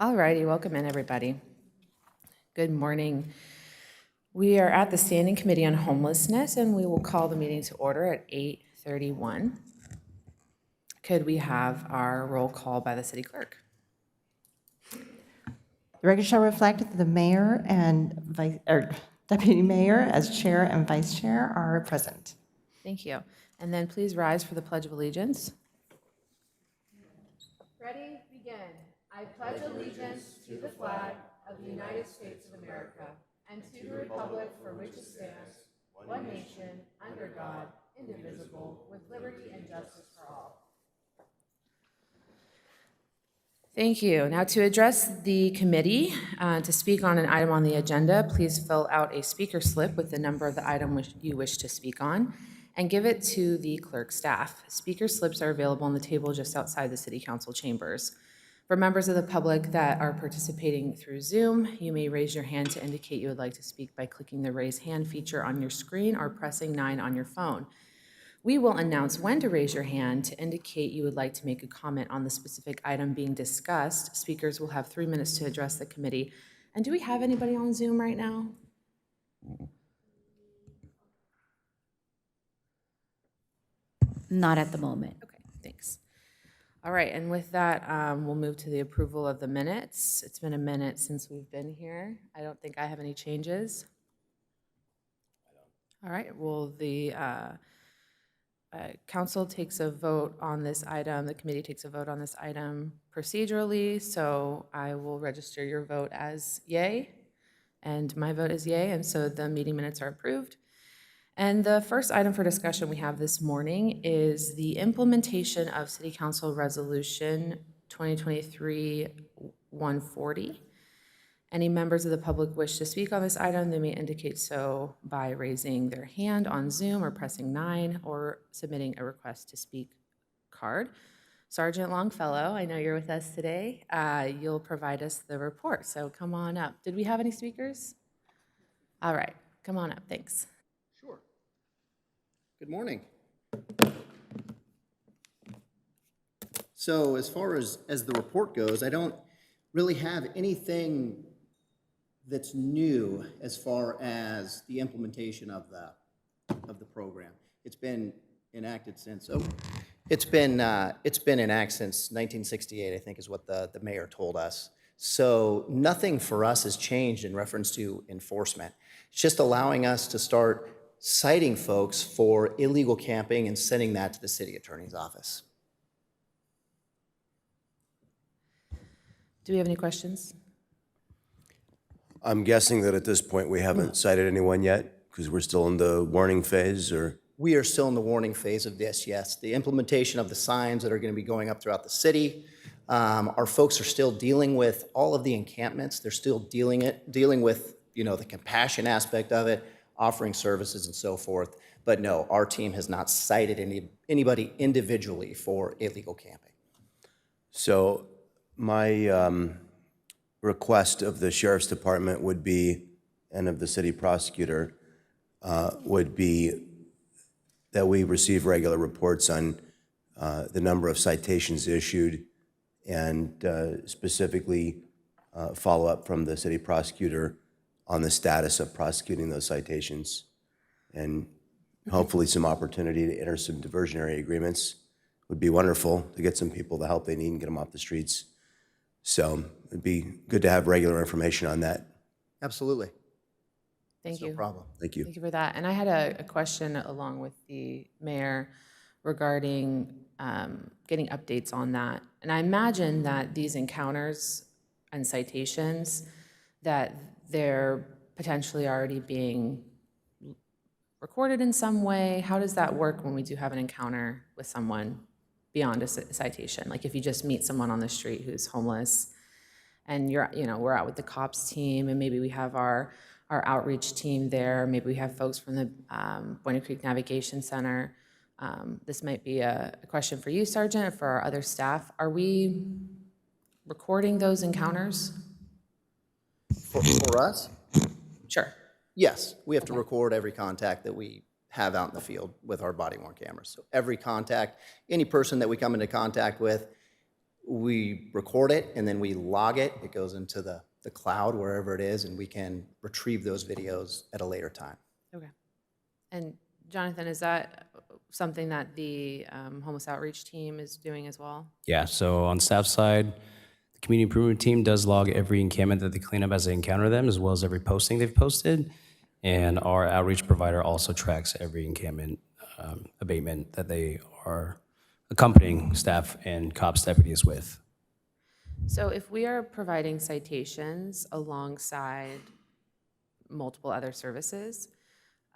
All righty, welcome in, everybody. Good morning. We are at the Standing Committee on Homelessness, and we will call the meeting to order at 8:31. Could we have our roll call by the city clerk? The record shall reflect that the mayor and deputy mayor as chair and vice chair are present. Thank you. And then please rise for the Pledge of Allegiance. Ready, begin. I pledge allegiance to the flag of the United States of America and to the republic for which it stands, one nation, under God, indivisible, with liberty and justice for all. Thank you. Now, to address the committee, to speak on an item on the agenda, please fill out a speaker slip with the number of the item which you wish to speak on and give it to the clerk staff. Speaker slips are available on the table just outside the city council chambers. For members of the public that are participating through Zoom, you may raise your hand to indicate you would like to speak by clicking the raise hand feature on your screen or pressing 9 on your phone. We will announce when to raise your hand to indicate you would like to make a comment on the specific item being discussed. Speakers will have 3 minutes to address the committee. And do we have anybody on Zoom right now? Not at the moment. Okay, thanks. All right, and with that, we'll move to the approval of the minutes. It's been a minute since we've been here. I don't think I have any changes. All right, well, the council takes a vote on this item, the committee takes a vote on this item procedurally, so I will register your vote as yay, and my vote is yay, and so the meeting minutes are approved. And the first item for discussion we have this morning is the implementation of City Council Resolution 2023-140. Any members of the public wish to speak on this item, they may indicate so by raising their hand on Zoom or pressing 9 or submitting a request to speak card. Sergeant Longfellow, I know you're with us today. You'll provide us the report, so come on up. Did we have any speakers? All right, come on up, thanks. Sure. Good morning. So as far as the report goes, I don't really have anything that's new as far as the implementation of the program. It's been enacted since it's been enacted since 1968, I think is what the mayor told us. So nothing for us has changed in reference to enforcement. It's just allowing us to start citing folks for illegal camping and sending that to the city attorney's office. Do we have any questions? I'm guessing that at this point we haven't cited anyone yet because we're still in the warning phase, or? We are still in the warning phase of this, yes. The implementation of the signs that are going to be going up throughout the city. Our folks are still dealing with all of the encampments. They're still dealing with, the compassion aspect of it, offering services and so forth. But no, our team has not cited anybody individually for illegal camping. So my request of the sheriff's department would be, and of the city prosecutor, would be that we receive regular reports on the number of citations issued and specifically follow up from the city prosecutor on the status of prosecuting those citations, and hopefully some opportunity to enter some diversionary agreements would be wonderful to get some people the help they need and get them off the streets. So it'd be good to have regular information on that. Absolutely. Thank you. No problem. Thank you. Thank you for that. And I had a question along with the mayor regarding getting updates on that. And I imagine that these encounters and citations, that they're potentially already being recorded in some way. How does that work when we do have an encounter with someone beyond a citation? Like if you just meet someone on the street who's homeless and we're out with the cops team and maybe we have our outreach team there, maybe we have folks from the Buena Creek Navigation Center. This might be a question for you, Sergeant, for our other staff. Are we recording those encounters? For us? Sure. Yes, we have to record every contact that we have out in the field with our body-worn cameras. So every contact, any person that we come into contact with, we record it and then we log it. It goes into the cloud, wherever it is, and we can retrieve those videos at a later time. Okay. And Jonathan, is that something that the homeless outreach team is doing as well? Yeah, so on staff side, the community improvement team does log every encampment that they clean up as they encounter them, as well as every posting they've posted. And our outreach provider also tracks every encampment abatement that they are accompanying staff and cops deputies with. So if we are providing citations alongside multiple other services,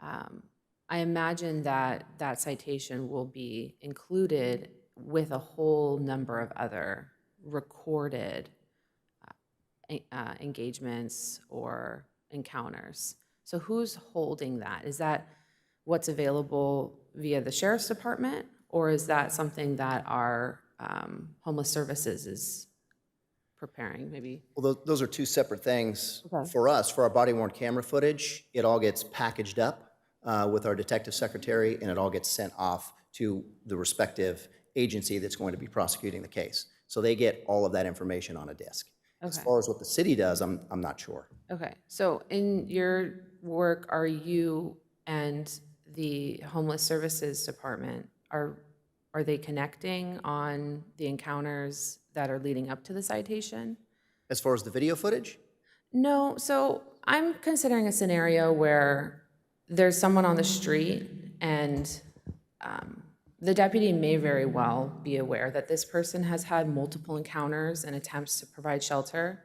I imagine that that citation will be included with a whole number of other recorded engagements or encounters. So who's holding that? Is that what's available via the sheriff's department, or is that something that our homeless services is preparing, maybe? Well, those are two separate things. Okay. For us, for our body-worn camera footage, it all gets packaged up with our detective secretary, and it all gets sent off to the respective agency that's going to be prosecuting the case. So they get all of that information on a disc. As Okay. far as what the city does, I'm not sure. Okay, so in your work, are you and the homeless services department, are they connecting on the encounters that are leading up to the citation? As far as the video footage, No, so I'm considering a scenario where there's someone on the street and the deputy may very well be aware that this person has had multiple encounters and attempts to provide shelter.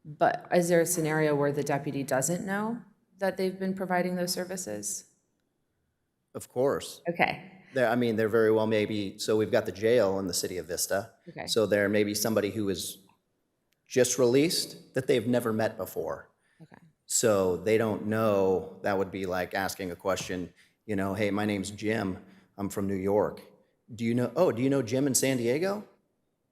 But is there a scenario where the deputy doesn't know that they've been providing those services? of course. Okay, There very well may be, so we've got the jail in the city of Vista. Okay. So there may be somebody who is just released that they've never met before. okay, So they don't know, that would be like asking a question, hey, my name's Jim, I'm from New York. Do you know Jim in San Diego?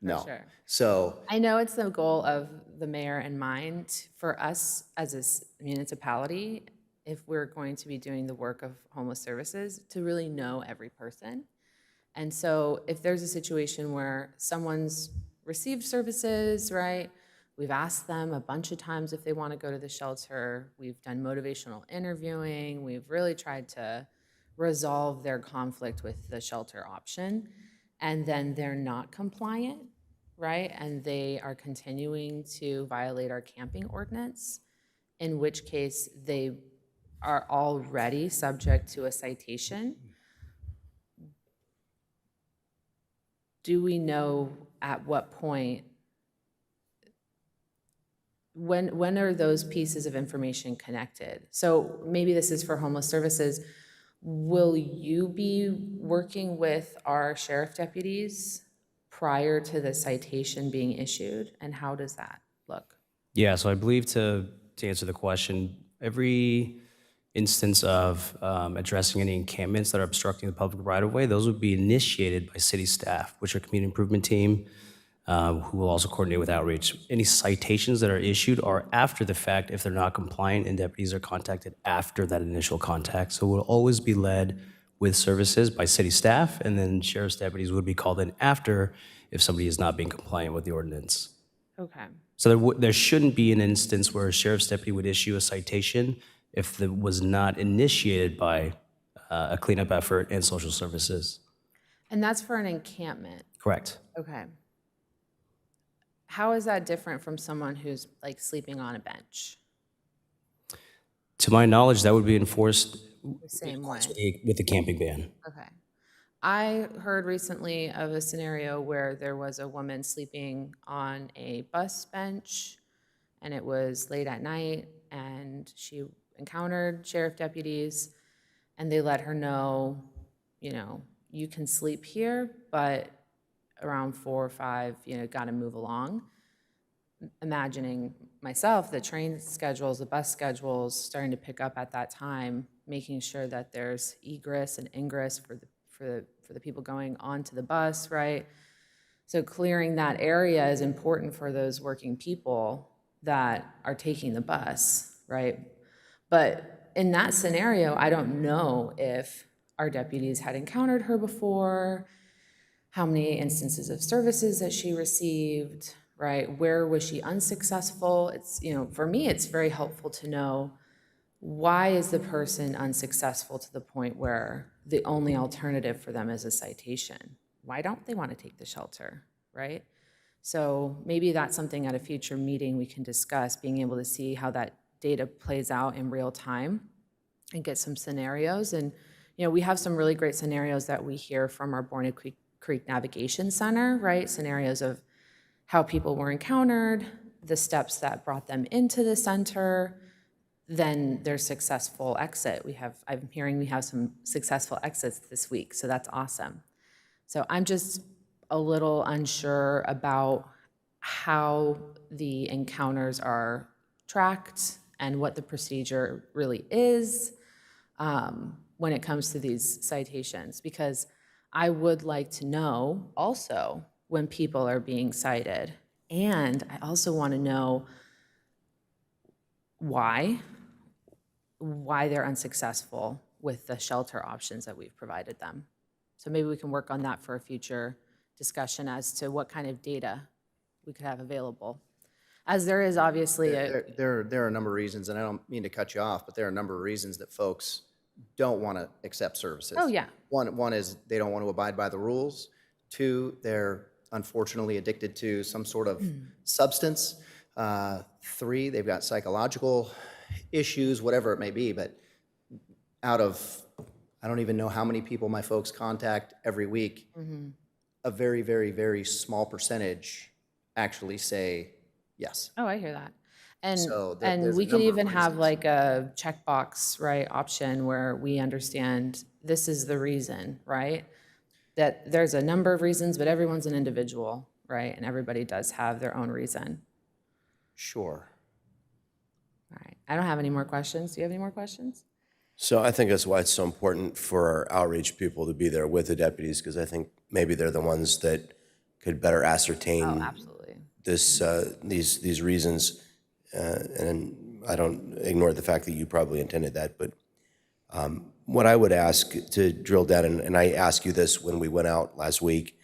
No. sure. So, I know it's the goal of the mayor and mine for us as a municipality, if we're going to be doing the work of homeless services, to really know every person. And so if there's a situation where someone's received services, right? We've asked them a bunch of times if they want to go to the shelter. We've done motivational interviewing. We've really tried to resolve their conflict with the shelter option. And then they're not compliant, right? And they are continuing to violate our camping ordinance, in which case they are already subject to a citation. Do we know at what point, when are those pieces of information connected? So maybe this is for homeless services. Will you be working with our sheriff deputies prior to the citation being issued? And how does that look? Yeah, so I believe to answer the question, every instance of addressing any encampments that are obstructing the public right-of-way, those would be initiated by city staff, which are community improvement team, who will also coordinate with outreach. Any citations that are issued are after the fact if they're not compliant, and deputies are contacted after that initial contact. So it will always be led with services by city staff, and then sheriff's deputies would be called in after if somebody is not being compliant with the ordinance. Okay. So there shouldn't be an instance where a sheriff's deputy would issue a citation if it was not initiated by a cleanup effort and social services. And that's for an encampment. Correct. Okay. How is that different from someone who's like sleeping on a bench? To my knowledge, that would be enforced The same way. with the camping ban. Okay. I heard recently of a scenario where there was a woman sleeping on a bus bench, and it was late at night, and she encountered sheriff deputies, and they let her know, you can sleep here, but around 4 or 5, got to move along. Imagining myself, the train schedules, the bus schedules starting to pick up at that time, making sure that there's egress and ingress for the people going onto the bus, right? So clearing that area is important for those working people that are taking the bus, right? But in that scenario, I don't know if our deputies had encountered her before. how many instances of services that she received, right? Where was she unsuccessful? It's, for me, it's very helpful to know, why is the person unsuccessful to the point where the only alternative for them is a citation? Why don't they want to take the shelter, right? So maybe that's something at a future meeting we can discuss, being able to see how that data plays out in real time and get some scenarios. And, we have some really great scenarios that we hear from our Borno Creek Navigation Center, right? Scenarios of how people were encountered, the steps that brought them into the center, then their successful exit. I'm hearing we have some successful exits this week, so that's awesome. So I'm just a little unsure about how the encounters are tracked and what the procedure really is when it comes to these citations, because I would like to know also when people are being cited. And I also want to know why they're unsuccessful with the shelter options that we've provided them. So maybe we can work on that for a future discussion as to what kind of data we could have available. As there is obviously There are a number of reasons, and I don't mean to cut you off, but there are a number of reasons that folks don't want to accept services. Oh, yeah. One is they don't want to abide by the rules. Two, they're unfortunately addicted to some sort of substance. Three, they've got psychological issues, whatever it may be. But out of, I don't even know how many people my folks contact every week, a very, very, very small percentage actually say yes. Oh, I hear that. And So and there's a we could number of even have reasons. like a checkbox, right, option where we understand this is the reason, right? That there's a number of reasons, but everyone's an individual, right? And everybody does have their own reason. Sure. All right. I don't have any more questions. Do you have any more questions? So I think that's why it's so important for our outreach people to be there with the deputies, because I think maybe they're the ones that could better ascertain Oh, absolutely. these reasons. And I don't ignore the fact that you probably intended that, but what I would ask to drill down, and I asked you this when we went out last week,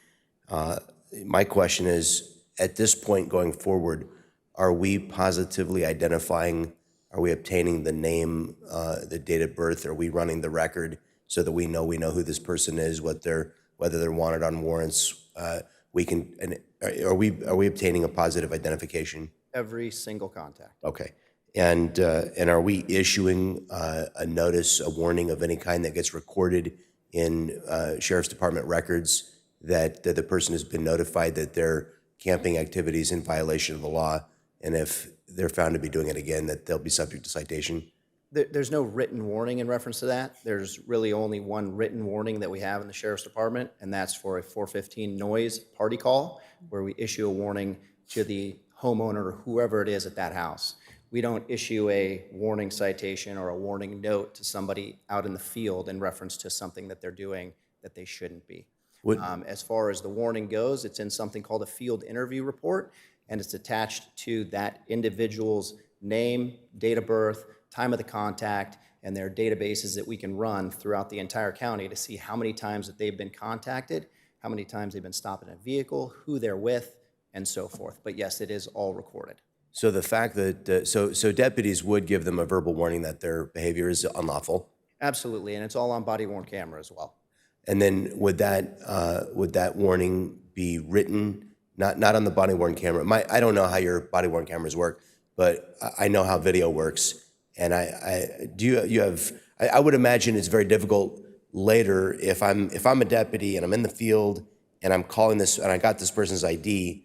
my question is, at this point going forward, are we positively identifying, are we obtaining the name, the date of birth, are we running the record so that we know who this person is, whether they're wanted on warrants, and are we obtaining a positive identification? Every single contact. Okay. And are we issuing a notice, a warning of any kind that gets recorded in Sheriff's Department records that the person has been notified that their camping activities in violation of the law, and if they're found to be doing it again, that they'll be subject to citation? There's no written warning in reference to that. There's really only one written warning that we have in the Sheriff's Department, and that's for a 415 noise party call, where we issue a warning to the homeowner or whoever it is at that house. We don't issue a warning citation or a warning note to somebody out in the field in reference to something that they're doing that they shouldn't be. As far as the warning goes, it's in something called a field interview report, and it's attached to that individual's name, date of birth, time of the contact, and their databases that we can run throughout the entire county to see how many times that they've been contacted, how many times they've been stopped in a vehicle, who they're with, and so forth. But yes, it is all recorded. So the fact that, so deputies would give them a verbal warning that their behavior is unlawful? Absolutely, and it's all on body-worn camera as well. And then would that warning be written, not on the body-worn camera? I don't know how your body-worn cameras work, but I know how video works. And I would imagine it's very difficult later if I'm a deputy and I'm in the field and I'm calling this and I got this person's ID.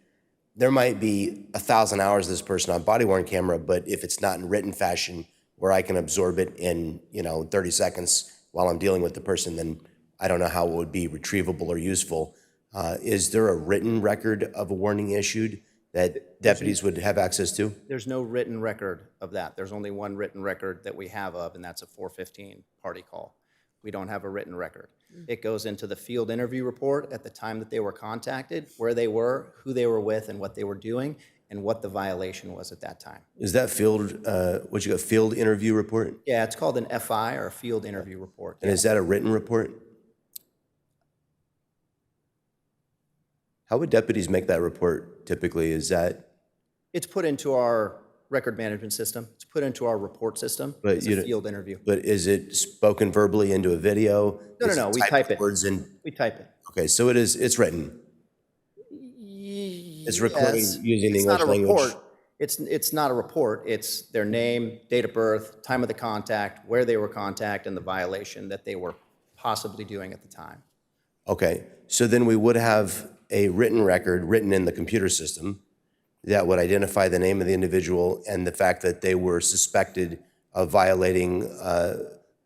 There might be 1,000 hours of this person on body-worn camera, but if it's not in written fashion where I can absorb it in 30 seconds while I'm dealing with the person, then I don't know how it would be retrievable or useful. Is there a written record of a warning issued that deputies would have access to? There's no written record of that. There's only one written record that we have of, and that's a 415 party call. We don't have a written record. It goes into the field interview report at the time that they were contacted, where they were, who they were with, and what they were doing, and what the violation was at that time. Is that field interview report? Yeah, it's called an FI, or a field interview report. And is that a written report? How would deputies make that report typically? Is that, It's put into our record management system. It's put into our report system. But It's you a don't- field interview. but is it spoken verbally into a video? No, Is no, we typed type it. Words in, We type it. okay, so it's written. It's recording Yes. using the It's not English a language. report. It's not a report. It's their name, date of birth, time of the contact, where they were contacted, and the violation that they were possibly doing at the time. Okay, so then we would have a written record written in the computer system that would identify the name of the individual and the fact that they were suspected of violating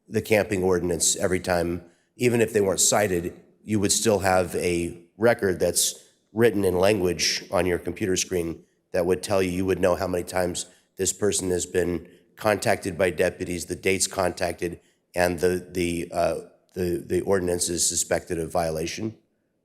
the camping ordinance every time, even if they weren't cited, you would still have a record that's written in language on your computer screen that would tell you, you would know how many times this person has been contacted by deputies, the dates contacted, and the ordinance is suspected of violation.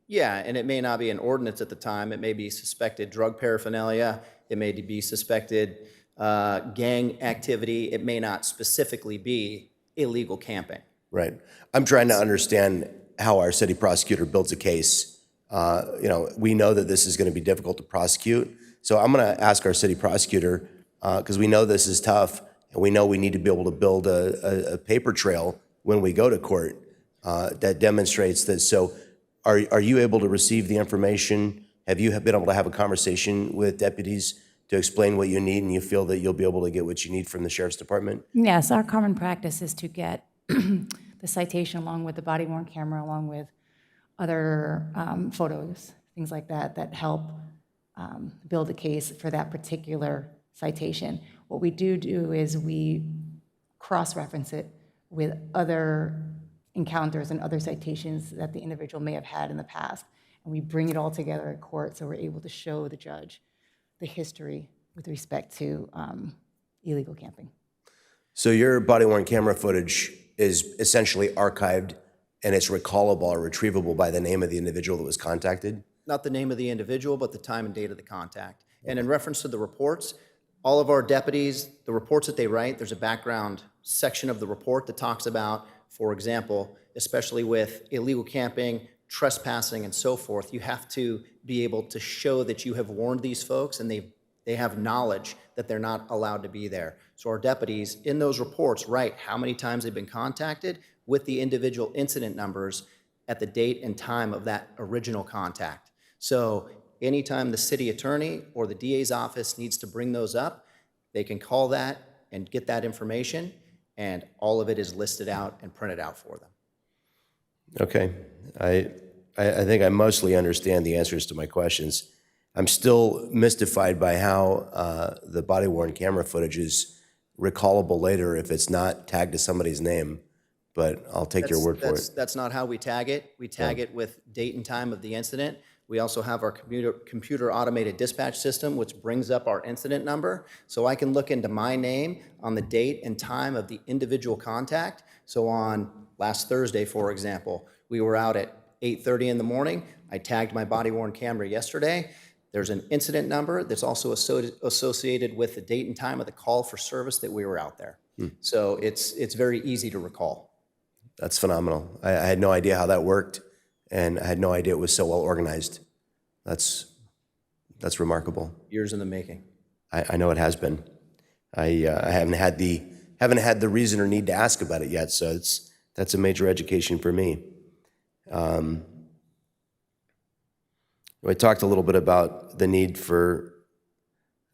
Yeah, and it may not be an ordinance at the time. It may be suspected drug paraphernalia. It may be suspected gang activity. It may not specifically be illegal camping. Right. I'm trying to understand how our city prosecutor builds a case. We know that this is going to be difficult to prosecute. So I'm going to ask our city prosecutor, because we know this is tough, and we know we need to be able to build a paper trail when we go to court that demonstrates that. So are you able to receive the information? Have you been able to have a conversation with deputies to explain what you need, and you feel that you'll be able to get what you need from the sheriff's department? Yes, our common practice is to get the citation along with the body-worn camera, along with other photos, things like that, that help build a case for that particular citation. What we do is we cross-reference it with other encounters and other citations that the individual may have had in the past, and we bring it all together at court so we're able to show the judge the history with respect to illegal camping. So your body-worn camera footage is essentially archived, and it's recallable or retrievable by the name of the individual that was contacted? Not the name of the individual, but the time and date of the contact. And in reference to the reports, all of our deputies, the reports that they write, there's a background section of the report that talks about, for example, especially with illegal camping, trespassing, and so forth, you have to be able to show that you have warned these folks and they have knowledge that they're not allowed to be there. So our deputies in those reports write how many times they've been contacted with the individual incident numbers at the date and time of that original contact. So anytime the city attorney or the DA's office needs to bring those up, they can call that and get that information, and all of it is listed out and printed out for them. Okay. I think I mostly understand the answers to my questions. I'm still mystified by how the body-worn camera footage is recallable later if it's not tagged to somebody's name, but I'll take your word for it. That's not how we tag it. We tag it with date and time of the incident. We also have our computer automated dispatch system, which brings up our incident number. So I can look into my name on the date and time of the individual contact. So on last Thursday, for example, we were out at 8:30 in the morning. I tagged my body-worn camera yesterday. There's an incident number that's also associated with the date and time of the call for service that we were out there. So it's very easy to recall. That's phenomenal. I had no idea how that worked, and I had no idea it was so well organized. That's remarkable. Years in the making. I know it has been. I haven't had the reason or need to ask about it yet, so that's a major education for me. We talked a little bit about the need for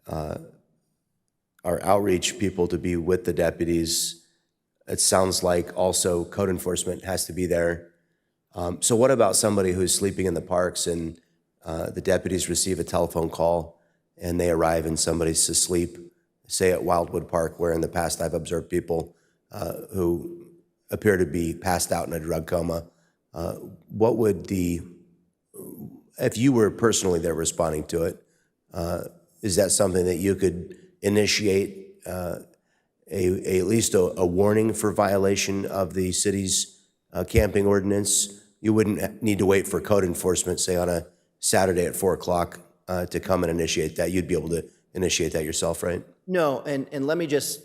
our outreach people to be with the deputies. It sounds like also code enforcement has to be there. So what about somebody who's sleeping in the parks and the deputies receive a telephone call and they arrive and somebody's asleep, say at Wildwood Park, where in the past I've observed people who appear to be passed out in a drug coma. What would if you were personally there responding to it, is that something that you could initiate at least a warning for violation of the city's camping ordinance? You wouldn't need to wait for code enforcement, say on a Saturday at 4 o'clock to come and initiate that. You'd be able to initiate that yourself, right? No, and let me just,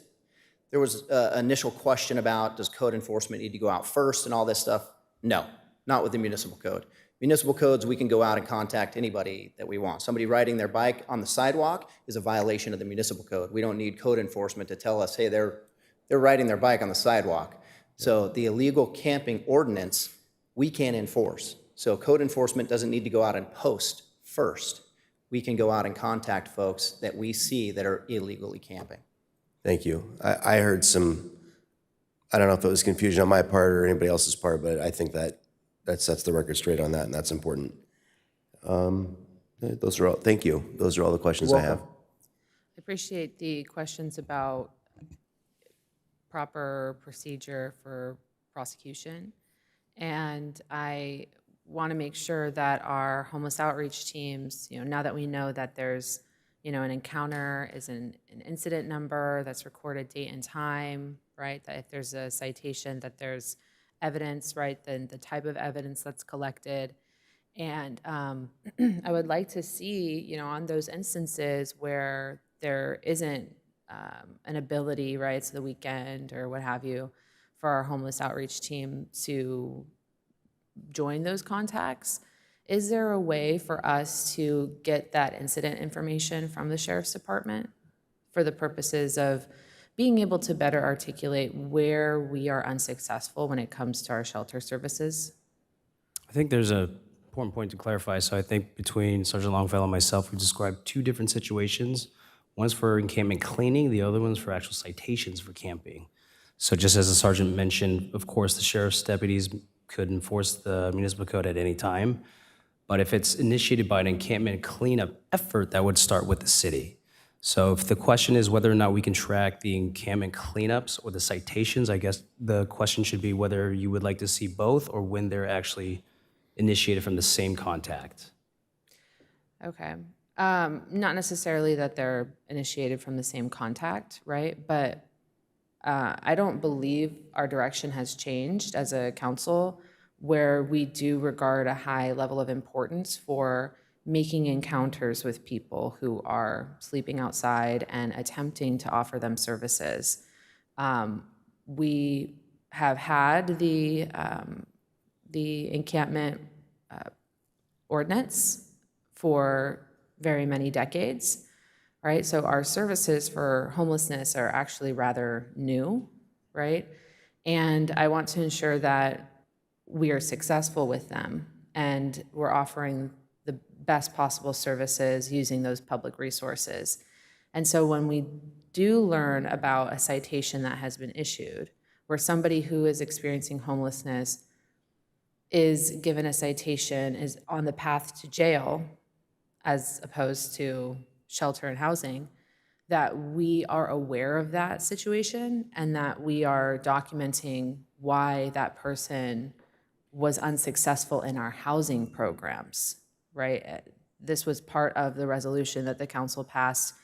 there was an initial question about, does code enforcement need to go out first and all this stuff? No, not with the municipal code. Municipal codes, we can go out and contact anybody that we want. Somebody riding their bike on the sidewalk is a violation of the municipal code. We don't need code enforcement to tell us, hey, they're riding their bike on the sidewalk. So the illegal camping ordinance, we can't enforce. So code enforcement doesn't need to go out and post first. We can go out and contact folks that we see that are illegally camping. Thank you. I heard some, I don't know if it was confusion on my part or anybody else's part, but I think that sets the record straight on that, and that's important. Those are all, thank you. Those are all the questions I have. I appreciate the questions about proper procedure for prosecution. And I want to make sure that our homeless outreach teams, now that we know that there's, an encounter is an incident number that's recorded date and time, right? That if there's a citation, that there's evidence, right? Then the type of evidence that's collected. And I would like to see, on those instances where there isn't an ability, right, so the weekend or what have you, for our homeless outreach team to join those contacts, is there a way for us to get that incident information from the sheriff's department for the purposes of being able to better articulate where we are unsuccessful when it comes to our shelter services? I think there's an important point to clarify. So I think between Sergeant Longfellow and myself, we described two different situations. One's for encampment cleaning, the other one's for actual citations for camping. So just as the sergeant mentioned, of course, the sheriff's deputies could enforce the municipal code at any time. But if it's initiated by an encampment cleanup effort, that would start with the city. So if the question is whether or not we can track the encampment cleanups or the citations, I guess the question should be whether you would like to see both or when they're actually initiated from the same contact. Okay. Not necessarily that they're initiated from the same contact, right? But I don't believe our direction has changed as a council, where we do regard a high level of importance for making encounters with people who are sleeping outside and attempting to offer them services. We have had the encampment ordinance for very many decades, right? So our services for homelessness are actually rather new, right? And I want to ensure that we are successful with them and we're offering the best possible services using those public resources. And so when we do learn about a citation that has been issued, where somebody who is experiencing homelessness is given a citation, is on the path to jail, as opposed to shelter and housing, that we are aware of that situation and that we are documenting why that person was unsuccessful in our housing programs, right? This was part of the resolution that the council passed,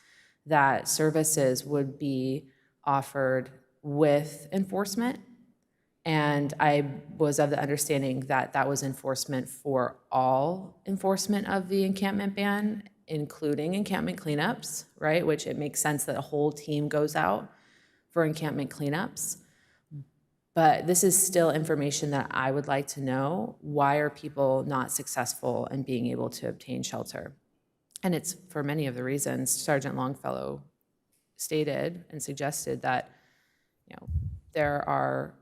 that services would be offered with enforcement. And I was of the understanding that that was enforcement for all enforcement of the encampment ban, including encampment cleanups, right? Which it makes sense that a whole team goes out for encampment cleanups. But this is still information that I would like to know. Why are people not successful in being able to obtain shelter? And it's for many of the reasons Sergeant Longfellow stated and suggested, that there are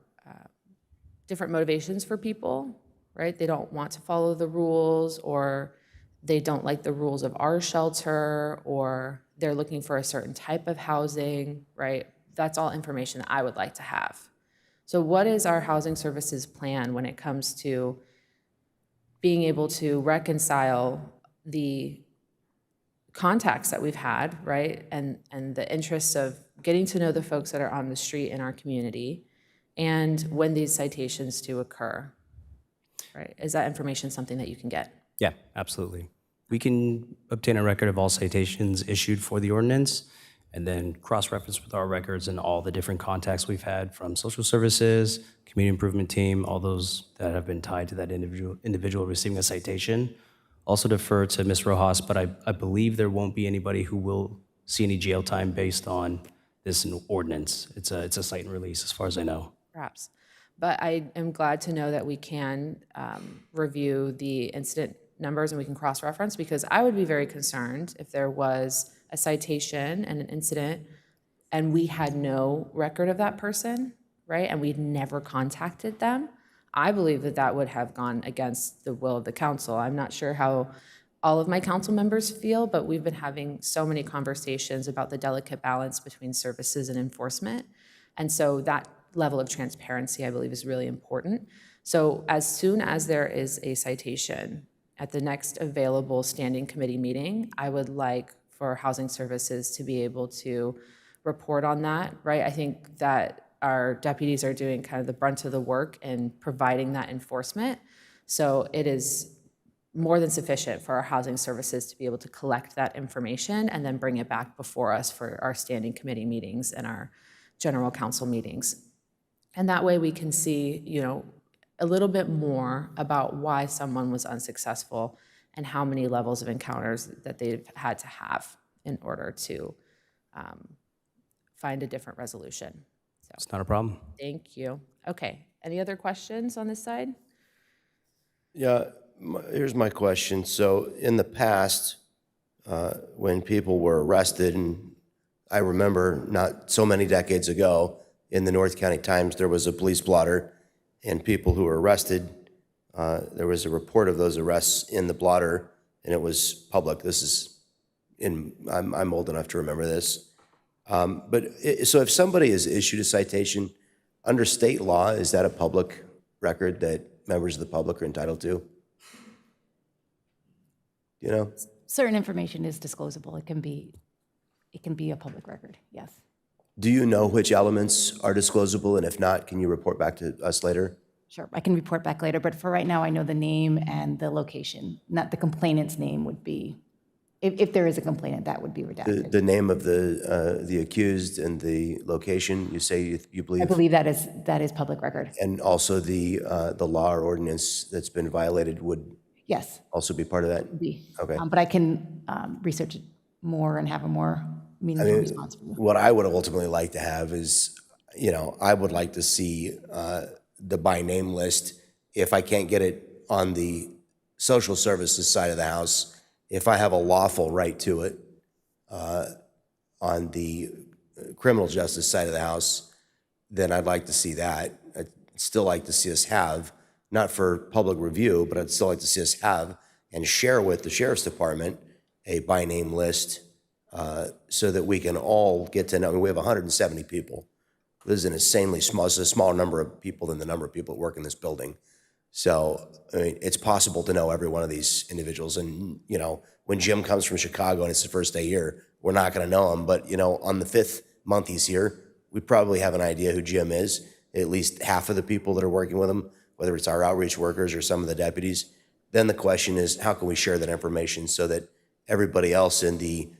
different motivations for people, right? They don't want to follow the rules, or they don't like the rules of our shelter, or they're looking for a certain type of housing, right? That's all information that I would like to have. So what is our housing services plan when it comes to being able to reconcile the contacts that we've had, right? And the interests of getting to know the folks that are on the street in our community, and when these citations do occur, right? Is that information something that you can get? Yeah, absolutely. We can obtain a record of all citations issued for the ordinance and then cross-reference with our records and all the different contacts we've had from social services, community improvement team, all those that have been tied to that individual receiving a citation. Also defer to Ms. Rojas, but I believe there won't be anybody who will see any jail time based on this ordinance. It's a cite and release as far as I know. Perhaps. But I am glad to know that we can review the incident numbers and we can cross-reference, because I would be very concerned if there was a citation and an incident and we had no record of that person, right? And we'd never contacted them. I believe that that would have gone against the will of the council. I'm not sure how all of my council members feel, but we've been having so many conversations about the delicate balance between services and enforcement. And so that level of transparency, I believe, is really important. So as soon as there is a citation at the next available standing committee meeting, I would like for Housing Services to be able to report on that, right? I think that our deputies are doing kind of the brunt of the work in providing that enforcement. So it is more than sufficient for our Housing Services to be able to collect that information and then bring it back before us for our standing committee meetings and our general council meetings. And that way we can see, a little bit more about why someone was unsuccessful and how many levels of encounters that they've had to have in order to find a different resolution. So, It's not a problem. thank you. Okay, any other questions on this side? Yeah, here's my question. So in the past, when people were arrested, and I remember not so many decades ago, in the North County Times, there was a police blotter, and people who were arrested, there was a report of those arrests in the blotter, and it was public. This is I'm old enough to remember this. So if somebody is issued a citation under state law, is that a public record that members of the public are entitled to? Certain information is disclosable. It can be a public record, yes. Do you know which elements are disclosable? And if not, can you report back to us later? Sure, I can report back later, but for right now, I know the name and the location. Not the complainant's name would be, if there is a complainant, that would be redacted. The name of the accused and the location, you say you believe? I believe that is public record. And also the law or ordinance that's been violated would Yes, also be part of that? be. Okay. But I can research it more and have a more meaningful response for you. What I would ultimately like to have is, I would like to see the by name list. If I can't get it on the social services side of the house, if I have a lawful right to it on the criminal justice side of the house, then I'd like to see that. I'd still like to see us have, not for public review, but I'd still like to see us have and share with the sheriff's department a by name list so that we can all get to know. I mean, we have 170 people. This is an insanely small, it's a smaller number of people than the number of people that work in this building. So, I mean, it's possible to know every one of these individuals. And, when Jim comes from Chicago and it's his first day here, we're not going to know him. But, on the 5th month he's here, we probably have an idea who Jim is, at least half of the people that are working with him, whether it's our outreach workers or some of the deputies. Then the question is, how can we share that information so that everybody else in the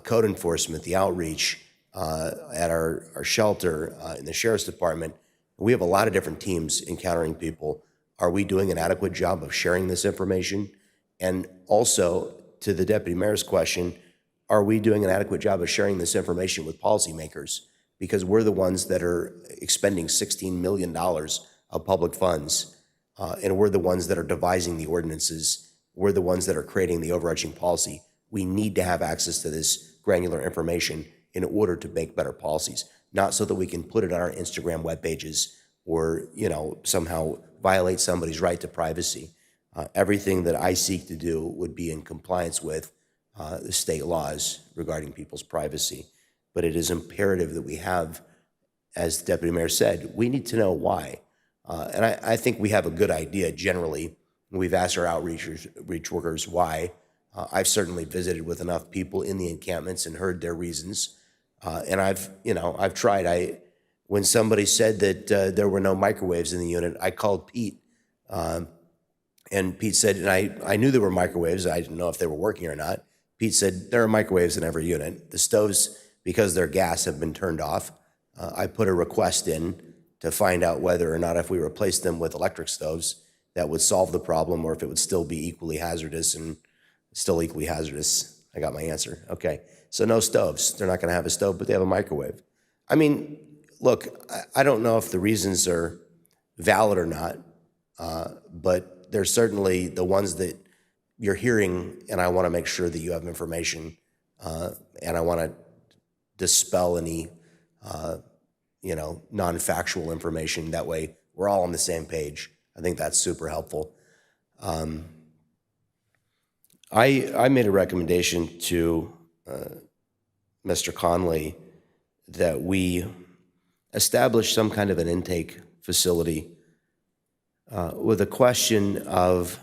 code enforcement, the outreach, at our shelter, in the sheriff's department, we have a lot of different teams encountering people. Are we doing an adequate job of sharing this information? And also, to the deputy mayor's question, are we doing an adequate job of sharing this information with policymakers? Because we're the ones that are expending $16 million of public funds, and we're the ones that are devising the ordinances. We're the ones that are creating the overarching policy. We need to have access to this granular information in order to make better policies, not so that we can put it on our Instagram web pages or, somehow violate somebody's right to privacy. Everything that I seek to do would be in compliance with the state laws regarding people's privacy. But it is imperative that we have, as the deputy mayor said, we need to know why. And I think we have a good idea generally. We've asked our outreach workers why. I've certainly visited with enough people in the encampments and heard their reasons. And I've tried. When somebody said that there were no microwaves in the unit, I called Pete. And Pete said, and I knew there were microwaves. I didn't know if they were working or not. Pete said, there are microwaves in every unit. The stoves, because they're gas, have been turned off. I put a request in to find out whether or not if we replaced them with electric stoves, that would solve the problem, or if it would still be equally hazardous. And still equally hazardous. I got my answer. Okay. So no stoves. They're not going to have a stove, but they have a microwave. I mean, look, I don't know if the reasons are valid or not, but they're certainly the ones that you're hearing, and I want to make sure that you have information, and I want to dispel any, non-factual information. That way, we're all on the same page. I think that's super helpful. I made a recommendation to Mr. Conley that we establish some kind of an intake facility with a question of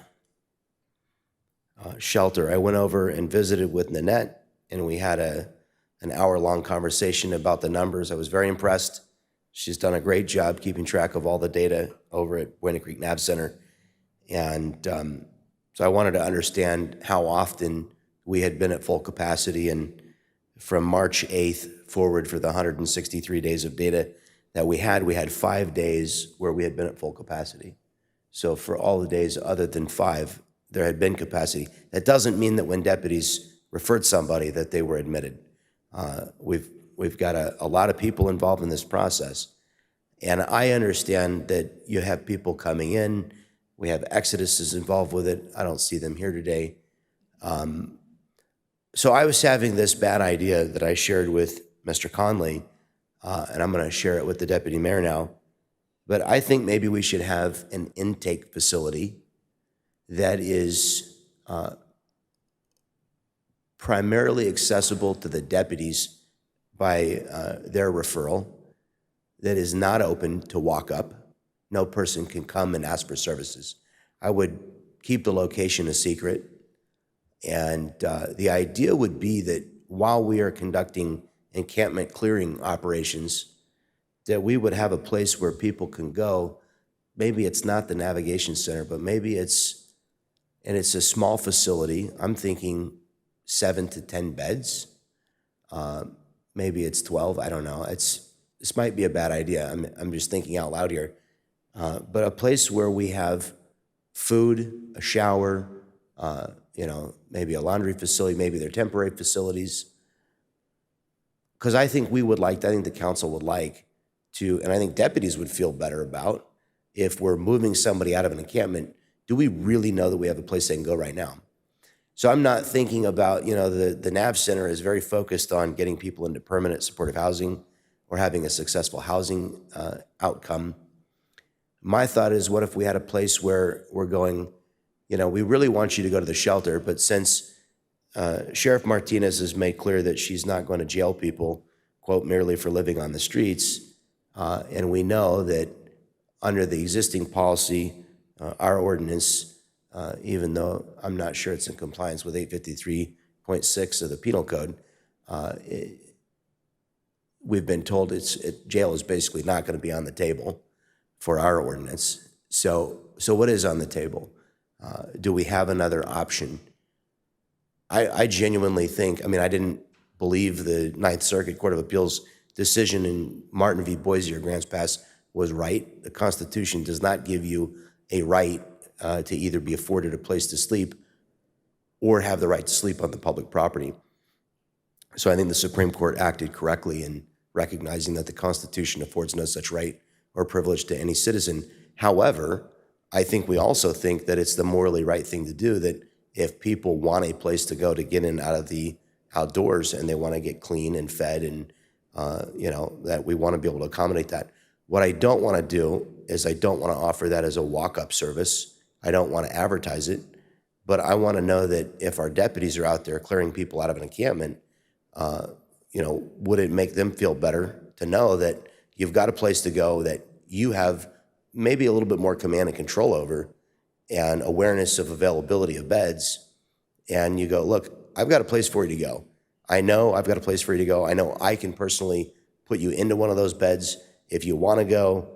shelter. I went over and visited with Nanette, and we had an hour-long conversation about the numbers. I was very impressed. She's done a great job keeping track of all the data over at Buena Creek Nav Center. And so I wanted to understand how often we had been at full capacity, and from March 8th forward for the 163 days of data that we had 5 days where we had been at full capacity. So for all the days other than 5, there had been capacity. That doesn't mean that when deputies referred somebody that they were admitted. We've got a lot of people involved in this process. And I understand that you have people coming in. We have exoduses involved with it. I don't see them here today. So I was having this bad idea that I shared with Mr. Conley, and I'm going to share it with the deputy mayor now. But I think maybe we should have an intake facility that is primarily accessible to the deputies by their referral, that is not open to walk up. No person can come and ask for services. I would keep the location a secret. And the idea would be that while we are conducting encampment clearing operations, that we would have a place where people can go. Maybe it's not the navigation center, but maybe it's a small facility. I'm thinking 7 to 10 beds. Maybe it's 12, I don't know. This might be a bad idea. I'm just thinking out loud here. But a place where we have food, a shower, maybe a laundry facility, maybe they're temporary facilities. Because I think the council would like to, and I think deputies would feel better about, if we're moving somebody out of an encampment, do we really know that we have a place they can go right now? So I'm not thinking about, the NAV Center is very focused on getting people into permanent supportive housing or having a successful housing outcome. My thought is, what if we had a place where we're going, we really want you to go to the shelter, but since Sheriff Martinez has made clear that she's not going to jail people, quote, merely for living on the streets, and we know that under the existing policy, our ordinance, even though I'm not sure it's in compliance with 853.6 of the Penal Code, we've been told jail is basically not going to be on the table for our ordinance. So what is on the table? Do we have another option? I genuinely think, I didn't believe the Ninth Circuit Court of Appeals decision in Martin v. Boise or Grants Pass was right. The Constitution does not give you a right to either be afforded a place to sleep or have the right to sleep on the public property. So I think the Supreme Court acted correctly in recognizing that the Constitution affords no such right or privilege to any citizen. However, I think we also think that it's the morally right thing to do, that if people want a place to go to get in out of the outdoors and they want to get clean and fed and, that we want to be able to accommodate that. What I don't want to do is I don't want to offer that as a walk-up service. I don't want to advertise it, but I want to know that if our deputies are out there clearing people out of an encampment, would it make them feel better to know that you've got a place to go that you have maybe a little bit more command and control over and awareness of availability of beds, and you go, look, I've got a place for you to go. I know I've got a place for you to go. I know I can personally put you into one of those beds. If you want to go,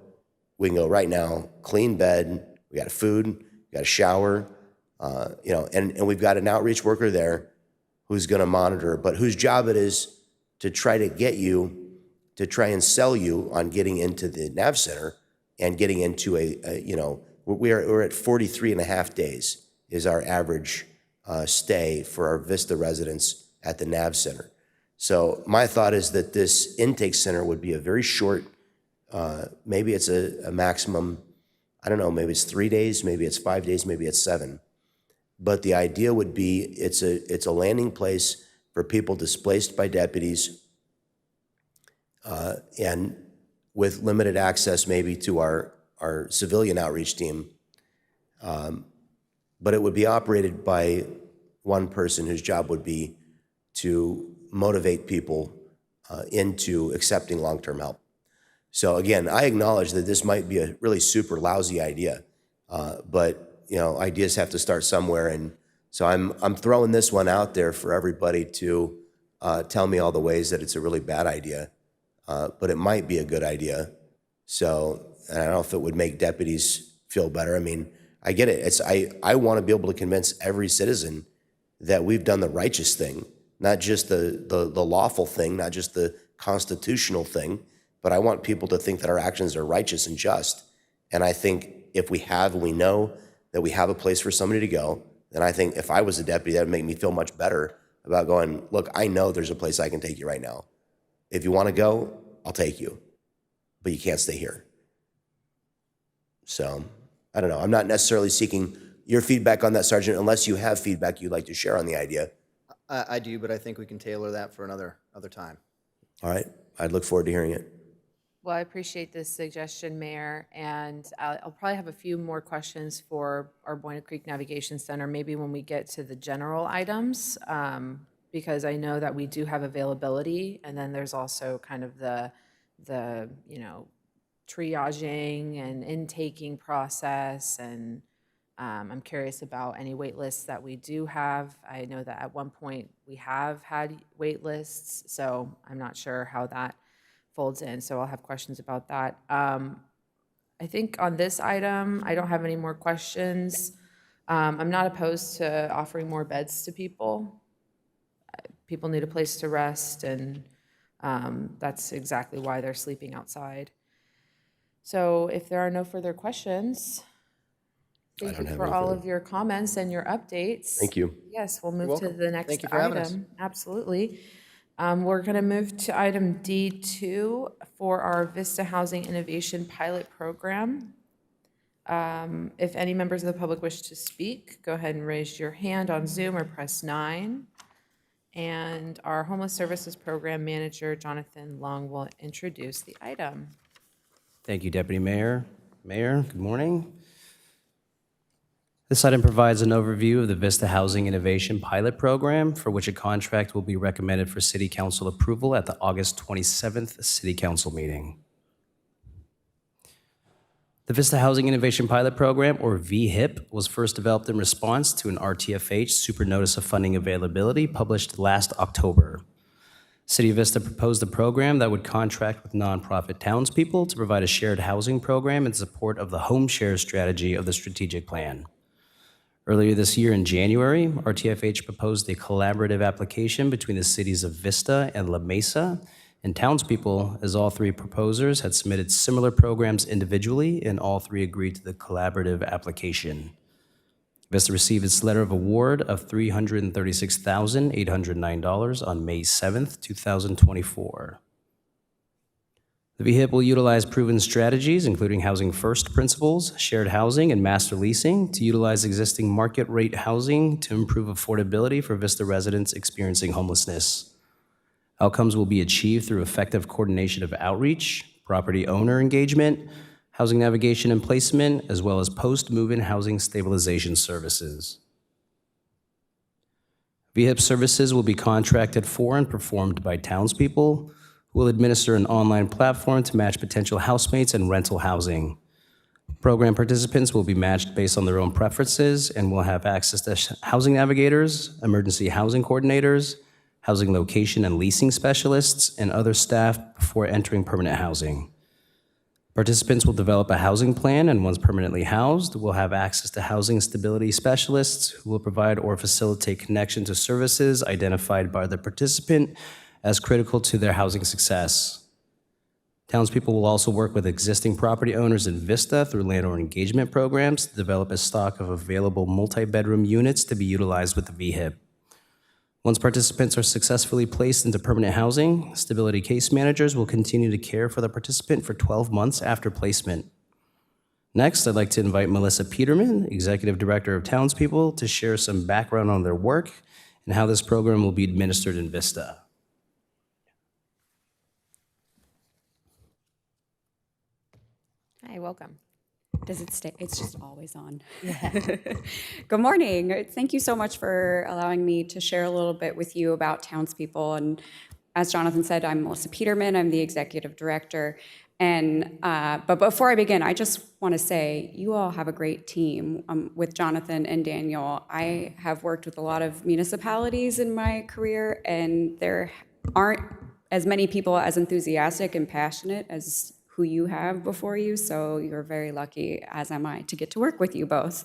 we can go right now. Clean bed. We got food. We got a shower. And we've got an outreach worker there who's going to monitor, but whose job it is to try to get you, to try and sell you on getting into the NAV Center and getting into we're at 43 and a half days is our average stay for our Vista residents at the NAV Center. So my thought is that this intake center would be a very short, maybe it's a maximum I don't know, maybe it's 3 days, maybe it's 5 days, maybe it's 7. But the idea would be it's a landing place for people displaced by deputies and with limited access maybe to our civilian outreach team. But it would be operated by one person whose job would be to motivate people into accepting long-term help. So again, I acknowledge that this might be a really super lousy idea, but ideas have to start somewhere, and so I'm throwing this one out there for everybody to tell me all the ways that it's a really bad idea, but it might be a good idea. So and I don't know if it would make deputies feel better. I mean, I get it. I want to be able to convince every citizen that we've done the righteous thing, not just the lawful thing, not just the constitutional thing, but I want people to think that our actions are righteous and just. And I think if we know that we have a place for somebody to go, then I think if I was a deputy, that would make me feel much better about going, look, I know there's a place I can take you right now. If you want to go, I'll take you, but you can't stay here. So I don't know. I'm not necessarily seeking your feedback on that, Sergeant, unless you have feedback you'd like to share on the idea. I do, but I think we can tailor that for another time. All right. I'd look forward to hearing it. Well, I appreciate this suggestion, Mayor, and I'll probably have a few more questions for our Buena Creek Navigation Center, maybe when we get to the general items, because I know that we do have availability, and then there's also kind of the triaging and intaking process, and I'm curious about any wait lists that we do have. I know that at one point we have had wait lists, so I'm not sure how that folds in, so I'll have questions about that. I think on this item, I don't have any more questions. I'm not opposed to offering more beds to people. People need a place to rest, and that's exactly why they're sleeping outside. So if there are no further questions, thank you for all of your comments and your updates. Thank you. Yes, we'll move to welcome. the next Thank you for having us. item. Absolutely. We're going to move to item D2 for our Vista Housing Innovation Pilot Program. If any members of the public wish to speak, go ahead and raise your hand on Zoom or press 9. And our Homeless Services Program Manager, Jonathan Long, will introduce the item. Thank you, Deputy Mayor. Mayor, good morning. This item provides an overview of the Vista Housing Innovation Pilot Program, for which a contract will be recommended for City Council approval at the August 27th City Council meeting. The Vista Housing Innovation Pilot Program, or VHIP, was first developed in response to an RTFH Super Notice of Funding Availability published last October. City of Vista proposed a program that would contract with nonprofit townspeople to provide a shared housing program in support of the home share strategy of the strategic plan. Earlier this year in January, RTFH proposed a collaborative application between the cities of Vista and La Mesa and townspeople, as all three proposers had submitted similar programs individually, and all three agreed to the collaborative application. Vista received its letter of award of $336,809 on May 7th, 2024. The VHIP will utilize proven strategies, including housing first principles, shared housing, and master leasing, to utilize existing market rate housing to improve affordability for Vista residents experiencing homelessness. Outcomes will be achieved through effective coordination of outreach, property owner engagement, housing navigation and placement, as well as post-move-in housing stabilization services. VHIP services will be contracted for and performed by townspeople, who will administer an online platform to match potential housemates and rental housing. Program participants will be matched based on their own preferences and will have access to housing navigators, emergency housing coordinators, housing location and leasing specialists, and other staff before entering permanent housing. Participants will develop a housing plan, and once permanently housed, will have access to housing stability specialists who will provide or facilitate connection to services identified by the participant as critical to their housing success. Townspeople will also work with existing property owners in Vista through landlord engagement programs to develop a stock of available multi-bedroom units to be utilized with the VHIP. Once participants are successfully placed into permanent housing, stability case managers will continue to care for the participant for 12 months after placement. Next, I'd like to invite Melissa Peterman, Executive Director of Townspeople, to share some background on their work and how this program will be administered in Vista. Hi, welcome. Does it stay? It's just always on. Good morning. Thank you so much for allowing me to share a little bit with you about Townspeople. And as Jonathan said, I'm Melissa Peterman. I'm the executive director. And but before I begin, I just want to say you all have a great team with Jonathan and Daniel. I have worked with a lot of municipalities in my career, and there aren't as many people as enthusiastic and passionate as who you have before you, so you're very lucky, as am I, to get to work with you both.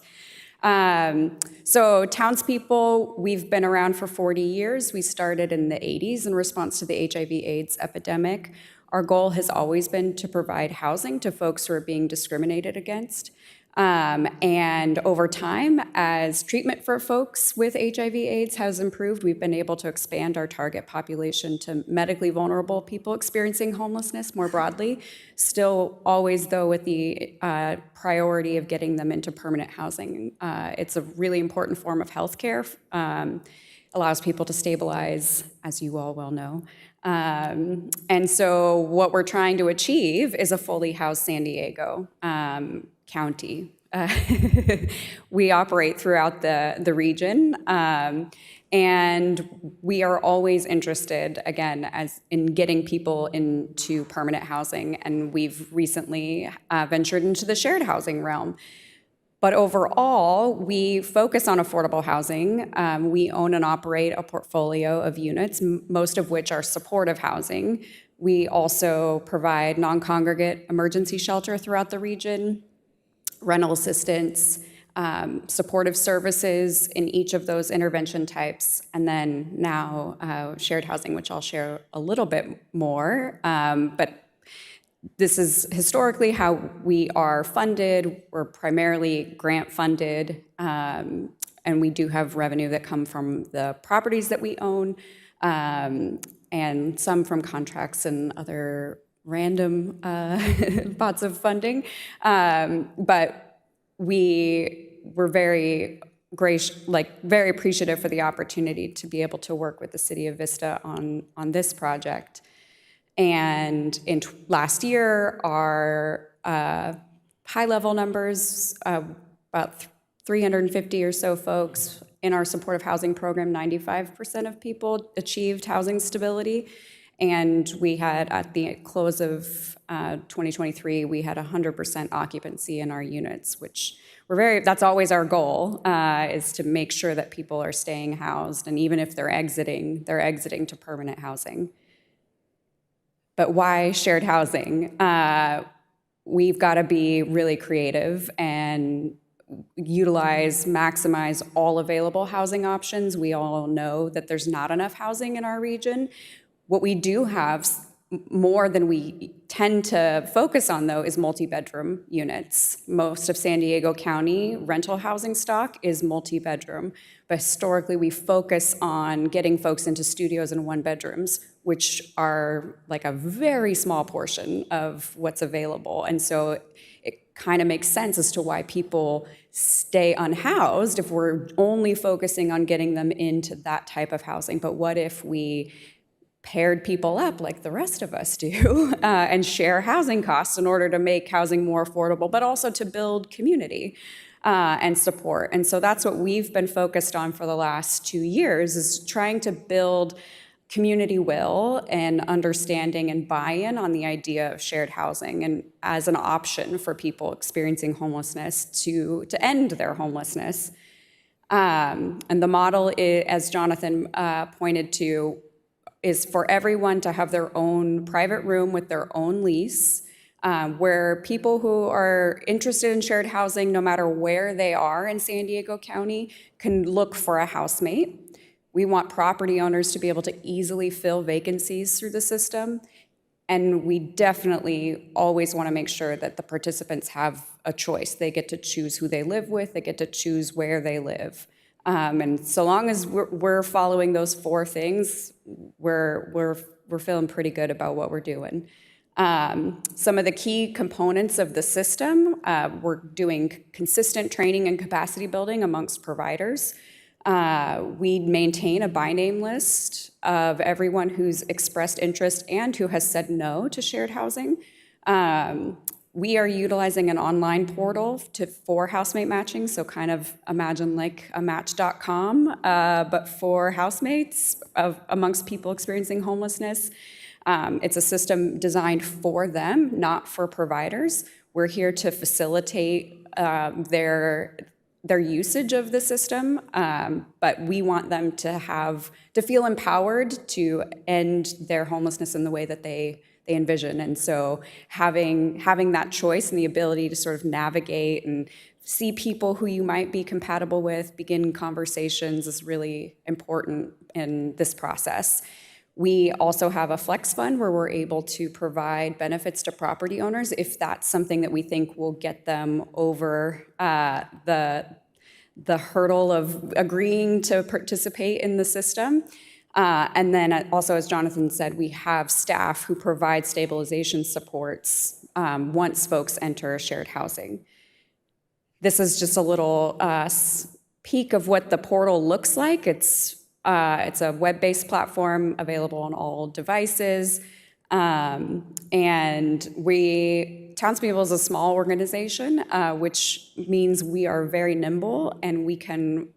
So Townspeople, we've been around for 40 years. We started in the 80s in response to the HIV/AIDS epidemic. Our goal has always been to provide housing to folks who are being discriminated against. And over time, as treatment for folks with HIV/AIDS has improved, we've been able to expand our target population to medically vulnerable people experiencing homelessness more broadly, still always, though, with the priority of getting them into permanent housing. It's a really important form of healthcare, allows people to stabilize, as you all well know. And so what we're trying to achieve is a fully housed San Diego County. We operate throughout the region, and we are always interested, again, as in getting people into permanent housing, and we've recently ventured into the shared housing realm. But overall, we focus on affordable housing. We own and operate a portfolio of units, most of which are supportive housing. We also provide non-congregate emergency shelter throughout the region, rental assistance, supportive services in each of those intervention types, and then now shared housing, which I'll share a little bit more. But this is historically how we are funded. We're primarily grant funded, and we do have revenue that come from the properties that we own, and some from contracts and other random pots of funding. But we're very very appreciative for the opportunity to be able to work with the City of Vista on this project. And in last year, our high-level numbers, about 350 or so folks in our supportive housing program, 95% of people achieved housing stability. And we had, at the close of 2023, we had 100% occupancy in our units, which that's always our goal, is to make sure that people are staying housed. And even if they're exiting to permanent housing. But why shared housing? We've got to be really creative and maximize all available housing options. We all know that there's not enough housing in our region. What we do have more than we tend to focus on, though, is multi-bedroom units. Most of San Diego County rental housing stock is multi-bedroom, but historically we focus on getting folks into studios and one-bedrooms, which are like a very small portion of what's available. And so it kind of makes sense as to why people stay unhoused if we're only focusing on getting them into that type of housing. But what if we paired people up like the rest of us do and share housing costs in order to make housing more affordable, but also to build community and support? And so that's what we've been focused on for the last 2 years, is trying to build community will and understanding and buy-in on the idea of shared housing and as an option for people experiencing homelessness to end their homelessness. And the model, as Jonathan pointed to, is for everyone to have their own private room with their own lease, where people who are interested in shared housing, no matter where they are in San Diego County, can look for a housemate. We want property owners to be able to easily fill vacancies through the system. And we definitely always want to make sure that the participants have a choice. They get to choose who they live with, they get to choose where they live. And so long as we're following those 4 things, we're feeling pretty good about what we're doing. Some of the key components of the system, we're doing consistent training and capacity building amongst providers. We maintain a by name list of everyone who's expressed interest and who has said no to shared housing. We are utilizing an online portal for housemate matching, so kind of imagine like a Match.com, but for housemates amongst people experiencing homelessness. It's a system designed for them, not for providers. We're here to facilitate their usage of the system, but we want them to feel empowered to end their homelessness in the way that they envision. And so having that choice and the ability to sort of navigate and see people who you might be compatible with, begin conversations is really important in this process. We also have a flex fund where we're able to provide benefits to property owners if that's something that we think will get them over the hurdle of agreeing to participate in the system. And then also, as Jonathan said, we have staff who provide stabilization supports once folks enter shared housing. This is just a little peek of what the portal looks like. It's a web-based platform available on all devices. And Townspeople is a small organization, which means we are very nimble and we can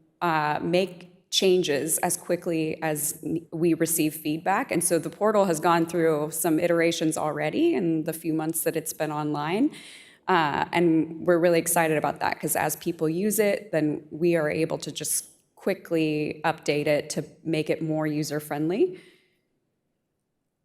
make changes as quickly as we receive feedback. And so the portal has gone through some iterations already in the few months that it's been online. And we're really excited about that because as people use it, then we are able to just quickly update it to make it more user-friendly.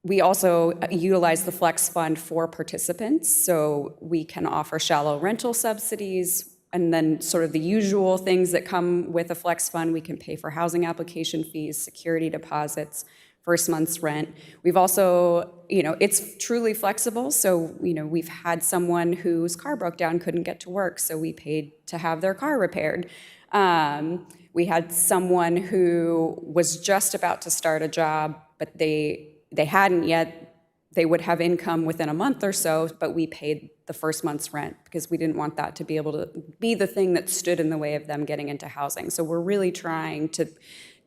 We also utilize the Flex Fund for participants, so we can offer shallow rental subsidies, and then sort of the usual things that come with a Flex Fund. We can pay for housing application fees, security deposits, first month's rent. We've also, it's truly flexible, so, we've had someone whose car broke down, couldn't get to work, so we paid to have their car repaired. We had someone who was just about to start a job, but they hadn't yet. They would have income within a month or so, but we paid the first month's rent because we didn't want that to be able to be the thing that stood in the way of them getting into housing. So we're really trying to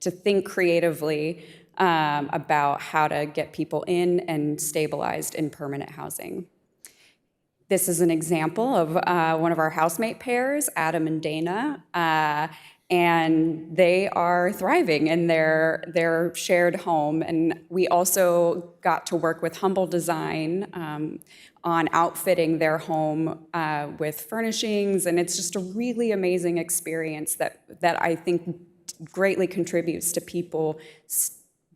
think creatively about how to get people in and stabilized in permanent housing. This is an example of one of our housemate pairs, Adam and Dana. And they are thriving in their shared home. And we also got to work with Humble Design on outfitting their home with furnishings. And it's just a really amazing experience that I think greatly contributes to people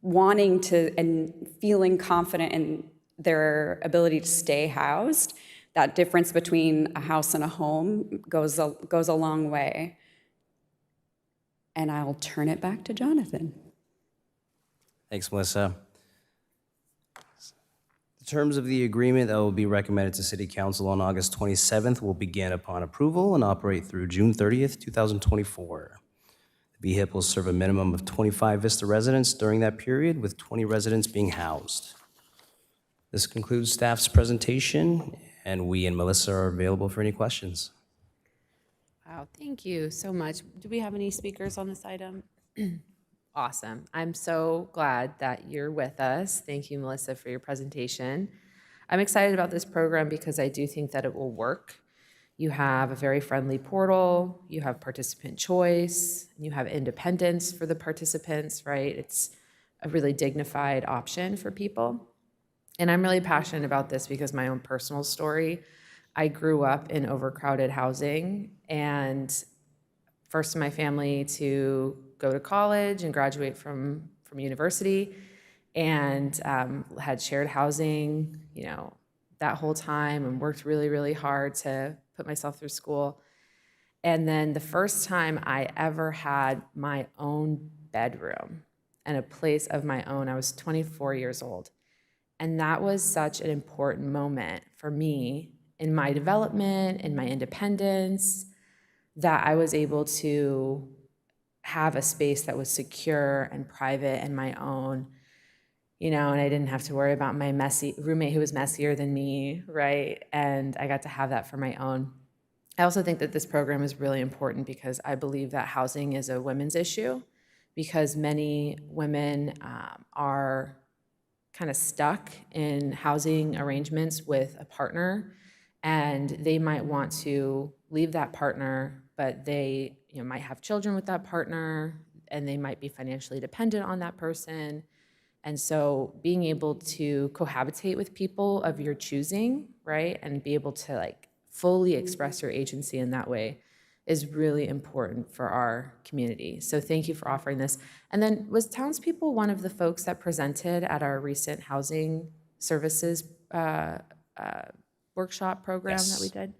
wanting to and feeling confident in their ability to stay housed. That difference between a house and a home goes a long way. And I'll turn it back to Jonathan. Thanks, Melissa. The terms of the agreement that will be recommended to City Council on August 27th will begin upon approval and operate through June 30th, 2024. The VHIP will serve a minimum of 25 Vista residents during that period, with 20 residents being housed. This concludes staff's presentation, and we and Melissa are available for any questions. Wow, thank you so much. Do we have any speakers on this item? Awesome. I'm so glad that you're with us. Thank you, Melissa, for your presentation. I'm excited about this program because I do think that it will work. You have a very friendly portal, you have participant choice, and you have independence for the participants, right? It's a really dignified option for people. And I'm really passionate about this because my own personal story. I grew up in overcrowded housing, and first in my family to go to college and graduate from university, and had shared housing, that whole time, and worked really, really hard to put myself through school. And then the first time I ever had my own bedroom and a place of my own, I was 24 years old. And that was such an important moment for me in my development, in my independence, that I was able to have a space that was secure and private and my own. and I didn't have to worry about my messy roommate who was messier than me, right? And I got to have that for my own. I also think that this program is really important because I believe that housing is a women's issue, because many women are kind of stuck in housing arrangements with a partner, and they might want to leave that partner, but they might have children with that partner, and they might be financially dependent on that person. And so being able to cohabitate with people of your choosing, right, and be able to like fully express your agency in that way is really important for our community. So thank you for offering this. And then was townspeople one of the folks that presented at our recent housing services workshop program that we Yes. did?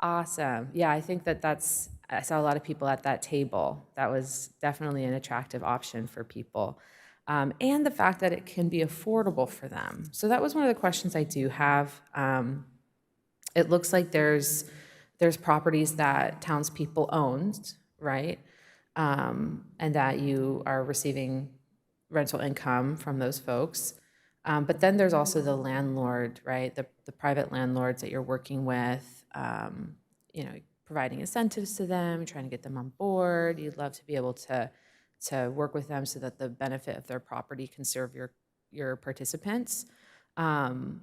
Awesome. Yeah, I think I saw a lot of people at that table. That was definitely an attractive option for people. And the fact that it can be affordable for them. So that was one of the questions I do have. It looks like there's properties that townspeople owned, right? And that you are receiving rental income from those folks. But then there's also the landlord, right? The private landlords that you're working with, providing incentives to them, trying to get them on board. You'd love to be able to work with them so that the benefit of their property can serve your participants. And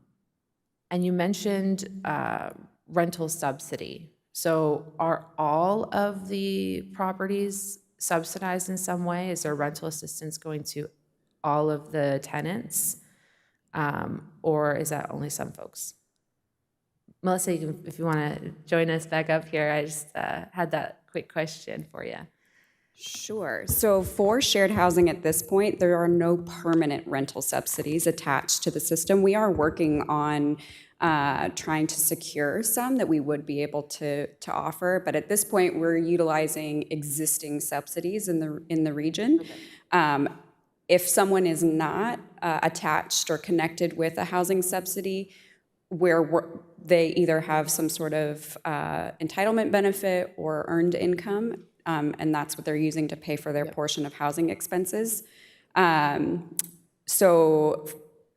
you mentioned rental subsidy. So are all of the properties subsidized in some way? Is there rental assistance going to all of the tenants? Or is that only some folks? Melissa, if you want to join us back up here, I just had that quick question for you. Sure. So for shared housing at this point, there are no permanent rental subsidies attached to the system. We are working on trying to secure some that we would be able to offer, but at this point, we're utilizing existing subsidies in the region. Okay. If someone is not attached or connected with a housing subsidy, where they either have some sort of entitlement benefit or earned income, and that's what they're using to pay for their portion of housing expenses. So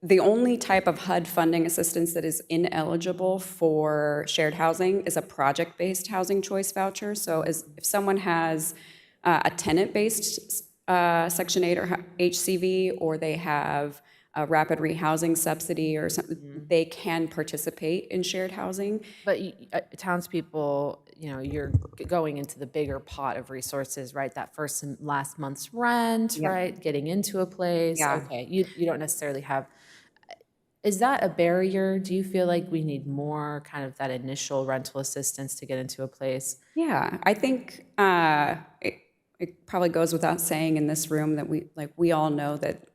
the only type of HUD funding assistance that is ineligible for shared housing is a project-based housing choice voucher. So if someone has a tenant-based Section 8 or HCV, or they have a rapid rehousing subsidy or something, they can participate in shared housing. But townspeople, you're going into the bigger pot of resources, right? That first and last month's rent, right? Getting into a place. Yeah. Okay, you don't necessarily have. Is that a barrier? Do you feel like we need more kind of that initial rental assistance to get into a place? Yeah, I think it probably goes without saying in this room that we all know that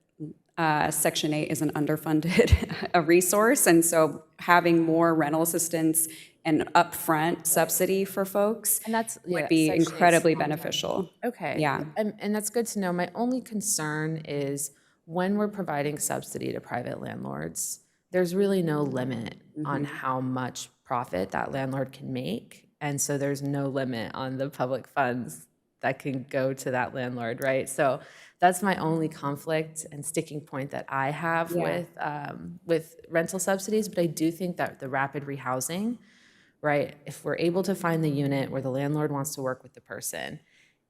Section 8 is an underfunded a resource, and so having more rental assistance and upfront subsidy for folks And that's would be Section 8 's incredibly long-term. beneficial. Okay. Yeah. And that's good to know. My only concern is when we're providing subsidy to private landlords, there's really no limit on how much profit that landlord can make. And so there's no limit on the public funds that can go to that landlord, right? So that's my only conflict and sticking point that I have with rental subsidies. But I do think that the rapid rehousing, right, if we're able to find the unit where the landlord wants to work with the person,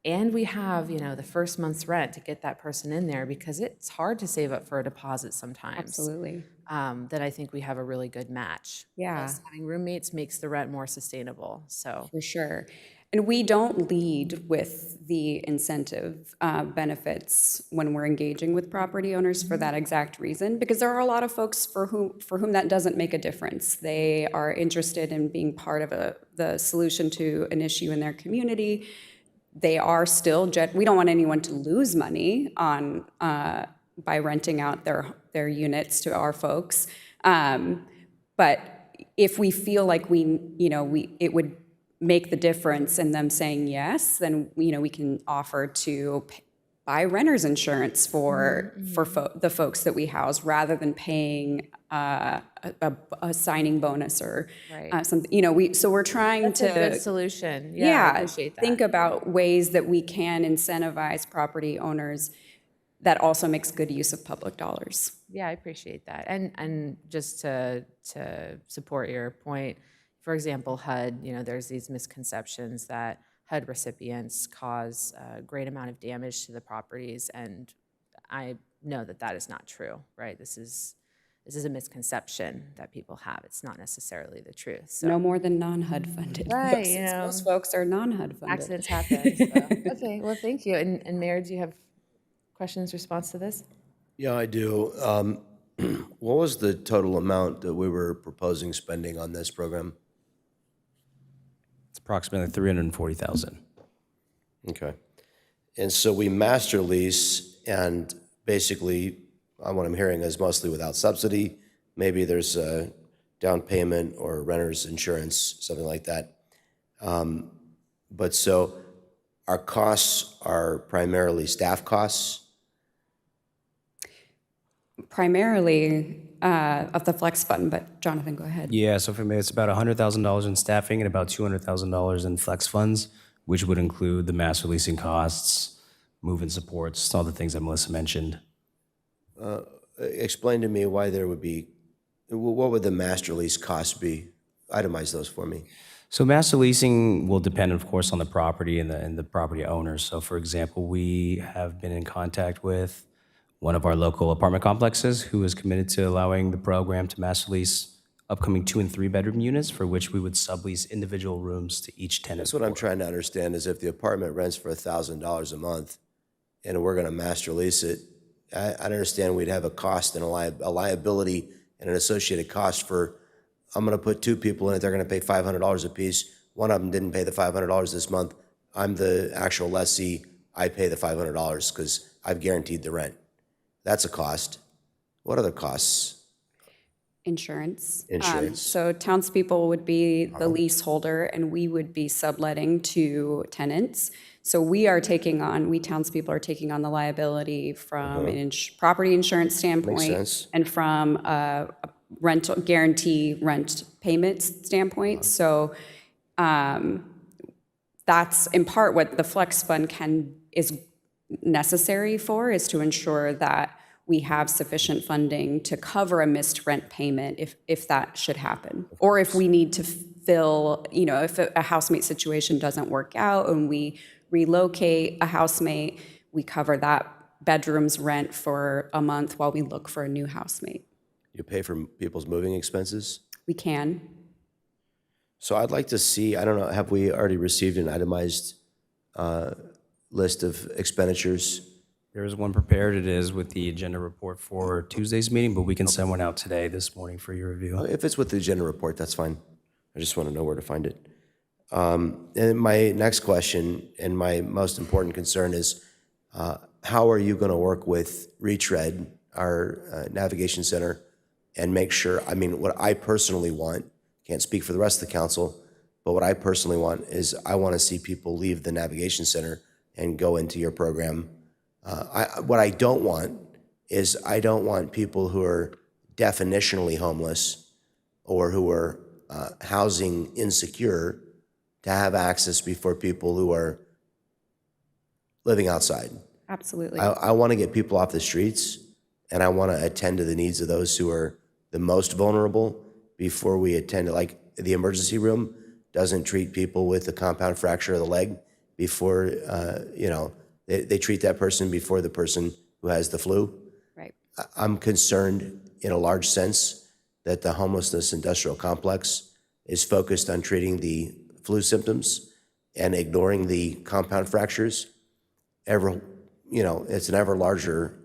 and we have, the first month's rent to get that person in there, because it's hard to save up for a deposit sometimes. Absolutely. Then I think we have a really good match. Yeah. Plus, having roommates makes the rent more sustainable. So For sure. And we don't lead with the incentive benefits when we're engaging with property owners for that exact reason, because there are a lot of folks for whom that doesn't make a difference. They are interested in being part of the solution to an issue in their community. They are still, we don't want anyone to lose money on by renting out their units to our folks. But if we feel like it would make the difference in them saying yes, then we can offer to buy renter's insurance for the folks that we house, rather than paying a signing bonus or something. So we're trying that's to a good solution. Yeah, I appreciate that. think about ways that we can incentivize property owners that also makes good use of public dollars. Yeah, I appreciate that. And just to support your point, for example, HUD, there's these misconceptions that HUD recipients cause a great amount of damage to the properties, and I know that that is not true, right? This is a misconception that people have. It's not necessarily the truth. So No more than non-HUD funded. Right, Most folks are non-HUD funded. accidents happen. So. Okay, well, thank you. And Mayor, do you have questions, response to this? Yeah, I do. What was the total amount that we were proposing spending on this program? It's approximately 340,000. Okay. And so we master lease, and basically, what I'm hearing is mostly without subsidy. Maybe there's a down payment or renter's insurance, something like that. But so our costs are primarily staff costs. Primarily of the flex button, but Jonathan, go ahead. Yeah, so for me, it's about $100,000 in staffing and about $200,000 in flex funds, which would include the master leasing costs, move-in supports, all the things that Melissa mentioned. Explain to me why there would be, what would the master lease costs be? Itemize those for me. So master leasing will depend, of course, on the property and the property owners. So for example, we have been in contact with one of our local apartment complexes who is committed to allowing the program to master lease upcoming 2- and 3-bedroom units, for which we would sublease individual rooms to each tenant. That's what I'm trying to understand, is if the apartment rents for $1,000 a month and we're gonna master lease it, I understand we'd have a cost and a liability and an associated cost for, I'm gonna put 2 people in it, they're gonna pay $500 a piece. One of them didn't pay the $500 this month. I'm the actual lessee, I pay the $500 because I've guaranteed the rent. That's a cost. What other costs? Insurance. Insurance. So townspeople would be the leaseholder, and we would be subletting to tenants. So we townspeople are taking on the liability from an property insurance standpoint. sense. And from a rental guarantee rent payment standpoint. So that's in part what the flex fund is necessary for, is to ensure that we have sufficient funding to cover a missed rent payment if that should happen. Or if we need to fill, if a housemate situation doesn't work out and we relocate a housemate, we cover that bedroom's rent for a month while we look for a new housemate. You pay for people's moving expenses? We can. So I'd like to see, I don't know, have we already received an itemized list of expenditures? There is one prepared. It is with the agenda report for Tuesday's meeting, but we can send one out today, this morning, for your review. If it's with the agenda report, that's fine. I just want to know where to find it. And my next question and my most important concern is, how are you going to work with Retread, our navigation center, and make sure, what I personally want, can't speak for the rest of the council, but what I personally want is I want to see people leave the navigation center and go into your program. What I don't want is I don't want people who are definitionally homeless or who are housing insecure to have access before people who are living outside. Absolutely. I want to get people off the streets, and I want to attend to the needs of those who are the most vulnerable before we attend to, like, the emergency room doesn't treat people with a compound fracture of the leg before, they treat that person before the person who has the flu. Right. I'm concerned in a large sense that the homelessness industrial complex is focused on treating the flu symptoms and ignoring the compound fractures. It's an ever larger,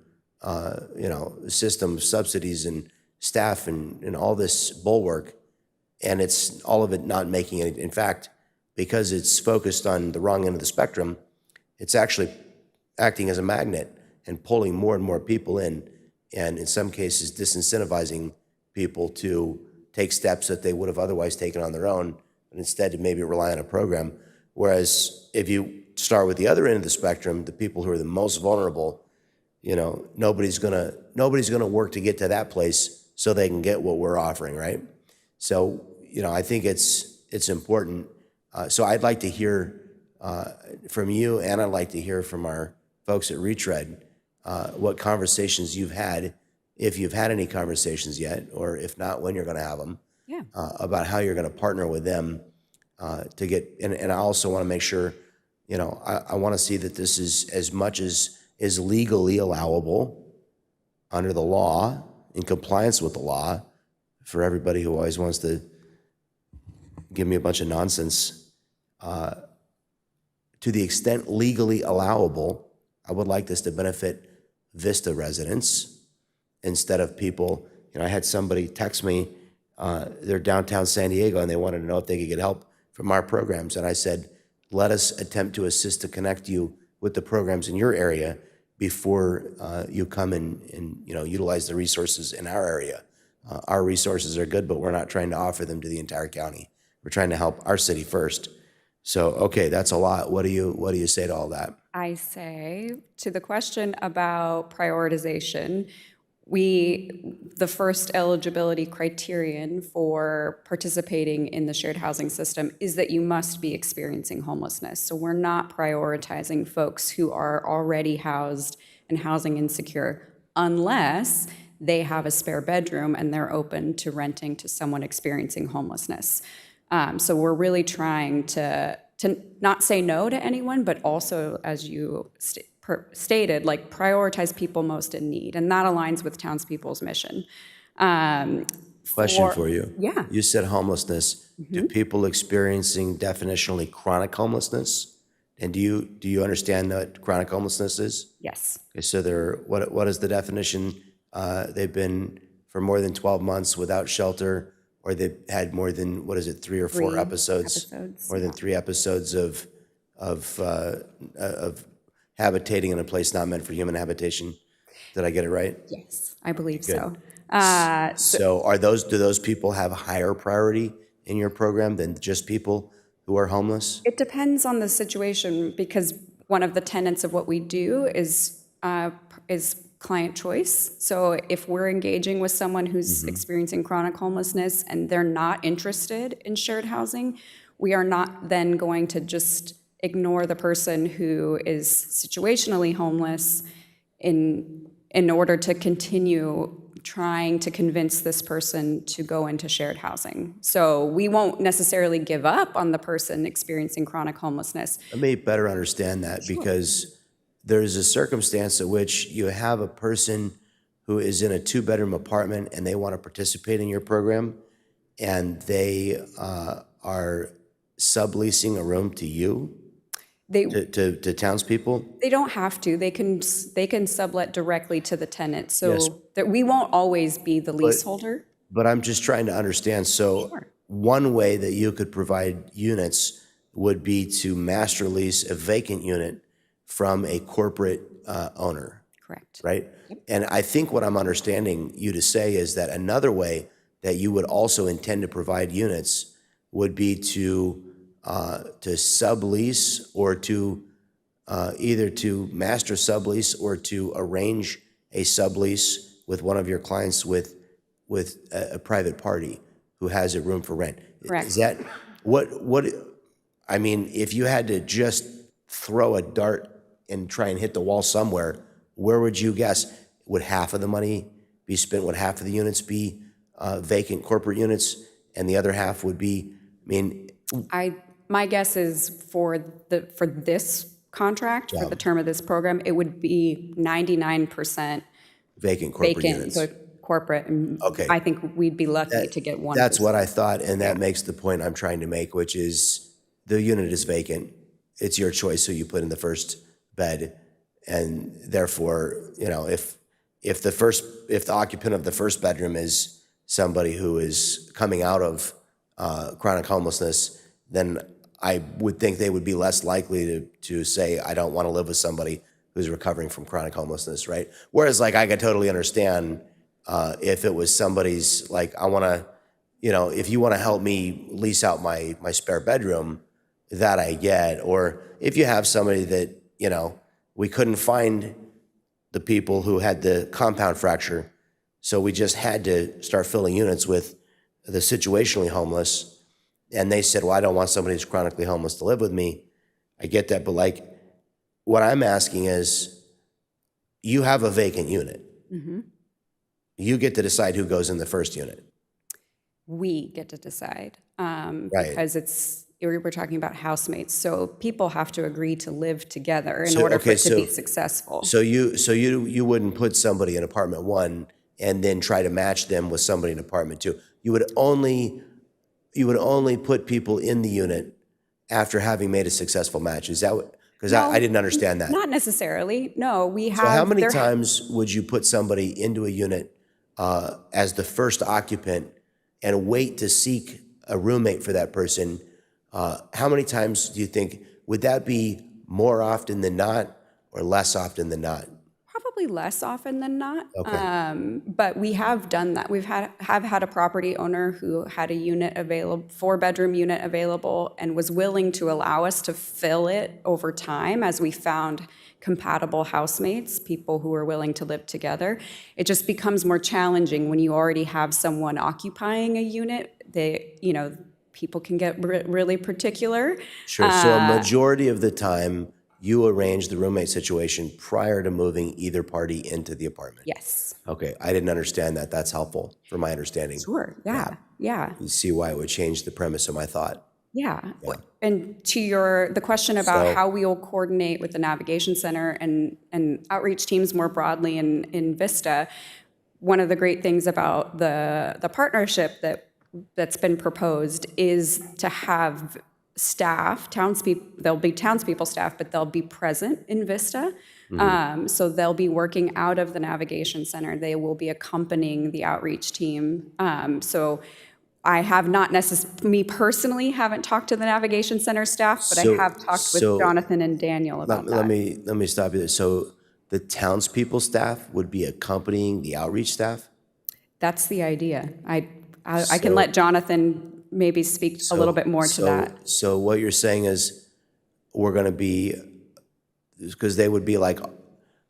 system of subsidies and staff and all this bulwark, and it's all of it not making it. In fact, because it's focused on the wrong end of the spectrum, it's actually acting as a magnet and pulling more and more people in, and in some cases disincentivizing people to take steps that they would have otherwise taken on their own, and instead to maybe rely on a program. Whereas if you start with the other end of the spectrum, the people who are the most vulnerable, nobody's gonna work to get to that place so they can get what we're offering, right? So, I think it's important. So I'd like to hear from you, and I'd like to hear from our folks at Retread, what conversations you've had, if you've had any conversations yet, or if not, when you're going to have them, Yeah. about how you're going to partner with them to get, and I also want to make sure, I want to see that this is as much as is legally allowable under the law, in compliance with the law, for everybody who always wants to give me a bunch of nonsense. To the extent legally allowable, I would like this to benefit Vista residents instead of people. I had somebody text me, they're downtown San Diego, and they wanted to know if they could get help from our programs. And I said, let us attempt to assist to connect you with the programs in your area before you come and utilize the resources in our area. Our resources are good, but we're not trying to offer them to the entire county. We're trying to help our city first. So, okay, that's a lot. What do you say to all that? I say to the question about prioritization, the first eligibility criterion for participating in the shared housing system is that you must be experiencing homelessness. So we're not prioritizing folks who are already housed and housing insecure unless they have a spare bedroom and they're open to renting to someone experiencing homelessness. So we're really trying to not say no to anyone, but also, as you stated, like prioritize people most in need, and that aligns with townspeople's mission. Question for you. Yeah. You said homelessness. Do people experiencing definitionally chronic homelessness? And do you understand what chronic homelessness is? Yes. Okay, so what is the definition? They've been for more than 12 months without shelter, or they've had more than, 3 or 4 episodes? More than 3 episodes of habitating in a place not meant for human habitation. Did I get it right? Yes, I believe so. So do those people have higher priority in your program than just people who are homeless? It depends on the situation, because one of the tenets of what we do is client choice. So if we're engaging with someone who's experiencing chronic homelessness and they're not interested in shared housing, we are not then going to just ignore the person who is situationally homeless in order to continue trying to convince this person to go into shared housing. So we won't necessarily give up on the person experiencing chronic homelessness. Let me better understand that, because there's a circumstance in which you have a person who is in a 2-bedroom apartment and they want to participate in your program, and they are subleasing a room to you, to townspeople. They don't have to. They can sublet directly to the tenant, so Yes. that we won't always be the leaseholder. But I'm just trying to understand. So one way that you could provide units would be to master lease a vacant unit from a corporate owner. Correct. Right? And I think what I'm understanding you to say is that another way that you would also intend to provide units would be to sublease, or to either to master sublease or to arrange a sublease with one of your clients with a private party who has a room for rent. Correct. Is that what I mean, if you had to just throw a dart and try and hit the wall somewhere, where would you guess? Would half of the money be spent? Would half of the units be vacant corporate units, and the other half would be, My guess is for this contract, for the term of this program, it would be 99% vacant corporate vacant units? to corporate. And Okay. I think we'd be lucky to get one. That's what I thought, and that makes the point I'm trying to make, which is the unit is vacant. It's your choice who you put in the first bed, and therefore, if the occupant of the first bedroom is somebody who is coming out of chronic homelessness, then I would think they would be less likely to say, I don't want to live with somebody who's recovering from chronic homelessness, right? Whereas, I could totally understand if it was somebody's, I want to, if you want to help me lease out my spare bedroom, that I get. Or if you have somebody that, we couldn't find the people who had the compound fracture, so we just had to start filling units with the situationally homeless, and they said, well, I don't want somebody who's chronically homeless to live with me. I get that, but what I'm asking is, you have a vacant unit. You get to decide who goes in the first unit. We get to decide Right. because we're talking about housemates. So people have to agree to live together in So, order for okay, it to be so- successful. So you wouldn't put somebody in apartment 1 and then try to match them with somebody in apartment 2. You would only put people in the unit after having made a successful match. Is that what? Because I didn't understand that. Not necessarily. No, we have. So how many there- times would you put somebody into a unit as the first occupant and wait to seek a roommate for that person? How many times do you think, would that be more often than not or less often than not? Probably less often than not. Okay. But we have done that. Have had a property owner who had a unit available, 4-bedroom unit available, and was willing to allow us to fill it over time as we found compatible housemates, people who are willing to live together. It just becomes more challenging when you already have someone occupying a unit. People can get really particular. Sure. So a majority of the time, you arrange the roommate situation prior to moving either party into the apartment. Yes. Okay, I didn't understand that. That's helpful for my understanding. Sure. Yeah. You see why it would change the premise of my thought. Yeah. And to the question about So- how we will coordinate with the navigation center and outreach teams more broadly in Vista, one of the great things about the partnership that's been proposed is to have staff, there'll be townspeople staff, but they'll be present in Vista. So they'll be working out of the navigation center. They will be accompanying the outreach team. So I have not me personally haven't talked to the navigation center staff, but I have talked with Jonathan and Daniel about that. Let me stop you there. So the townspeople staff would be accompanying the outreach staff? That's the idea. I can let Jonathan maybe speak a little bit more to that. So what you're saying is we're going to be, because they would be like,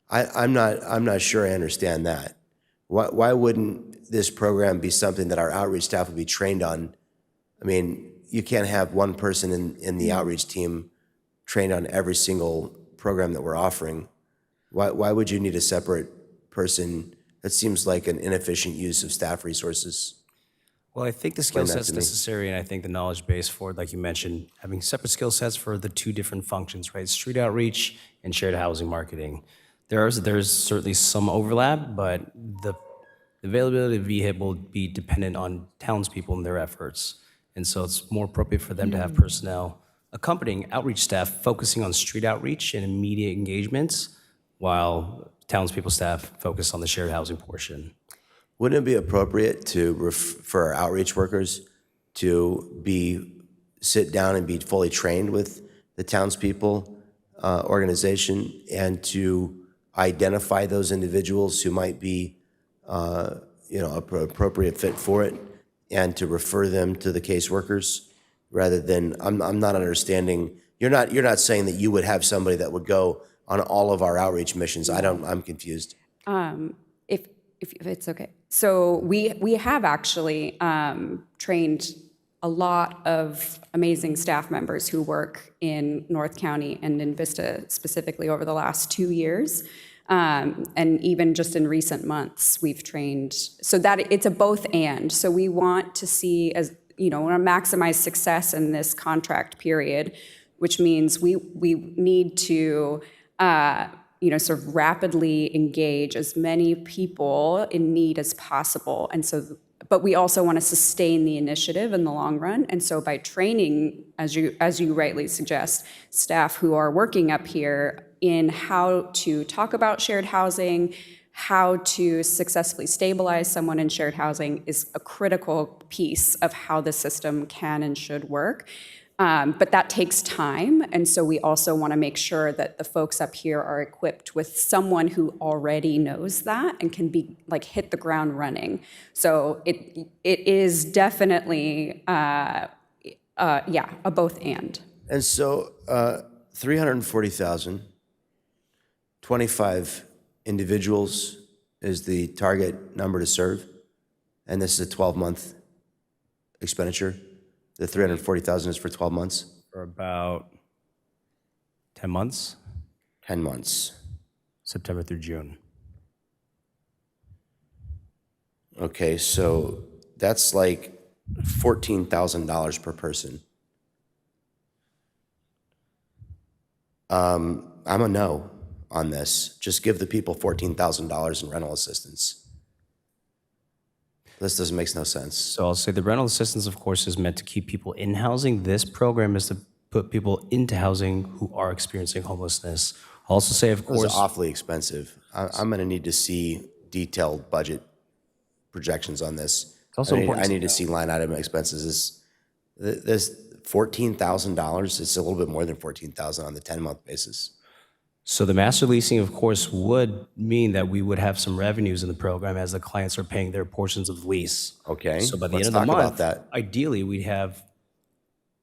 I'm not sure I understand that. Why wouldn't this program be something that our outreach staff would be trained on? I mean, you can't have one person in the outreach team trained on every single program that we're offering. Why would you need a separate person? That seems like an inefficient use of staff resources. Well, I think the skill that set's to me. necessary, and I think the knowledge base for it, like you mentioned, having separate skill sets for the two different functions, right? Street outreach and shared housing marketing. There's certainly some overlap, but the availability of VHIP will be dependent on townspeople and their efforts. And so it's more appropriate for them to have personnel accompanying outreach staff focusing on street outreach and immediate engagements, while townspeople staff focus on the shared housing portion. Wouldn't it be appropriate for our outreach workers to sit down and be fully trained with the townspeople organization and to identify those individuals who might be, appropriate fit for it, and to refer them to the caseworkers rather than? I'm not understanding. You're not saying that you would have somebody that would go on all of our outreach missions. I'm confused. If it's okay. So we have actually trained a lot of amazing staff members who work in North County and in Vista specifically over the last 2 years. And even just in recent months, we've trained, so that it's a both and. So we want to see, we want to maximize success in this contract period, which means we need to, sort of rapidly engage as many people in need as possible. And so, but we also want to sustain the initiative in the long run. And so by training, as you rightly suggest, staff who are working up here in how to talk about shared housing, how to successfully stabilize someone in shared housing is a critical piece of how the system can and should work. But that takes time, and so we also want to make sure that the folks up here are equipped with someone who already knows that and can be hit the ground running. So it is definitely a both and. And so 340,000, 25 individuals is the target number to serve, and this is a 12-month expenditure. The 340,000 is for 12 months? For about 10 months, 10 months. September through June. Okay, so that's like $14,000 per person. I'm a no on this. Just give the people $14,000 in rental assistance. This doesn't make no sense. So I'll say the rental assistance, of course, is meant to keep people in housing. This program is to put people into housing who are experiencing homelessness. I'll also say, of Those course, are awfully expensive. I'm going to need to see detailed budget projections on this. It's also important I to need to see line item expenses. This $14,000, it's a little bit more than $14,000 on the 10-month basis. so the master leasing, of course, would mean that we would have some revenues in the program as the clients are paying their portions of the lease. Okay, So by the let's end of the talk about month, that. ideally, we'd have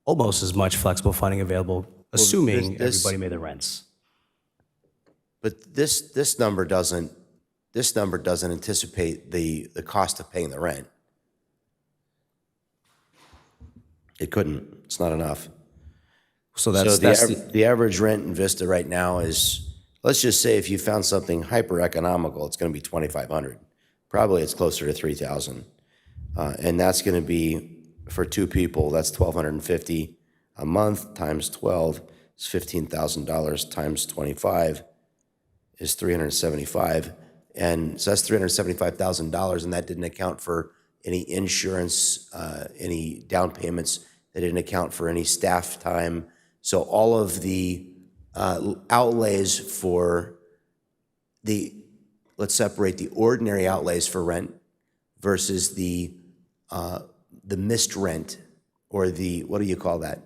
almost as much flexible funding available, assuming this- everybody made their rents. But this number doesn't anticipate the cost of paying the rent. It couldn't. It's not enough. So So that's the average rent in Vista right now is, let's just say if you found something hyper economical, it's going to be $2,500. Probably it's closer to $3,000, and that's going to be for two people. That's $1,250 a month times 12 is $15,000 times 25 is $375, and so that's $375,000, and that didn't account for any insurance, any down payments. That didn't account for any staff time. So all of the outlays for let's separate the ordinary outlays for rent versus the missed rent, or what do you call that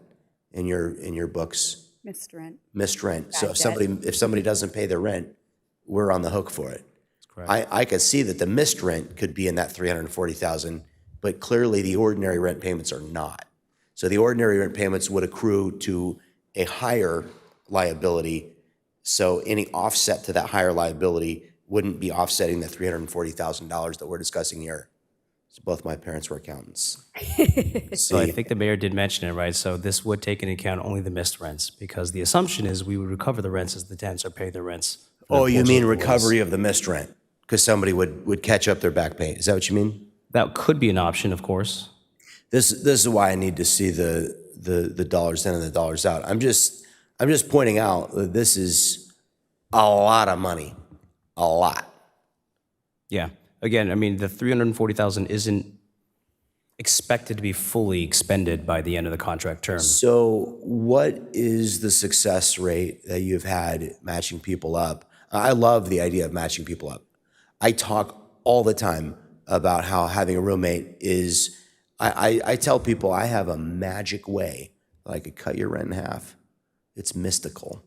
in your books? Missed rent. Missed rent. So Bad debt. if somebody doesn't pay their rent, we're on the hook for it. correct. I could see that the missed rent could be in that $340,000, but clearly the ordinary rent payments are not. So the ordinary rent payments would accrue to a higher liability. So any offset to that higher liability wouldn't be offsetting the $340,000 that we're discussing here. So both my parents were accountants. So I think the mayor did mention it, right? So this would take into account only the missed rents, because the assumption is we would recover the rents as the tenants are paying their rents. for their Oh, you portion mean of the lease. recovery of the missed rent? Because somebody would catch up their back pay. Is that what you mean? That could be an option, of course. This is why I need to see the dollars in and the dollars out. I'm just pointing out that this is a lot of money, a lot. Yeah. Again, I mean, the $340,000 isn't expected to be fully expended by the end of the contract term. So what is the success rate that you've had matching people up? I love the idea of matching people up. I talk all the time about how having a roommate is, I tell people I have a magic way that I could cut your rent in half. It's mystical.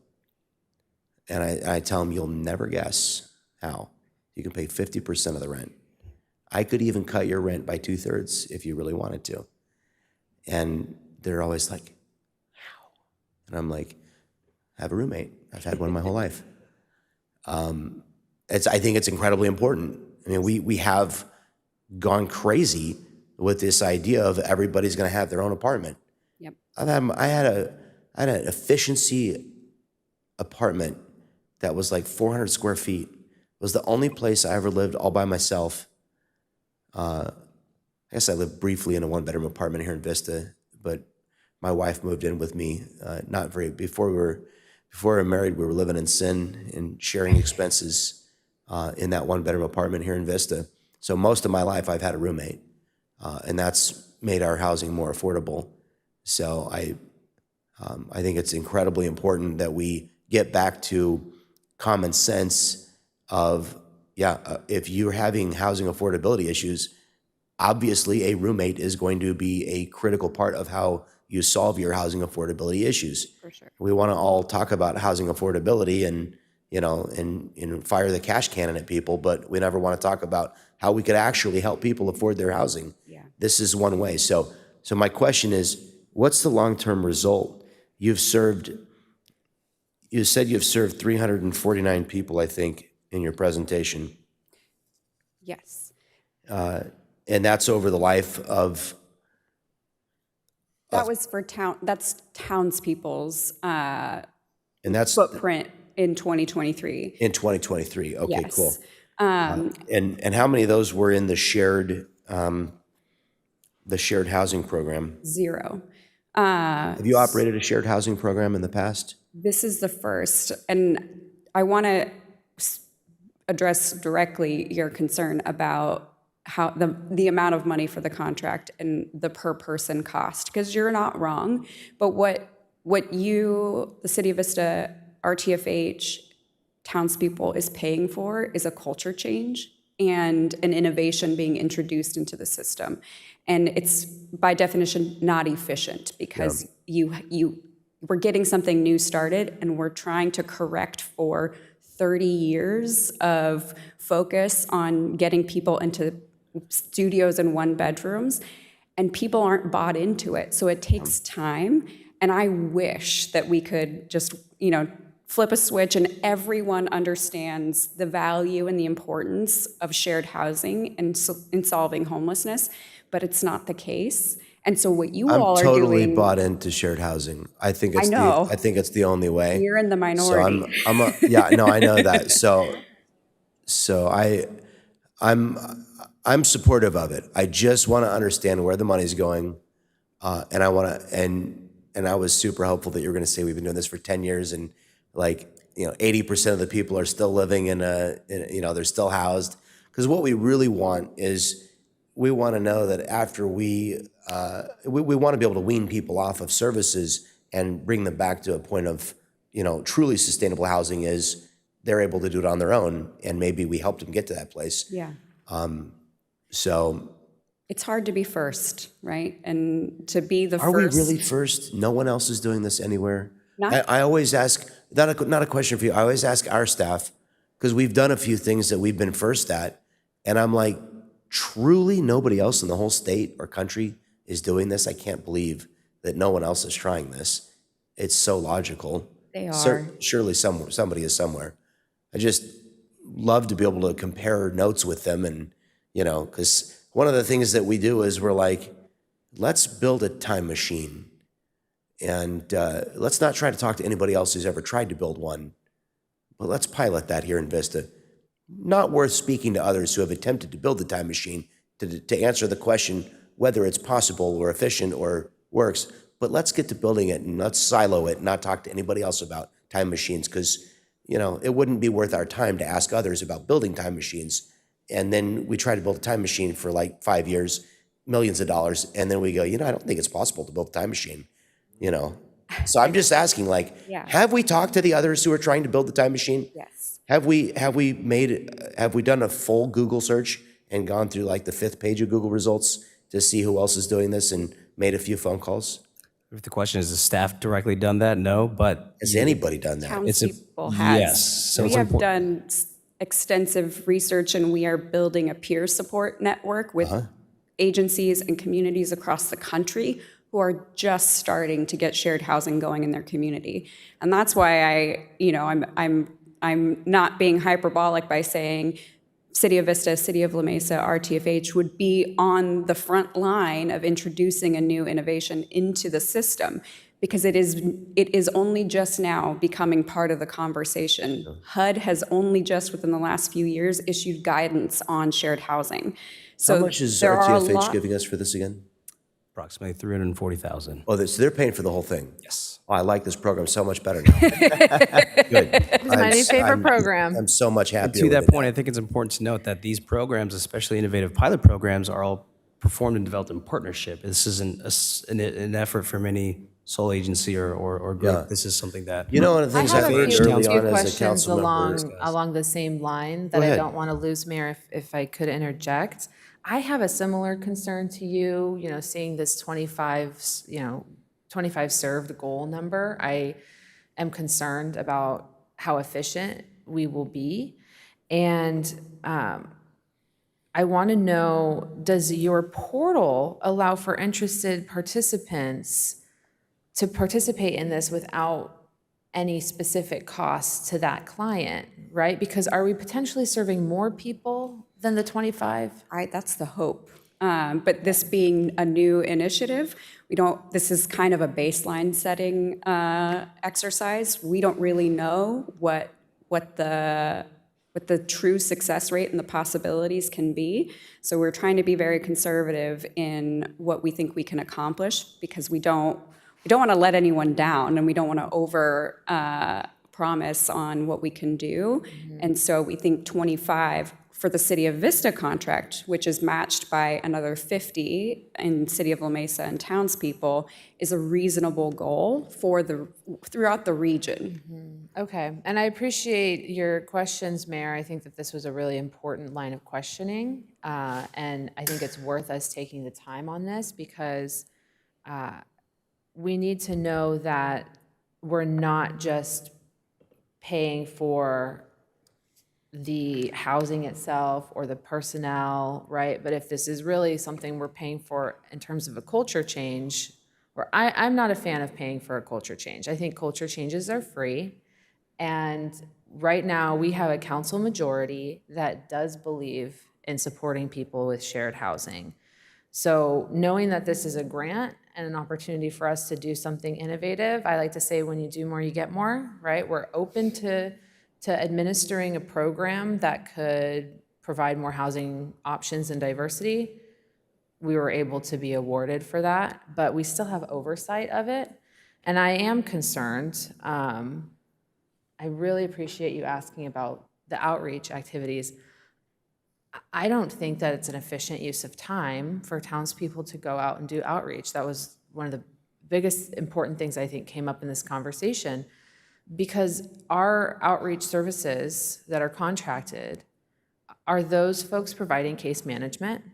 And I tell them, you'll never guess how. You can pay 50% of the rent. I could even cut your rent by 2/3 if you really wanted to. And they're always like, how? And I'm like, I have a roommate. I've had one my whole life. I think it's incredibly important. I mean, we have gone crazy with this idea of everybody's going to have their own apartment. Yep. I had an efficiency apartment that was like 400 square feet. It was the only place I ever lived all by myself. I guess I lived briefly in a one-bedroom apartment here in Vista, but my wife moved in with me. Before we were married, we were living in sin and sharing expenses in that one-bedroom apartment here in Vista. So most of my life, I've had a roommate, and that's made our housing more affordable. So I think it's incredibly important that we get back to common sense of, if you're having housing affordability issues, obviously a roommate is going to be a critical part of how you solve your housing affordability issues. For sure. We want to all talk about housing affordability and, and fire the cash cannon at people, but we never want to talk about how we could actually help people afford their housing. Yeah. This is one way. So my question is, what's the long-term result? You said you've served 349 people, I think, in your presentation. Yes. And that's over the life of, That was for that's townspeople's and that's footprint in 2023. in 2023. Okay, Yes. cool. And how many of those were in the shared housing program? 0. Have you operated a shared housing program in the past? This is the first, and I want to address directly your concern about how the amount of money for the contract and the per person cost, because you're not wrong. But what you, the City of Vista, RTFH, townspeople is paying for is a culture change and an innovation being introduced into the system. And it's by definition not efficient because we're getting something new started and we're trying to correct for 30 years of focus on getting people into studios and 1-bedrooms, and people aren't bought into it. So it takes time, and I wish that we could just, flip a switch and everyone understands the value and the importance of shared housing in solving homelessness, but it's not the case. And so what you all are doing— I'm totally bought into shared housing. I think it's know. I think it's the only way. You're in the minority. So I know that. I'm supportive of it. I just want to understand where the money's going, and I was super hopeful that you were going to say we've been doing this for 10 years and 80% of the people are still living they're still housed. Because what we really want is we want to know that after we want to be able to wean people off of services and bring them back to a point of, truly sustainable housing is they're able to do it on their own, and maybe we helped them get to that place. Yeah. So It's hard to be first, right? And to be the are first— we really first? No one else is doing this anywhere? Not- I always ask, not a question for you, I always ask our staff, because we've done a few things that we've been first at, and I'm like, truly nobody else in the whole state or country is doing this? I can't believe that no one else is trying this. It's so logical. They are. Surely somebody is somewhere. I just love to be able to compare notes with them, and because one of the things that we do is we're like, let's build a time machine, and let's not try to talk to anybody else who's ever tried to build one, but let's pilot that here in Vista. Not worth speaking to others who have attempted to build the time machine to answer the question whether it's possible or efficient or works, but let's get to building it and let's silo it and not talk to anybody else about time machines, because it wouldn't be worth our time to ask others about building time machines. And then we try to build a time machine for like 5 years, millions of dollars, and then we go, I don't think it's possible to build a time machine, So I'm just asking, Yeah. have we talked to the others who are trying to build the time machine? Yes. Have we done a full Google search and gone through like the 5th page of Google results to see who else is doing this and made a few phone calls? If the question is, has staff directly done that? No, but Has anybody done that? Townspeople has. yes, so we it's have important. done extensive research, and we are building a peer support network with agencies and communities across the country who are just starting to get shared housing going in their community. And that's why I'm not being hyperbolic by saying City of Vista, City of La Mesa, RTFH would be on the front line of introducing a new innovation into the system, because it is only just now becoming part of the conversation. HUD has only just within the last few years issued guidance on shared housing. So How much is there are a RTFH lot— giving us for this again? Approximately 340,000. Oh, so they're paying for the whole thing? Yes. Oh, I like this program so much better now. Good. It's my new favorite program. I'm so much happier To with that it point, I think it's important to note that these programs, especially innovative pilot programs, are all performed and developed in partnership. This isn't an effort from any sole agency or group. Yeah. This is something that— One of the I things have I a learned few early on as a questions council member. along the same line that Go I ahead. don't want to lose, Mayor, if I could interject. I have a similar concern to you, seeing this 25 served goal number. I am concerned about how efficient we will be. And I want to know, does your portal allow for interested participants to participate in this without any specific costs to that client, right? Because are we potentially serving more people than the 25? That's the hope. But this being a new initiative, this is kind of a baseline setting exercise. We don't really know what the what the true success rate and the possibilities can be. So we're trying to be very conservative in what we think we can accomplish, because we don't want to let anyone down, and we don't want to over promise on what we can do. And so we think 25 for the City of Vista contract, which is matched by another 50 in City of La Mesa and townspeople, is a reasonable goal for throughout the region. Okay, and I appreciate your questions, Mayor. I think that this was a really important line of questioning, and I think it's worth us taking the time on this, because we need to know that we're not just paying for the housing itself or the personnel, right? But if this is really something we're paying for in terms of a culture change, or I'm not a fan of paying for a culture change. I think culture changes are free. And right now, we have a council majority that does believe in supporting people with shared housing. So knowing that this is a grant and an opportunity for us to do something innovative, I like to say, when you do more, you get more, right? We're open to administering a program that could provide more housing options and diversity. We were able to be awarded for that, but we still have oversight of it. And I am concerned. I really appreciate you asking about the outreach activities. I don't think that it's an efficient use of time for townspeople to go out and do outreach. That was one of the biggest important things I think came up in this conversation, because our outreach services that are contracted, are those folks providing case management?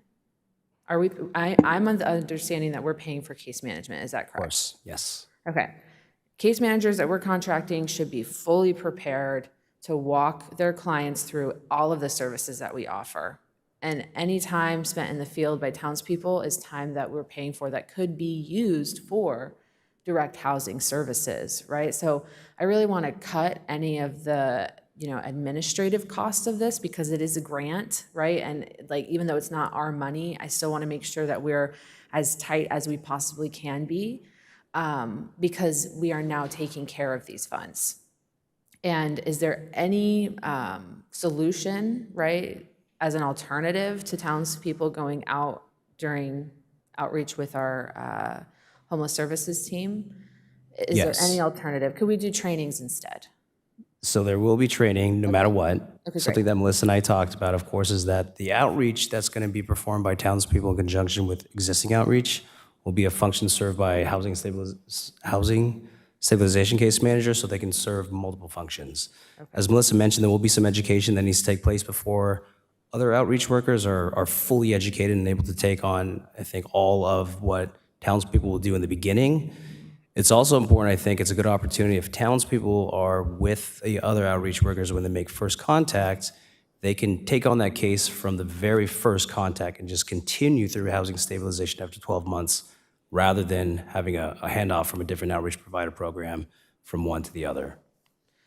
Are we? I'm on the understanding that we're paying for case management. Is that correct? Of course, yes. Okay. Case managers that we're contracting should be fully prepared to walk their clients through all of the services that we offer. And any time spent in the field by townspeople is time that we're paying for that could be used for direct housing services, right? So I really want to cut any of the, administrative costs of this, because it is a grant, right? And like, even though it's not our money, I still want to make sure that we're as tight as we possibly can be, because we are now taking care of these funds. And is there any solution, right, as an alternative to townspeople going out during outreach with our homeless services team? Is Yes. there any alternative? Could we do trainings instead? So there will be training no matter what. Okay, Something great. that Melissa and I talked about, of course, is that the outreach that's going to be performed by townspeople in conjunction with existing outreach will be a function served by housing stabilization case manager, so they can serve multiple functions. As Melissa mentioned, there will be some education that needs to take place before other outreach workers are fully educated and able to take on, I think, all of what townspeople will do in the beginning. It's also important, I think, it's a good opportunity if townspeople are with the other outreach workers when they make first contact, they can take on that case from the very first contact and just continue through housing stabilization after 12 months, rather than having a handoff from a different outreach provider program from one to the other.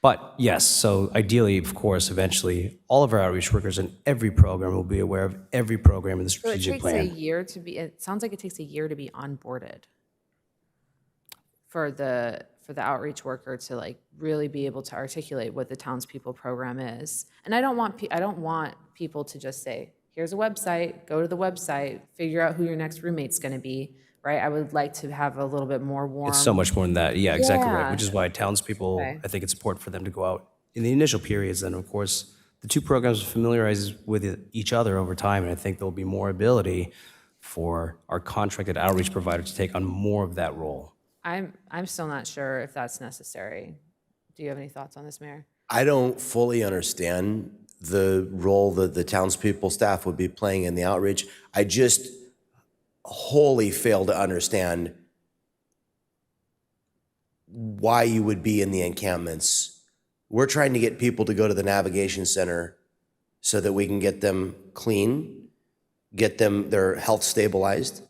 But yes, so ideally, of course, eventually, all of our outreach workers in every program will be aware of every program in the So it strategic takes a plan. year to be, it sounds like it takes a year to be onboarded for the outreach worker to like really be able to articulate what the townspeople program is. And I don't want people to just say, here's a website, go to the website, figure out who your next roommate's gonna be, right? I would like to have a little bit more warm. It's so much more than that. Yeah, exactly right. Yeah. Which is why townspeople, Okay. I think it's important for them to go out in the initial periods. And of course, the two programs familiarize with each other over time. And I think there'll be more ability for our contracted outreach provider to take on more of that role. I'm still not sure if that's necessary. Do you have any thoughts on this, Mayor? I don't fully understand the role that the townspeople staff would be playing in the outreach. I just wholly fail to understand why you would be in the encampments. We're trying to get people to go to the navigation center so that we can get them clean, get them their health stabilized,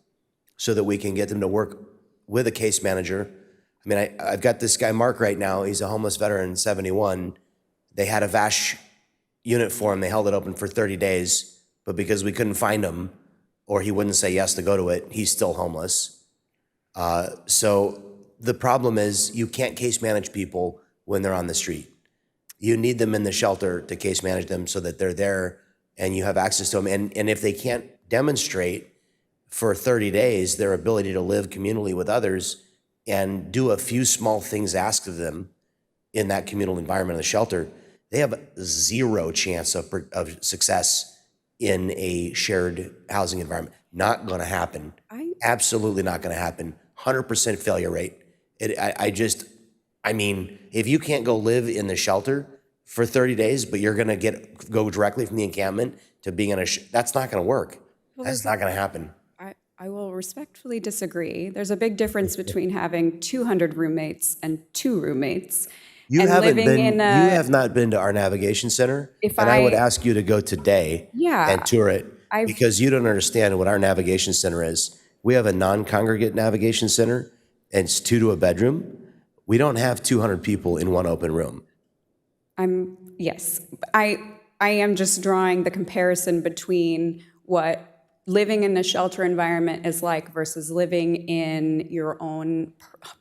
so that we can get them to work with a case manager. I mean, I've got this guy, Mark, right now. He's a homeless veteran, 71. They had a VASH unit for him. They held it open for 30 days, but because we couldn't find him, or he wouldn't say yes to go to it, he's still homeless. So the problem is you can't case manage people when they're on the street. You need them in the shelter to case manage them so that they're there and you have access to them. And if they can't demonstrate for 30 days their ability to live communally with others and do a few small things asked of them in that communal environment of the shelter, they have zero chance of success in a shared housing environment. Not going to happen. Absolutely not going to happen. 100% failure rate. I mean, if you can't go live in the shelter for 30 days, but you're going to go directly from the encampment to being in that's not going to work. That's not going to happen. I will respectfully disagree. There's a big difference between having 200 roommates and 2 roommates. You and haven't living been. in You have not been to our navigation center, and I would ask you to go today and tour it because you don't understand what our navigation center is. We have a non-congregate navigation center, and it's 2 to a bedroom. We don't have 200 people in one open room. Yes, I am just drawing the comparison between what living in a shelter environment is like versus living in your own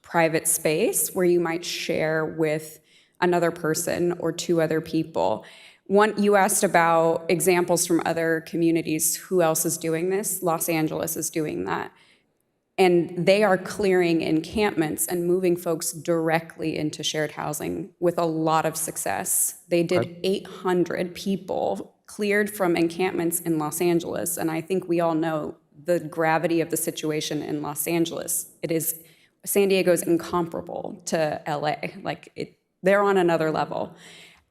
private space where you might share with another person or 2 other people. You asked about examples from other communities. Who else is doing this? Los Angeles is doing that. And they are clearing encampments and moving folks directly into shared housing with a lot of success. They did 800 people cleared from encampments in Los Angeles. And I think we all know the gravity of the situation in Los Angeles. San Diego's incomparable to LA. They're on another level.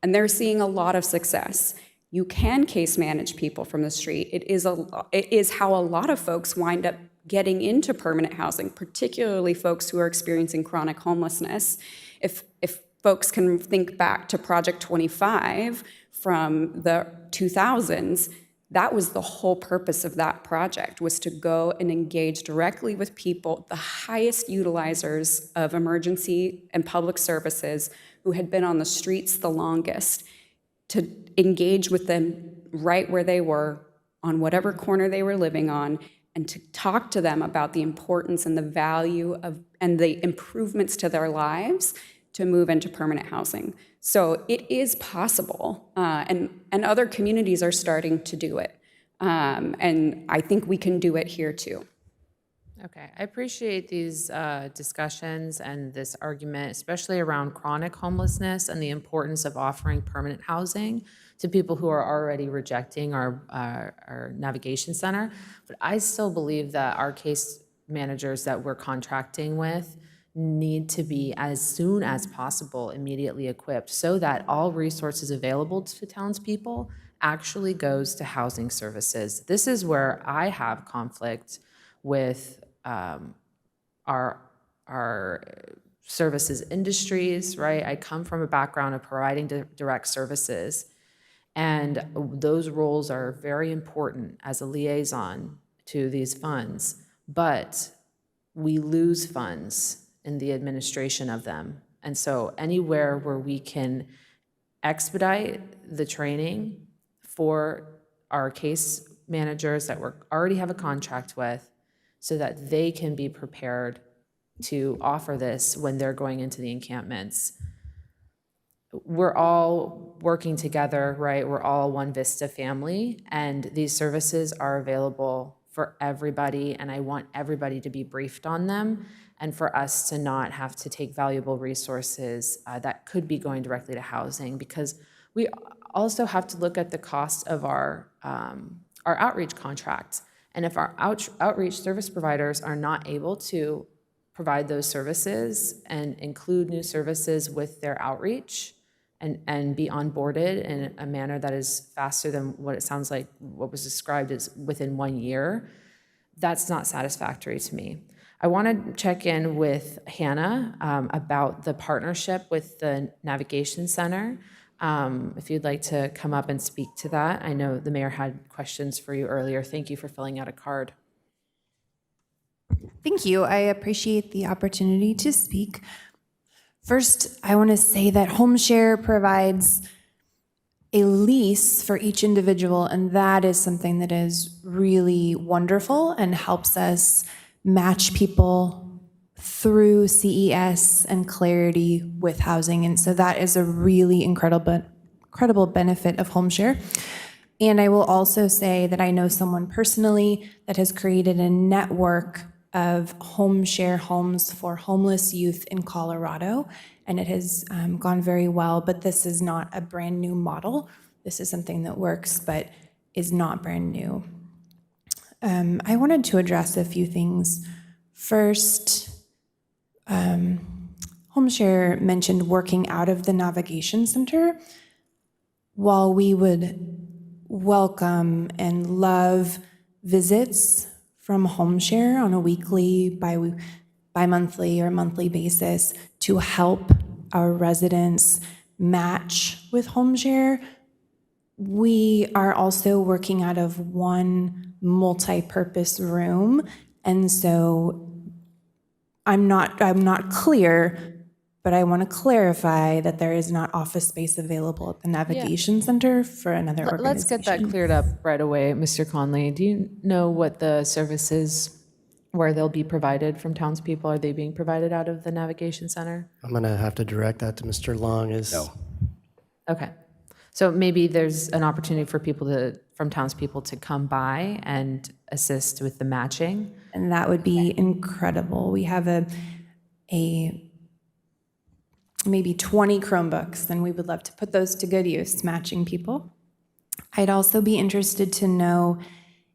And they're seeing a lot of success. You can case manage people from the street. It is how a lot of folks wind up getting into permanent housing, particularly folks who are experiencing chronic homelessness. If folks can think back to Project 25 from the 2000s, that was the whole purpose of that project, was to go and engage directly with people, the highest utilizers of emergency and public services who had been on the streets the longest, to engage with them right where they were, on whatever corner they were living on, and to talk to them about the importance and the value of and the improvements to their lives to move into permanent housing. So it is possible, and other communities are starting to do it. And I think we can do it here too. Okay, I appreciate these discussions and this argument, especially around chronic homelessness and the importance of offering permanent housing to people who are already rejecting our navigation center. But I still believe that our case managers that we're contracting with need to be, as soon as possible, immediately equipped so that all resources available to townspeople actually goes to housing services. This is where I have conflict with our services industries, right? I come from a background of providing direct services, and those roles are very important as a liaison to these funds, but we lose funds in the administration of them. And so anywhere where we can expedite the training for our case managers that we already have a contract with, so that they can be prepared to offer this when they're going into the encampments. We're all working together, right? We're all one Vista family, and these services are available for everybody, and I want everybody to be briefed on them, and for us to not have to take valuable resources that could be going directly to housing, because we also have to look at the cost of our outreach contracts. And if our outreach service providers are not able to provide those services and include new services with their outreach and be onboarded in a manner that is faster than what it sounds like what was described as within 1 year, that's not satisfactory to me. I want to check in with Hannah about the partnership with the Navigation Center. If you'd like to come up and speak to that. I know the mayor had questions for you earlier. Thank you for filling out a card. Thank you. I appreciate the opportunity to speak. First, I want to say that HomeShare provides a lease for each individual, and that is something that is really wonderful and helps us match people through CES and Clarity with housing. And so that is a really incredible benefit of HomeShare. And I will also say that I know someone personally that has created a network of HomeShare homes for homeless youth in Colorado, and it has gone very well, but this is not a brand new model. This is something that works, but is not brand new. I wanted to address a few things. First, HomeShare mentioned working out of the navigation center. While we would welcome and love visits from HomeShare on a weekly, bi-monthly, or monthly basis to help our residents match with HomeShare, we are also working out of one multi-purpose room, and so I'm not clear, but I want to clarify that there is not office space available at the Navigation Center for another organization. Let's get that cleared up right away, Mr. Conley. Do you know what the services, where they'll be provided from townspeople? Are they being provided out of the Navigation Center? I'm going to have to direct that to Mr. Long. No. Okay. So maybe there's an opportunity for from townspeople to come by and assist with the matching. And that would be incredible. We have a maybe 20 Chromebooks, and we would love to put those to good use, matching people. I'd also be interested to know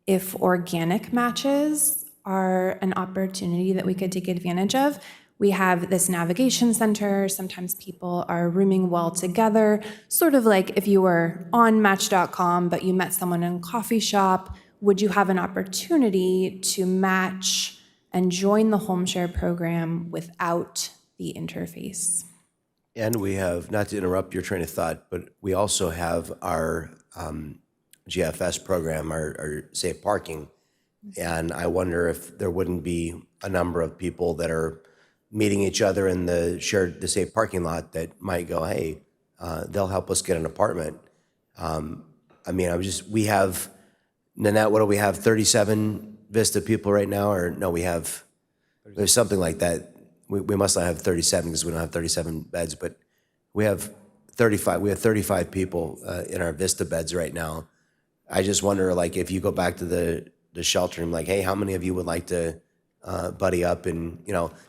if organic matches are an opportunity that we could take advantage of. We have this navigation center. Sometimes people are rooming well together, sort of like if you were on Match.com, but you met someone in a coffee shop. Would you have an opportunity to match and join the HomeShare program without the interface? And we have, not to interrupt your train of thought, but we also have our GFS program, our safe parking. And I wonder if there wouldn't be a number of people that are meeting each other in the safe parking lot that might go, hey, they'll help us get an apartment. We have, Nanette, what do we have, 37 Vista people right now? Or no, there's something like that. We must not have 37 because we don't have 37 beds, but we have 35. We have 35 people in our Vista beds right now. I just wonder, like, if you go back to the shelter and like, hey, how many of you would like to buddy up? And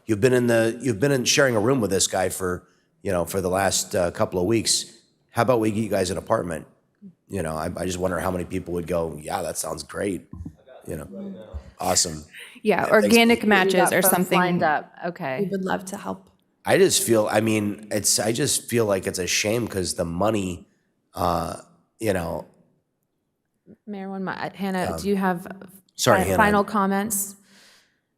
you've been sharing a room with this guy for the last couple of weeks. How about we get you guys an apartment? I just wonder how many people would go, yeah, that sounds great. Awesome. Yeah, organic matches or something. Lined up. We Okay. would love to help. I just feel like it's a shame because the money, Mayor, Hannah, do you have sorry, Hannah. final comments?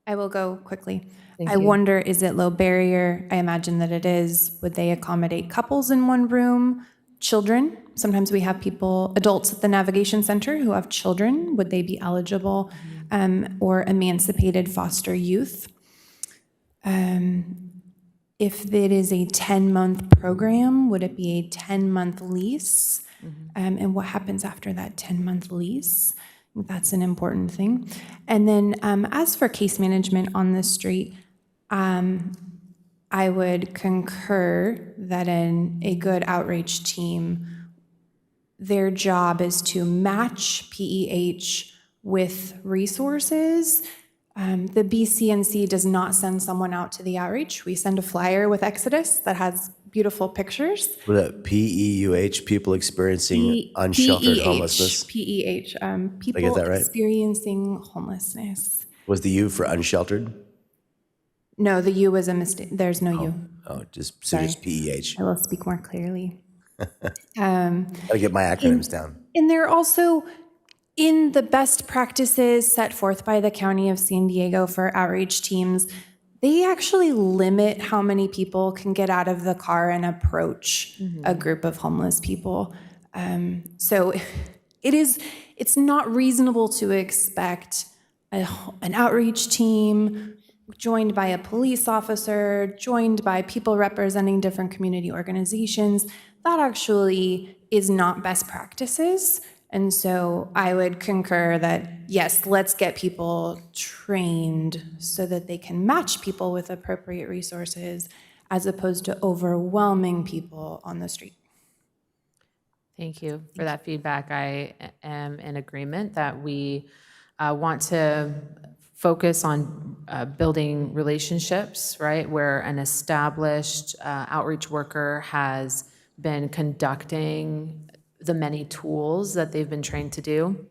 I will go quickly. Thank I you. wonder, is it low barrier? I imagine that it is. Would they accommodate couples in one room? Children? Sometimes we have adults at the navigation center who have children. Would they be eligible? Or emancipated foster youth? If it is a 10-month program, would it be a 10-month lease? And what happens after that 10-month lease? That's an important thing. And then as for case management on the street, I would concur that a good outreach team, their job is to match PEH with resources. The BCNC does not send someone out to the outreach. We send a flyer with Exodus that has beautiful pictures. PEUH, people experiencing unsheltered homelessness. PEH, people Did I get that right? experiencing homelessness. Was the U for unsheltered? No, the U was a mistake. There's no U. Oh, just Sorry. PEH. I will speak more clearly. Gotta get my acronyms down. And they're also in the best practices set forth by the County of San Diego for outreach teams. They actually limit how many people can get out of the car and approach a group of homeless people. So it's not reasonable to expect an outreach team joined by a police officer, joined by people representing different community organizations. That actually is not best practices. And so I would concur that, yes, let's get people trained so that they can match people with appropriate resources as opposed to overwhelming people on the street. Thank you for that feedback. I am in agreement that we want to focus on building relationships, right, where an established outreach worker has been conducting the many tools that they've been trained to do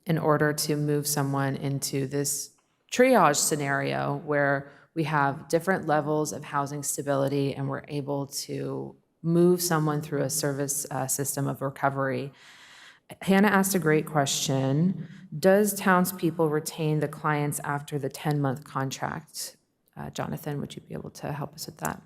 in order to move someone into this triage scenario where we have different levels of housing stability and we're able to move someone through a service system of recovery. Hannah asked a great question. Does townspeople retain the clients after the 10-month contract? Jonathan, would you be able to help us with that?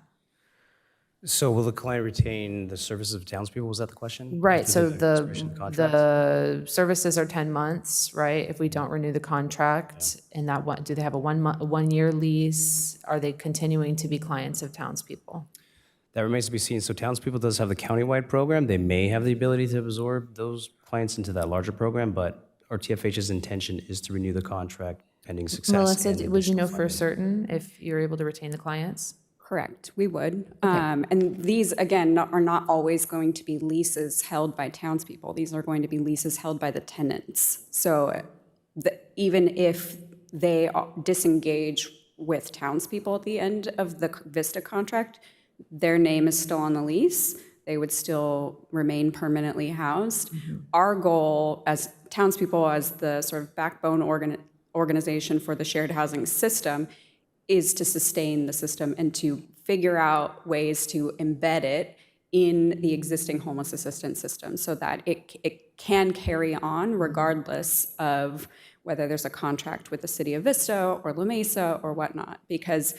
So will the client retain the services of townspeople? Was that the question? Right, After so expiration of contract? the services are 10 months, right? If we don't renew the contract, and that one, do they have a 1-year lease? Are they continuing to be clients of townspeople? That remains to be seen. So townspeople does have the countywide program. They may have the ability to absorb those clients into that larger program, but our TFH's intention is to renew the contract pending success. Melissa, and would you additional know for funding. certain if you're able to retain the clients? Correct, we would. And these, again, are not always going to be leases held by townspeople. These are going to be leases held by the tenants. So even if they disengage with townspeople at the end of the Vista contract, their name is still on the lease. They would still remain permanently housed. Our goal as townspeople, as the sort of backbone organization for the shared housing system, is to sustain the system and to figure out ways to embed it in the existing homeless assistance system so that it can carry on regardless of whether there's a contract with the city of Vista or La Mesa or whatnot. Because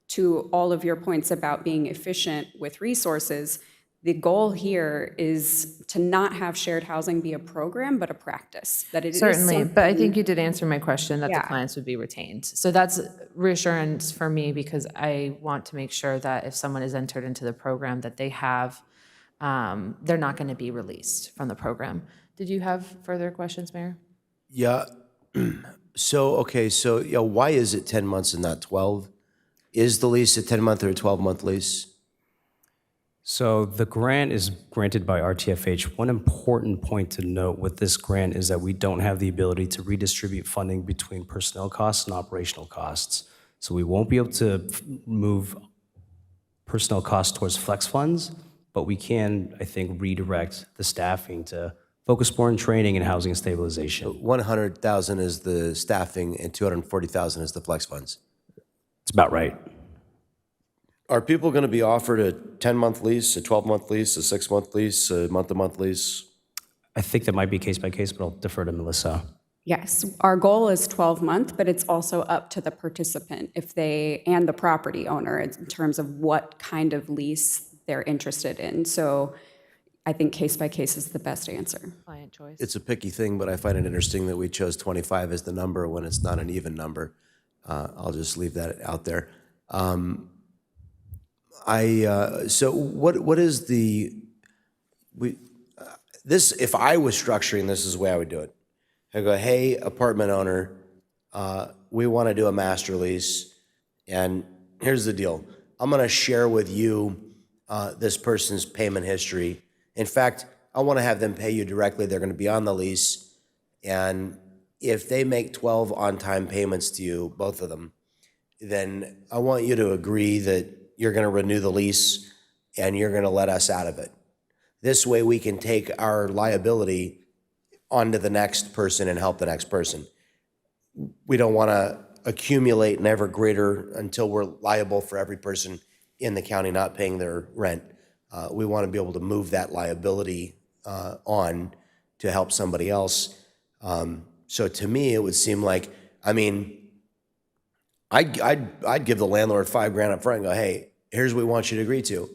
to all of your points about being efficient with resources, the goal here is to not have shared housing be a program, but a practice. That it Certainly, is but I think you did answer my question that the Yeah. clients would be retained. So that's reassurance for me because I want to make sure that if someone is entered into the program, that they have, they're not going to be released from the program. Did you have further questions, Mayor? Yeah. So yeah, why is it 10 months and not 12? Is the lease a 10-month or a 12-month lease? So the grant is granted by RTFH. One important point to note with this grant is that we don't have the ability to redistribute funding between personnel costs and operational costs. So we won't be able to move personnel costs towards flex funds, but we can, I think, redirect the staffing to focus more on training and housing stabilization. 100,000 is the staffing and 240,000 is the flex funds. It's about right. Are people going to be offered a 10-month lease, a 12-month lease, a 6-month lease, a month-to-month lease? I think that might be case by case, but I'll defer to Melissa. Yes, our goal is 12-month, but it's also up to the participant and the property owner in terms of what kind of lease they're interested in. So I think case by case is the best answer. Client choice. It's a picky thing, but I find it interesting that we chose 25 as the number when it's not an even number. I'll just leave that out there. So what is this, if I was structuring this is the way I would do it. I go, hey, apartment owner, we want to do a master lease, and here's the deal. I'm going to share with you this person's payment history. In fact, I want to have them pay you directly. They're going to be on the lease, and if they make 12 on-time payments to you, both of them, then I want you to agree that you're going to renew the lease and you're going to let us out of it. This way we can take our liability onto the next person and help the next person. We don't want to accumulate an ever greater until we're liable for every person in the county not paying their rent. We want to be able to move that liability on to help somebody else. So to me, it would seem like, I mean, I'd give the landlord $5,000 up front and go, hey, here's what we want you to agree to.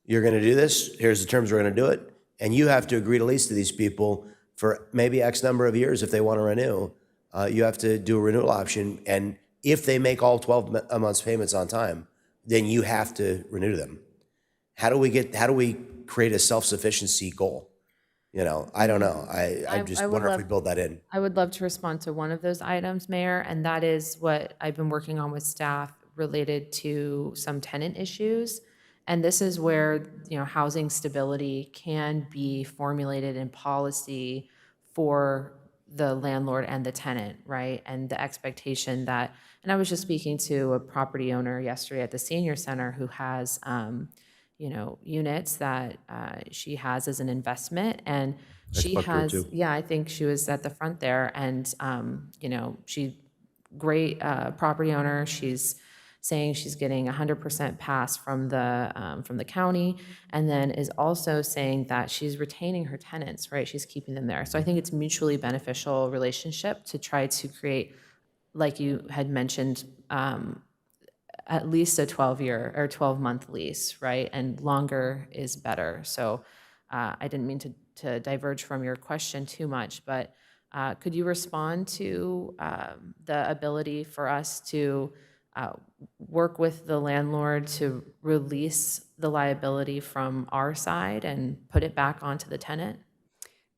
You're going to do this. Here's the terms we're going to do it. And you have to agree to lease to these people for maybe X number of years if they want to renew. You have to do a renewal option. And if they make all 12 months payments on time, then you have to renew them. How do we create a self-sufficiency goal? You know, I don't know. I I just would wonder if we love- build that in. I would love to respond to one of those items, Mayor, and that is what I've been working on with staff related to some tenant issues. And this is where, housing stability can be formulated in policy for the landlord and the tenant, right? And the expectation that, and I was just speaking to a property owner yesterday at the senior center who has, units that she has as an investment, and she booked her has, too. yeah, I think she was at the front there, and, she, great property owner, she's saying she's getting 100% pass from the county, and then is also saying that she's retaining her tenants, right? She's keeping them there. So I think it's mutually beneficial relationship to try to create, like you had mentioned, at least a 12-year or 12-month lease, right? And longer is better. So I didn't mean to diverge from your question too much, but could you respond to the ability for us to work with the landlord to release the liability from our side and put it back onto the tenant?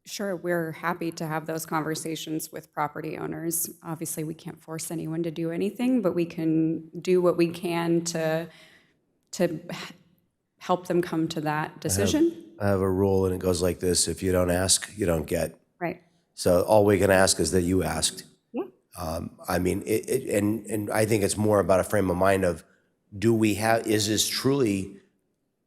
Sure, we're happy to have those conversations with property owners. Obviously, we can't force anyone to do anything, but we can do what we can to help them come to that decision. I have a rule, and it goes like this: if you don't ask, you don't get. Right. So all we can ask is that you asked. Yeah. I mean, and I think it's more about a frame of mind of, is this truly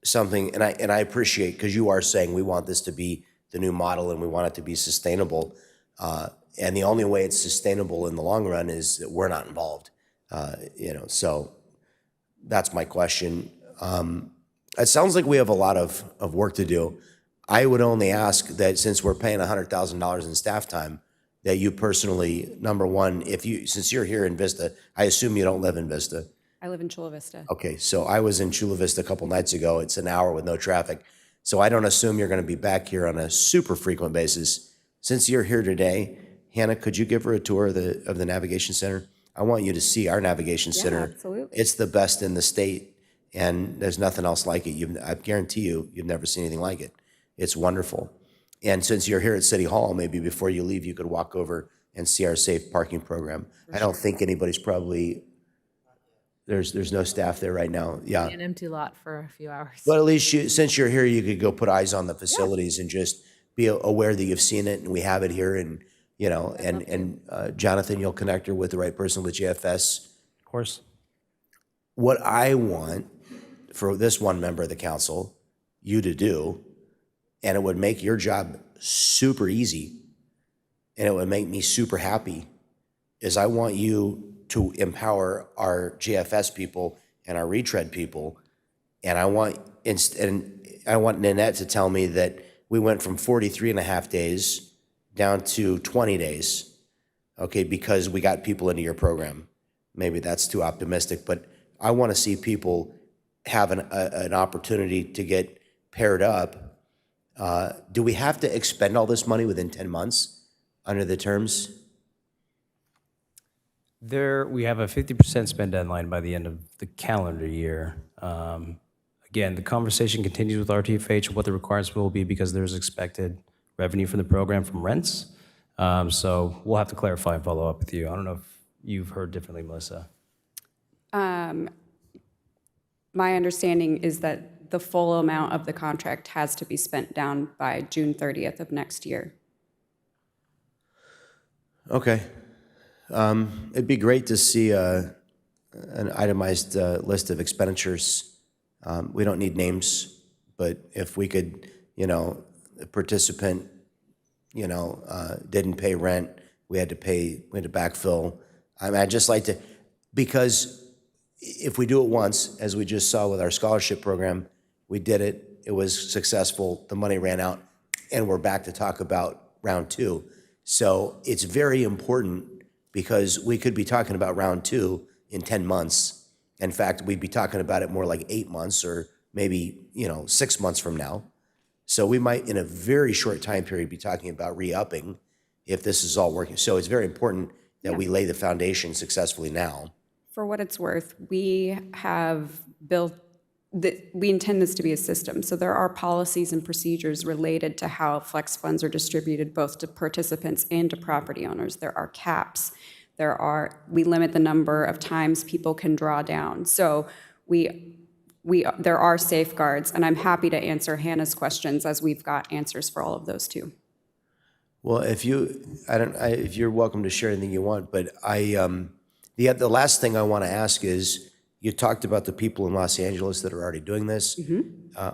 something, and I appreciate, because you are saying we want this to be the new model and we want it to be sustainable. And the only way it's sustainable in the long run is that we're not involved. So that's my question. It sounds like we have a lot of work to do. I would only ask that, since we're paying $100,000 in staff time, that you personally, number one, since you're here in Vista, I assume you don't live in Vista. I live in Chula Vista. Okay, so I was in Chula Vista a couple nights ago. It's an hour with no traffic. So I don't assume you're going to be back here on a super frequent basis. Since you're here today, Hannah, could you give her a tour of the Navigation Center? I want you to see our Navigation Center. absolutely. It's the best in the state, and there's nothing else like it. I guarantee you've never seen anything like it. It's wonderful. And since you're here at City Hall, maybe before you leave, you could walk over and see our safe parking program. I don't think anybody's probably, there's no staff there right now. Yeah. An empty lot for a few hours. But at least since you're here, you could go put eyes on the facilities and just be aware that you've seen it and we have it here. And, Jonathan, you'll connect her with the right person with JFS. Of course. What I want for this one member of the council, you to do, and it would make your job super easy, and it would make me super happy, is I want you to empower our JFS people and our retread people, and I want Nanette to tell me that we went from 43 and a half days down to 20 days, okay, because we got people into your program. Maybe that's too optimistic, but I want to see people have an opportunity to get paired up. Do we have to expend all this money within 10 months under the terms? We have a 50% spend deadline by the end of the calendar year. Again, the conversation continues with RTFH, what the requirements will be, because there's expected revenue from the program from rents. So we'll have to clarify and follow up with you. I don't know if you've heard differently, Melissa. My understanding is that the full amount of the contract has to be spent down by June 30th of next year. Okay. It'd be great to see an itemized list of expenditures. We don't need names, but if we could, a participant, didn't pay rent, we had to backfill. I'd just like to, because if we do it once, as we just saw with our scholarship program, we did it, it was successful, the money ran out, and we're back to talk about round two. So it's very important, because we could be talking about round two in 10 months. In fact, we'd be talking about it more like 8 months or maybe, 6 months from now. So we might, in a very short time period, be talking about re-upping if this is all working. So it's very important that we lay the foundation successfully now. For what it's worth, we have built we intend this to be a system. So there are policies and procedures related to how flex funds are distributed both to participants and to property owners. There are caps. We limit the number of times people can draw down. So there are safeguards, and I'm happy to answer Hannah's questions as we've got answers for all of those too. Well, if you're welcome to share anything you want, but the last thing I want to ask is, you talked about the people in Los Angeles that are already doing this.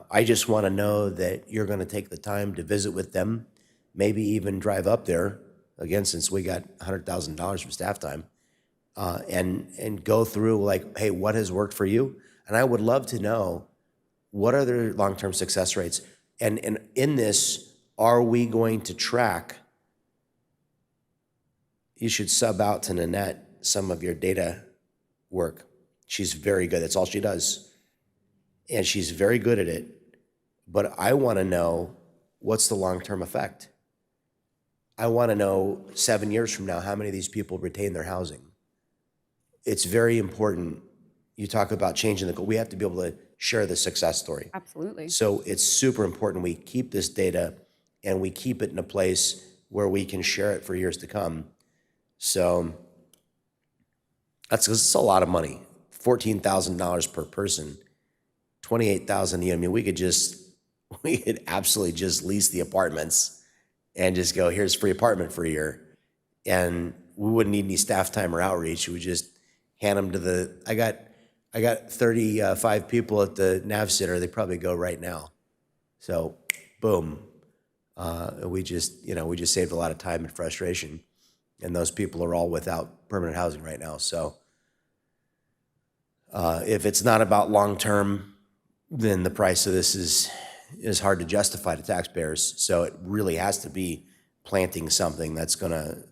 I just want to know that you're going to take the time to visit with them, maybe even drive up there, again, since we got $100,000 from staff time, and go through like, hey, what has worked for you? And I would love to know, what are their long-term success rates? And in this, are we going to track? You should sub out to Nanette some of your data work. She's very good. That's all she does. And she's very good at it. But I want to know, what's the long-term effect? I want to know 7 years from now, how many of these people retain their housing? It's very important. You talk about changing the goal. We have to be able to share the success story. Absolutely. So it's super important we keep this data and we keep it in a place where we can share it for years to come. So it's a lot of money. $14,000 per person, $28,000. I mean, we could absolutely just lease the apartments and just go, here's free apartment for a year. And we wouldn't need any staff time or outreach. We would just hand them to I got 35 people at the Nav Center. They probably go right now. So boom. We just saved a lot of time and frustration. And those people are all without permanent housing right now. So if it's not about long-term, then the price of this is hard to justify to taxpayers. So it really has to be planting something that's going to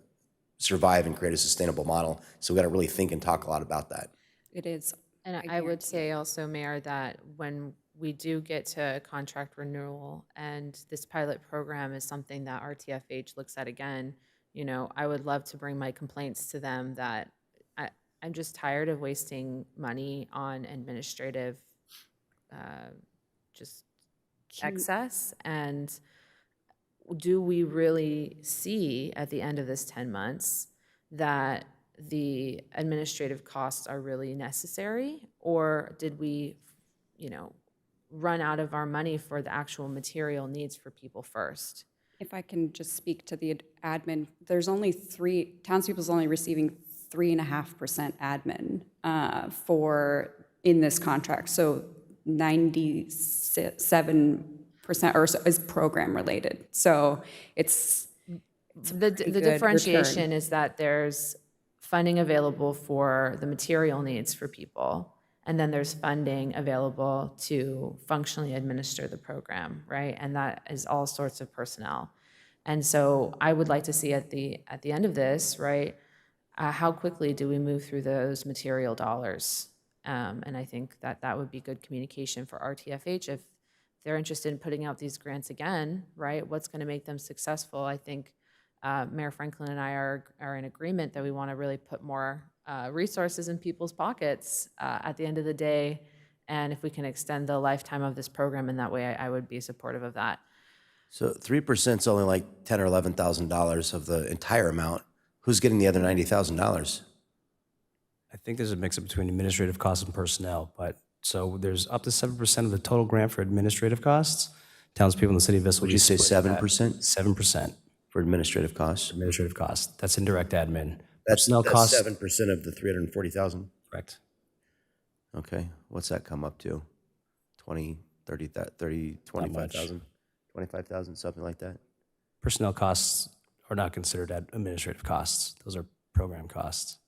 survive and create a sustainable model. So we've got to really think and talk a lot about that. It is. And I would say also, Mayor, that when we do get to contract renewal and this pilot program is something that RTFH looks at again, I would love to bring my complaints to them that I'm just tired of wasting money on administrative excess. And do we really see at the end of this 10 months that the administrative costs are really necessary? Or did we, run out of our money for the actual material needs for people first? If I can just speak to the admin, townspeople's only receiving 3.5% admin in this contract. So 97% or so is program related. So it's the differentiation is that there's funding available for the material needs for people, and then there's funding available to functionally administer the program, right? And that is all sorts of personnel. And so I would like to see at the end of this, right, how quickly do we move through those material dollars? And I think that would be good communication for RTFH if they're interested in putting out these grants again, right? What's going to make them successful? I think Mayor Franklin and I are in agreement that we want to really put more resources in people's pockets at the end of the day. And if we can extend the lifetime of this program in that way, I would be supportive of that. So 3% is only like $10,000 or $11,000 of the entire amount. Who's getting the other $90,000? I think there's a mix between administrative costs and personnel, but so there's up to 7% of the total grant for administrative costs. Townspeople in the city of Vista. Would you say 7%? 7% For administrative costs? administrative costs. That's indirect admin. That's Personnel costs. 7% of the 340,000? Correct. Okay, what's that come up to? 20, 30, 30, 25,000? 25,000, something like that? Personnel costs are not considered administrative costs. Those are program costs.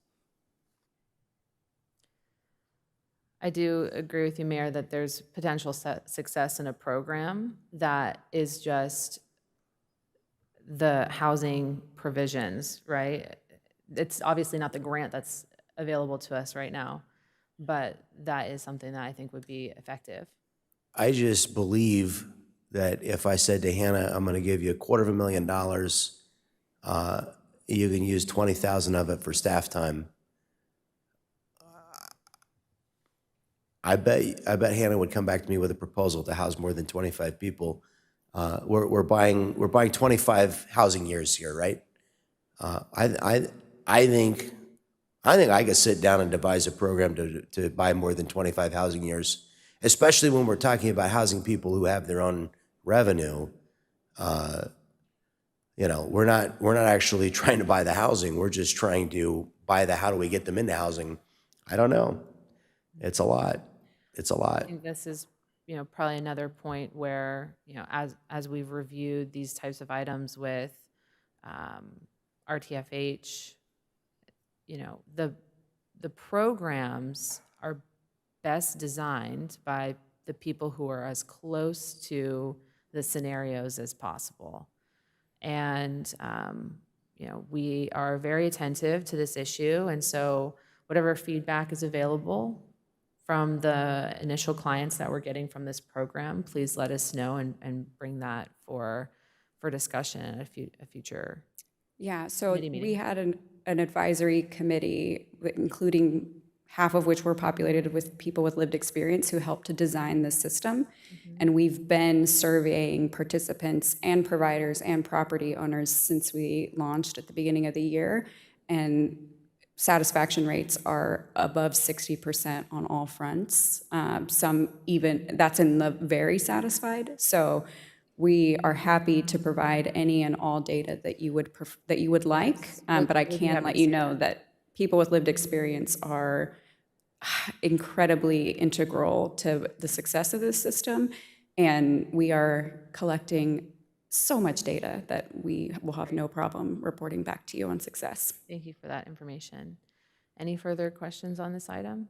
I do agree with you, Mayor, that there's potential success in a program that is just the housing provisions, right? It's obviously not the grant that's available to us right now, but that is something that I think would be effective. I just believe that if I said to Hannah, I'm going to give you $250,000, you can use 20,000 of it for staff time. I bet Hannah would come back to me with a proposal to house more than 25 people. We're buying 25 housing years here, right? I think I could sit down and devise a program to buy more than 25 housing years, especially when we're talking about housing people who have their own revenue. We're not actually trying to buy the housing. We're just trying to buy how do we get them into housing? I don't know. It's a lot. It's a lot. I think this is, probably another point where, as we've reviewed these types of items with RTFH, the programs are best designed by the people who are as close to the scenarios as possible. And, we are very attentive to this issue. And so whatever feedback is available from the initial clients that we're getting from this program, please let us know and bring that for discussion at a future. Yeah, so Committee meeting. we had an advisory committee, including half of which were populated with people with lived experience who helped to design this system. And we've been surveying participants and providers and property owners since we launched at the beginning of the year. And satisfaction rates are above 60% on all fronts. Some even, that's in the very satisfied. So we are happy to provide any and all data that you would like, but I can let you know that people with lived experience are incredibly integral to the success of this system, and we are collecting so much data that we will have no problem reporting back to you on success. Thank you for that information. Any further questions on this item?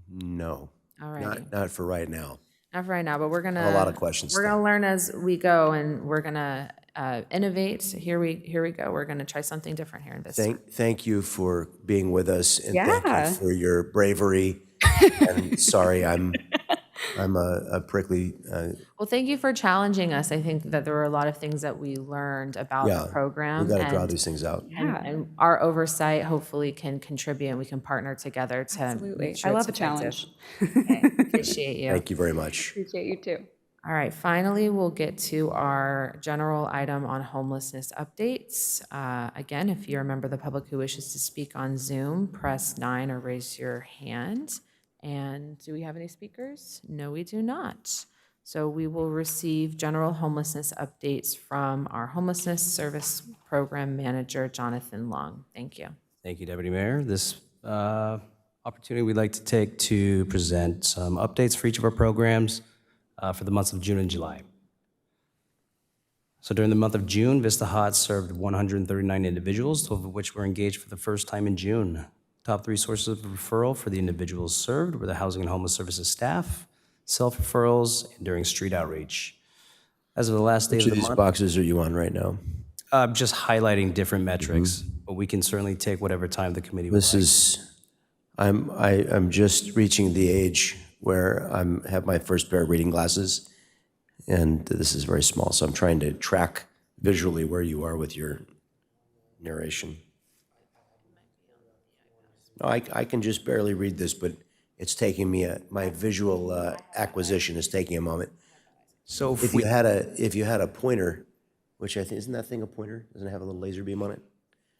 No. All right. Not for right now. Not for right now, but we're gonna I have a lot of questions We're still. gonna learn as we go, and we're gonna innovate. Here we go. We're gonna try something different here in Vista. Thank you for being with us, and thank Yeah. you for your bravery. And sorry, I'm a prickly. Well, thank you for challenging us. I think that there were a lot of things that we learned about Yeah, the program. we got to draw and- these things out. And our oversight hopefully can contribute, and we can partner together to Absolutely. make sure I it's love a challenge. effective. Okay, appreciate you. Thank you very much. Appreciate you too. All right, finally, we'll get to our general item on homelessness updates. Again, if you're a member of the public who wishes to speak on Zoom, press 9 or raise your hand. And do we have any speakers? No, we do not. So we will receive general homelessness updates from our homelessness service program manager, Jonathan Long. Thank you. Thank you, Deputy Mayor. This opportunity we'd like to take to present some updates for each of our programs for the months of June and July. So during the month of June, Vista Hot served 139 individuals, 12 of which were engaged for the first time in June. Top 3 sources of referral for the individuals served were the Housing and Homeless Services staff, self-referrals, and during street outreach. As of the last day Which of of the these month, boxes are you on right now? just highlighting different metrics, but we can certainly take whatever time the committee would This like. is, I'm just reaching the age where have my first pair of reading glasses, and this is very small, so I'm trying to track visually where you are with your narration. No, I can just barely read this, but it's taking me my visual acquisition is taking a moment. So If you had a pointer, which I think, isn't that thing a pointer? Doesn't it have a little laser beam on it?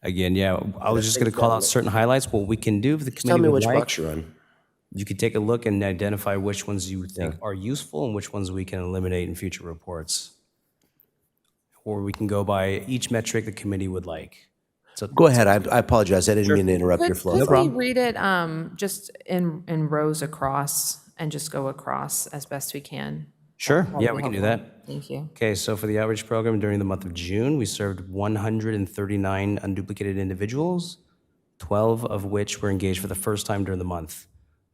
again, yeah, I was just going to call out certain highlights. What we can do if the Tell committee me would which like, box you're on. you could take a look and identify which ones you think are useful and which ones we can eliminate in future reports. Or we can go by each metric the committee would like. So Go ahead, I apologize, I didn't mean to interrupt your flow. Could we read it just in rows across and just go across as best we can? Sure, yeah, we can do that. Thank you. Okay, so for the outreach program during the month of June, we served 139 unduplicated individuals, 12 of which were engaged for the first time during the month.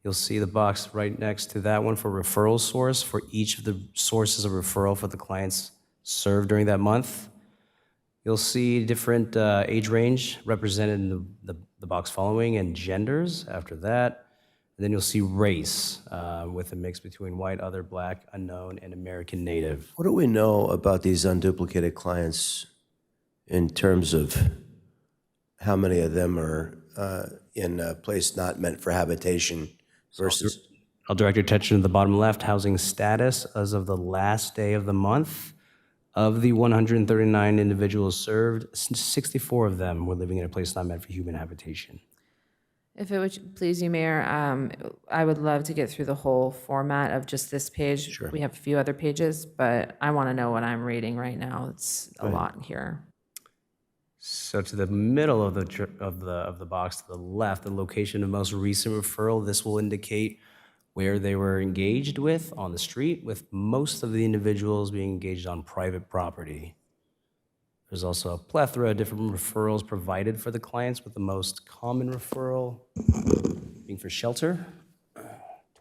You'll see the box right next to that one for referral source for each of the sources of referral for the clients served during that month. You'll see different age range represented in the box following and genders after that. And then you'll see race with a mix between white, other, black, unknown, and American Native. What do we know about these unduplicated clients in terms of how many of them are in a place not meant for habitation versus, I'll direct your attention to the bottom left, housing status as of the last day of the month. Of the 139 individuals served, 64 of them were living in a place not meant for human habitation. If it would please you, Mayor, I would love to get through the whole format of just this page. Sure. We have a few other pages, but I want to know what I'm reading right now. It's a lot here. So to the middle of the box to the left, the location of most recent referral, this will indicate where they were engaged with on the street, with most of the individuals being engaged on private property. There's also a plethora of different referrals provided for the clients, with the most common referral being for shelter.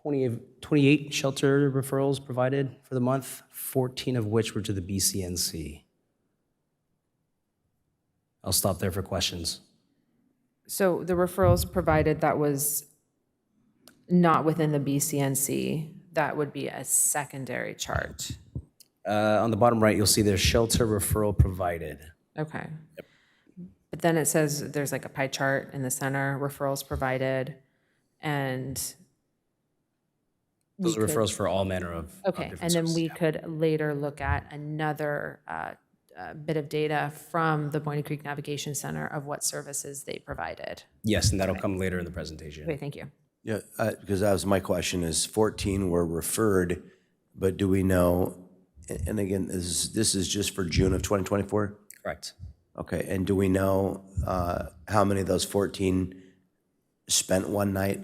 28 shelter referrals provided for the month, 14 of which were to the BCNC. I'll stop there for questions. So the referrals provided that was not within the BCNC, that would be a secondary chart. On the bottom right, you'll see there's shelter referral provided. Okay. But then it says there's like a pie chart in the center, referrals provided, and Those are referrals for all manner of okay, different and then services, we yeah. could later look at another bit of data from the Boyne Creek Navigation Center of what services they provided. Yes, and that'll come later in the presentation. Okay, thank you. yeah, because that was my question, is 14 were referred, but do we know, and again, this is just for June of 2024? Correct. Okay, and do we know how many of those 14 spent one night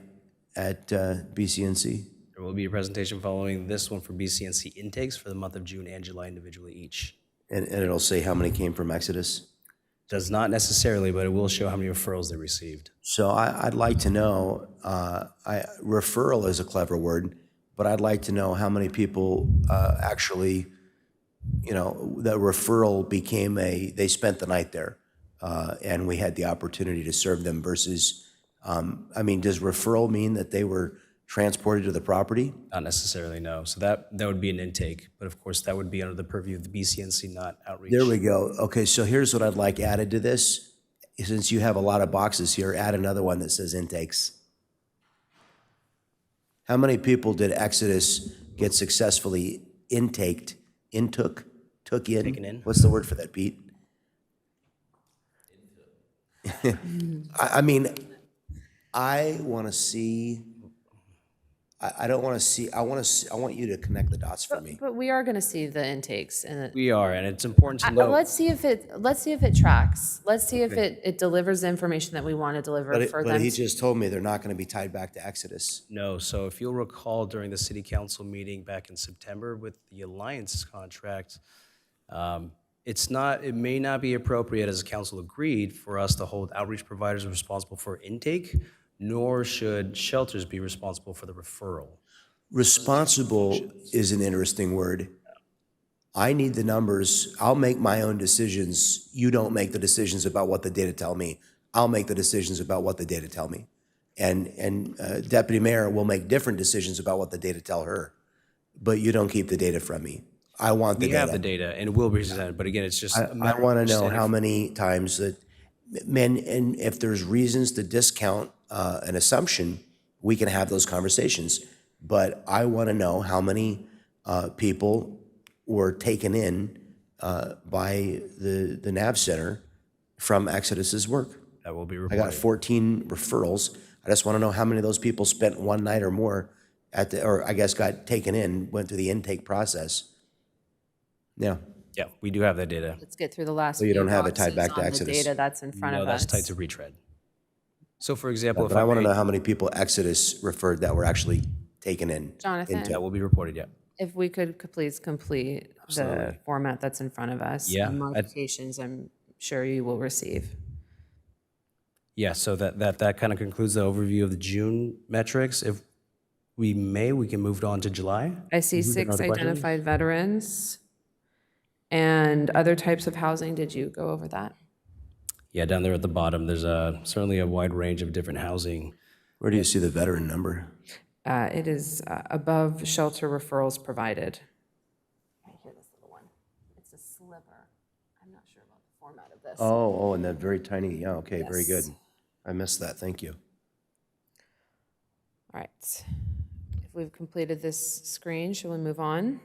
at BCNC? There will be a presentation following this one for BCNC intakes for the month of June and July individually each. And it'll say how many came from Exodus? Does not necessarily, but it will show how many referrals they received. So I'd like to know, referral is a clever word, but I'd like to know how many people actually, that referral became they spent the night there, and we had the opportunity to serve them versus, does referral mean that they were transported to the property? Not necessarily, no. So that would be an intake, but of course that would be under the purview of the BCNC, not outreach. There we go. Okay, so here's what I'd like added to this. Since you have a lot of boxes here, add another one that says intakes. How many people did Exodus get successfully took in? Taken in. What's the word for that, Pete? I want to see, I don't want to see, I want you to connect the dots for me. But we are going to see the intakes and We are, and it's important to note. let's see if it tracks. Let's see if it delivers the information that we want to deliver for But them. he just told me they're not going to be tied back to Exodus. No, so if you'll recall during the city council meeting back in September with the Alliance contract, it may not be appropriate, as the council agreed, for us to hold outreach providers responsible for intake, nor should shelters be responsible for the referral. Responsible is an interesting word. I need the numbers. I'll make my own decisions. You don't make the decisions about what the data tell me. I'll make the decisions about what the data tell me. And Deputy Mayor will make different decisions about what the data tell her. But you don't keep the data from me. I want the We data. have the data, and it will be presented, but again, it's just a I matter of want to know understanding. how many times that, and if there's reasons to discount an assumption, we can have those conversations. But I want to know how many people were taken in by the NAV Center from Exodus's work. That will be I reported. got 14 referrals. I just want to know how many of those people spent one night or more or I guess got taken in, went through the intake process. Yeah. Yeah, we do have that data. Let's get through the last you few don't have it tied boxes back to on the Exodus. data that's in front No, of that's us. tied to retread. So for example, if But I want to may- know how many people Exodus referred that were actually taken in. Jonathan, that will be reported, yeah. if we could please complete the format that's in front of us. Yeah, And modifications, I'm sure you will receive. Yeah, so that kind of concludes the overview of the June metrics. If we may, we can move on to July. I see 6 identified veterans and other types of housing. Did you go over that? Yeah, down there at the bottom, there's certainly a wide range of different housing. Where do you see the veteran number? It is above shelter referrals provided. Right here, this little one. It's a sliver. I'm not sure about the format of this. Oh, and that very tiny, yeah, okay, very good. Yes. I missed that, thank you. right. If we've completed this screen, shall we move on?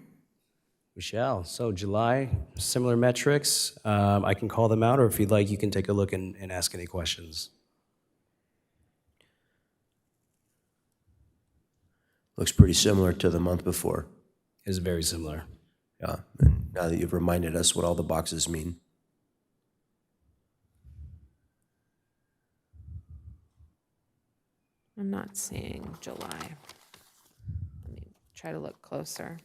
We shall. So July, similar metrics. I can call them out, or if you'd like, you can take a look and ask any questions. Looks pretty similar to the month before. It's very similar. Yeah, and now that you've reminded us what all the boxes mean. I'm not seeing July. Let me try to look closer.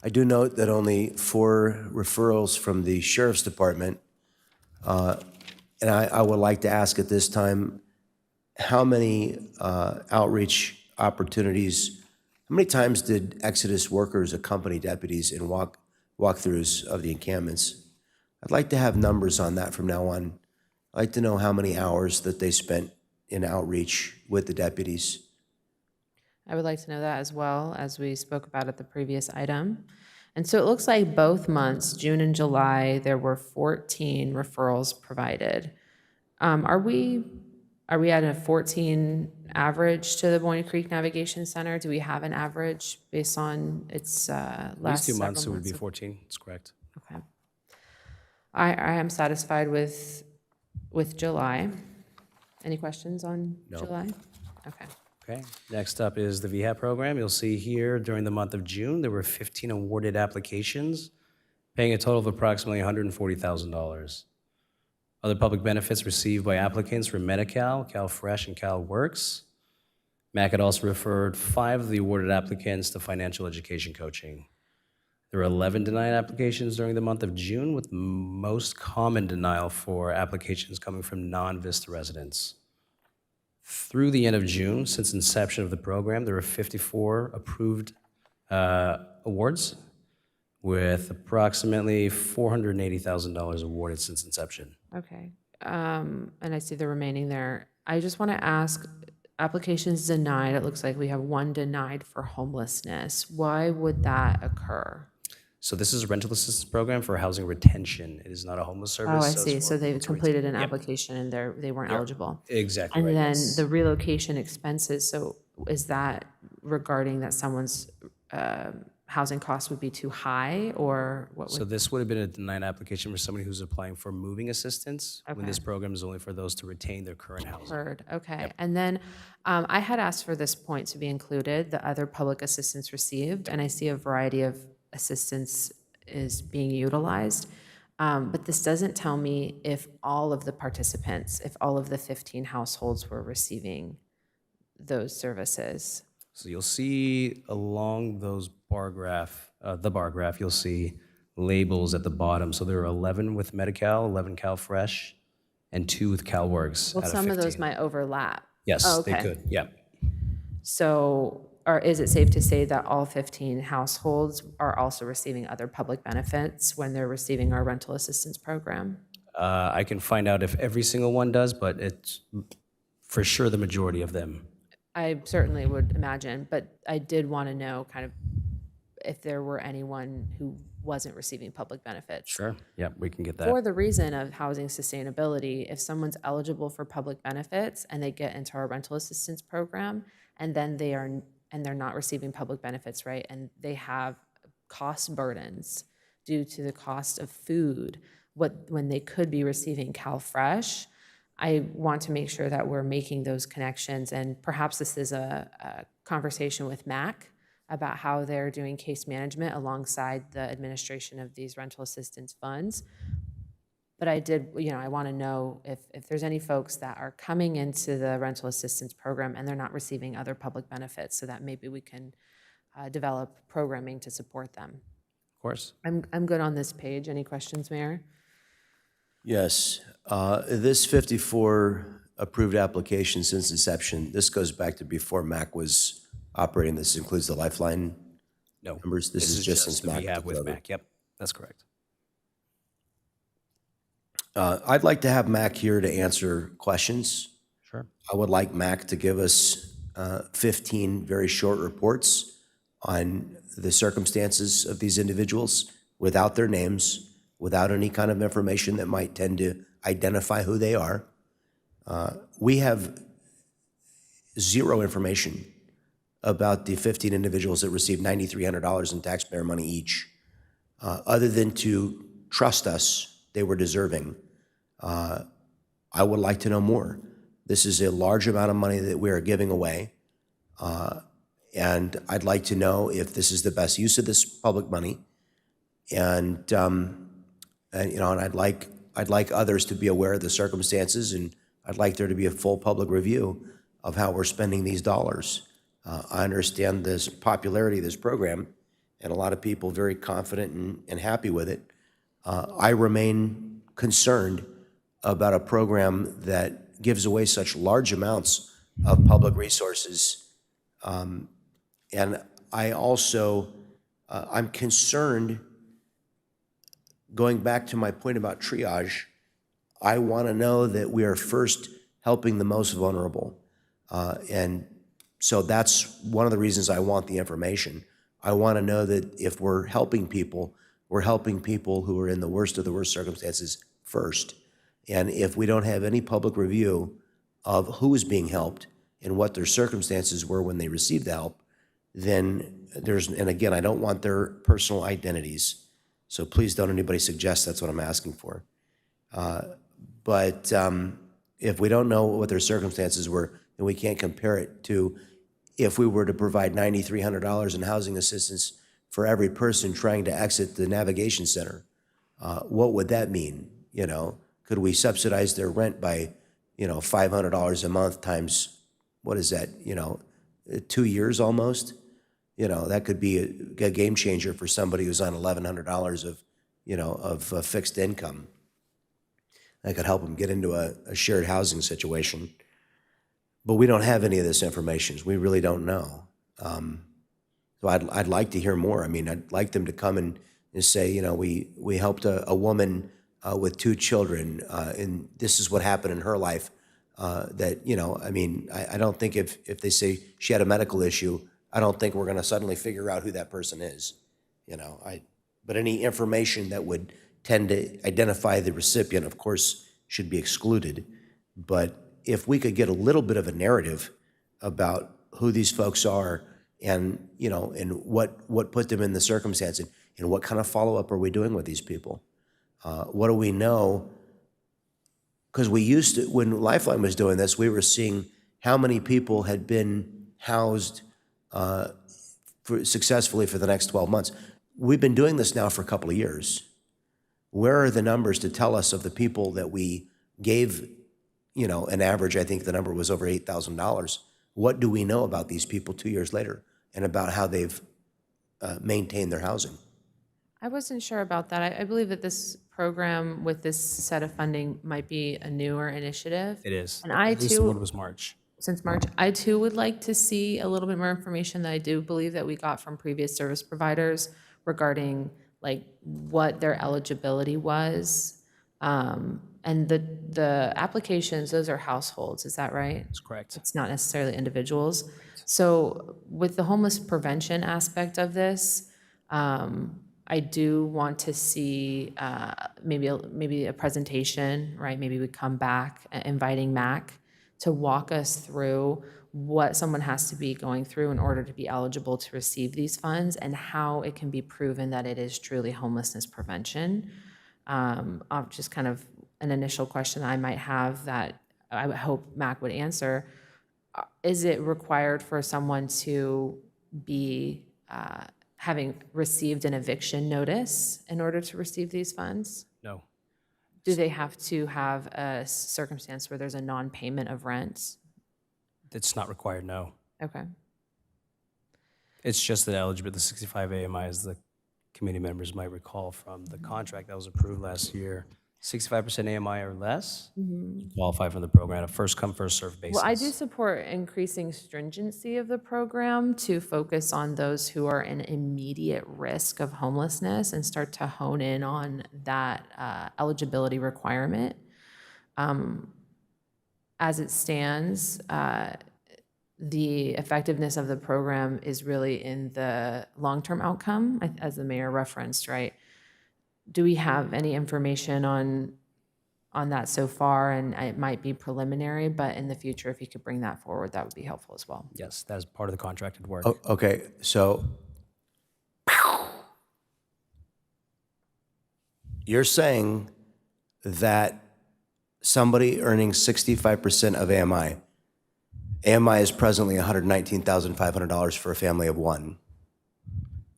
I do note that only 4 referrals from the Sheriff's Department, and I would like to ask at this time, how many outreach opportunities, how many times did Exodus workers accompany deputies in walkthroughs of the encampments? I'd like to have numbers on that from now on. I'd like to know how many hours that they spent in outreach with the deputies. I would like to know that as well, as we spoke about at the previous item. And so it looks like both months, June and July, there were 14 referrals provided. Are we at a 14 average to the Boyne Creek Navigation Center? Do we have an average based on its last These 2 months, it several would be months? 14. That's correct. Okay. I am satisfied with July. Any questions on July? Okay. Okay. Next up is the VHAP program. You'll see here during the month of June, there were 15 awarded applications, paying a total of approximately $140,000. Other public benefits received by applicants were Medi-Cal, CalFresh, and CalWorks. MAC had also referred 5 of the awarded applicants to financial education coaching. There were 11 denied applications during the month of June, with most common denial for applications coming from non-VISTA residents. Through the end of June, since inception of the program, there were 54 approved awards, with approximately $480,000 awarded since inception. Okay. And I see the remaining there. I just want to ask, applications denied, it looks like we have 1 denied for homelessness. Why would that occur? So this is a rental assistance program for housing retention. It is not a homeless Oh, service. I it's see. for So they've people to completed an Yep. application and they weren't eligible. Exactly And right. then yes. the relocation expenses, so is that regarding that someone's housing costs would be too high, or what So would? this would have been a denied application for somebody who's applying for moving assistance, when this Okay. program is only for those to retain their current housing. Heard, okay. And then I had asked for this point to be included, the other public assistance received, and I see a variety of assistance is being utilized. But this doesn't tell me if all of the participants, if all of the 15 households were receiving those services. So you'll see along those bar graph, you'll see labels at the bottom. So there are 11 with Medi-Cal, 11 CalFresh, and 2 with CalWorks Well, out some of those 15. might overlap. Yes, Oh, they okay. could, yeah. So, or is it safe to say that all 15 households are also receiving other public benefits when they're receiving our rental assistance program? I can find out if every single one does, but it's for sure the majority of them. I certainly would imagine, but I did want to know kind of if there were anyone who wasn't receiving public benefits. Sure, yeah, we can get that. For the reason of housing sustainability, if someone's eligible for public benefits and they get into our rental assistance program, and then they're not receiving public benefits, right? And they have cost burdens due to the cost of food, when they could be receiving CalFresh, I want to make sure that we're making those connections, and perhaps this is a conversation with MAC about how they're doing case management alongside the administration of these rental assistance funds. But I did, I want to know if there's any folks that are coming into the rental assistance program and they're not receiving other public benefits, so that maybe we can develop programming to support them. Of course. I'm good on this page. Any questions, Mayor? Yes, this 54 approved applications since inception, this goes back to before MAC was operating. This includes the Lifeline No. numbers? This is just since the MAC VHAP took with over. MAC, yep, that's correct. I'd like to have MAC here to answer questions. Sure. I would like MAC to give us 15 very short reports on the circumstances of these individuals without their names, without any kind of information that might tend to identify who they are. We have zero information about the 15 individuals that received $9,300 in taxpayer money each, other than to trust us they were deserving. I would like to know more. This is a large amount of money that we are giving away, and I'd like to know if this is the best use of this public money, and you know, and I'd like others to be aware of the circumstances, and I'd like there to be a full public review of how we're spending these dollars. I understand this popularity of this program, and a lot of people very confident and happy with it. I remain concerned about a program that gives away such large amounts of public resources. And I also, I'm concerned, going back to my point about triage, I want to know that we are first helping the most vulnerable. And so that's one of the reasons I want the information. I want to know that if we're helping people who are in the worst of the worst circumstances first. And if we don't have any public review of who is being helped and what their circumstances were when they received the help, then and again, I don't want their personal identities. So please don't anybody suggest that's what I'm asking for. But if we don't know what their circumstances were, then we can't compare it to if we were to provide $9,300 in housing assistance for every person trying to exit the navigation center. What would that mean? You know, could we subsidize their rent by, you know, $500 a month times, what is that, you know, 2 years almost? You know, that could be a game changer for somebody who's on $1,100 of, you know, of fixed income. That could help them get into a shared housing situation. But we don't have any of this information. We really don't know. So I'd like to hear more. I mean, I'd like them to come and say, you know, we helped a woman with 2 children, and this is what happened in her life. That, you know, I mean, I don't think if they say she had a medical issue, I don't think we're going to suddenly figure out who that person is. You know, but any information that would tend to identify the recipient, of course, should be excluded. But if we could get a little bit of a narrative about who these folks are, and, you know, and what put them in the circumstance, and what kind of follow-up are we doing with these people? What do we know? Because we used to, when Lifeline was doing this, we were seeing how many people had been housed successfully for the next 12 months. We've been doing this now for a couple of years. Where are the numbers to tell us of the people that we gave, you know, an average, I think the number was over $8,000. What do we know about these people 2 years later, and about how they've maintained their housing? I wasn't sure about that. I believe that this program with this set of funding might be a newer initiative. It is. And I At least the one too, was March. since March, I too would like to see a little bit more information that I do believe that we got from previous service providers regarding like what their eligibility was. And the applications, those are households, is that right? That's correct. It's not necessarily individuals. So with the homeless prevention aspect of this, I do want to see maybe a presentation, right? Maybe we come back inviting Mac to walk us through what someone has to be going through in order to be eligible to receive these funds, and how it can be proven that it is truly homelessness prevention. Just kind of an initial question I might have that I would hope Mac would answer. Is it required for someone to be having received an eviction notice in order to receive these funds? No. Do they have to have a circumstance where there's a non-payment of rent? It's not required, no. Okay. It's just that eligible, the 65 AMI, as the committee members might recall from the contract that was approved last year, 65% AMI or less, you qualify for the program on a first come, first served basis. Well, I do support increasing stringency of the program to focus on those who are in immediate risk of homelessness and start to hone in on that eligibility requirement. As it stands, the effectiveness of the program is really in the long-term outcome, as the mayor referenced, right? Do we have any information on on that so far, and it might be preliminary, but in the future, if you could bring that forward, that would be helpful as well. Yes, that is part of the contracted work. Okay, so you're saying that somebody earning 65% of AMI is presently $119,500 for a family of one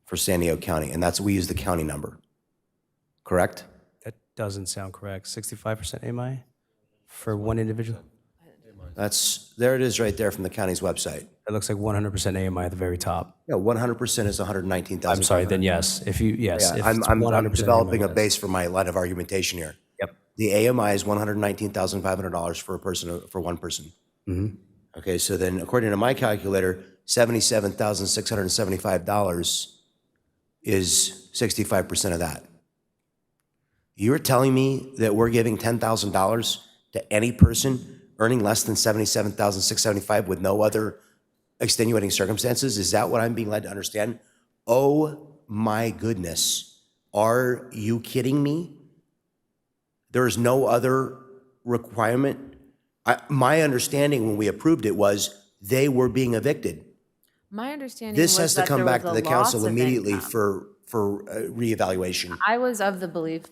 for San Diego County, and we use the county number, correct? That doesn't sound correct. 65% AMI for one individual? There it is right there from the county's website. That looks like 100% AMI at the very top. Yeah, 100% is 119,000. I'm sorry, then yes. If Yeah, it's I'm 100% developing a AMI, base for my line of argumentation here. Yep. The AMI is $119,500 for a person, for one person. Okay, so then according to my calculator, $77,675 is 65% of that. You're telling me that we're giving $10,000 to any person earning less than $77,675 with no other extenuating circumstances? Is that what I'm being led to understand? Oh my goodness. Are you kidding me? There is no other requirement. My understanding when we approved it was they were being evicted. My understanding This was has to that come there back was to a the council loss of immediately income. for reevaluation. I was of the belief,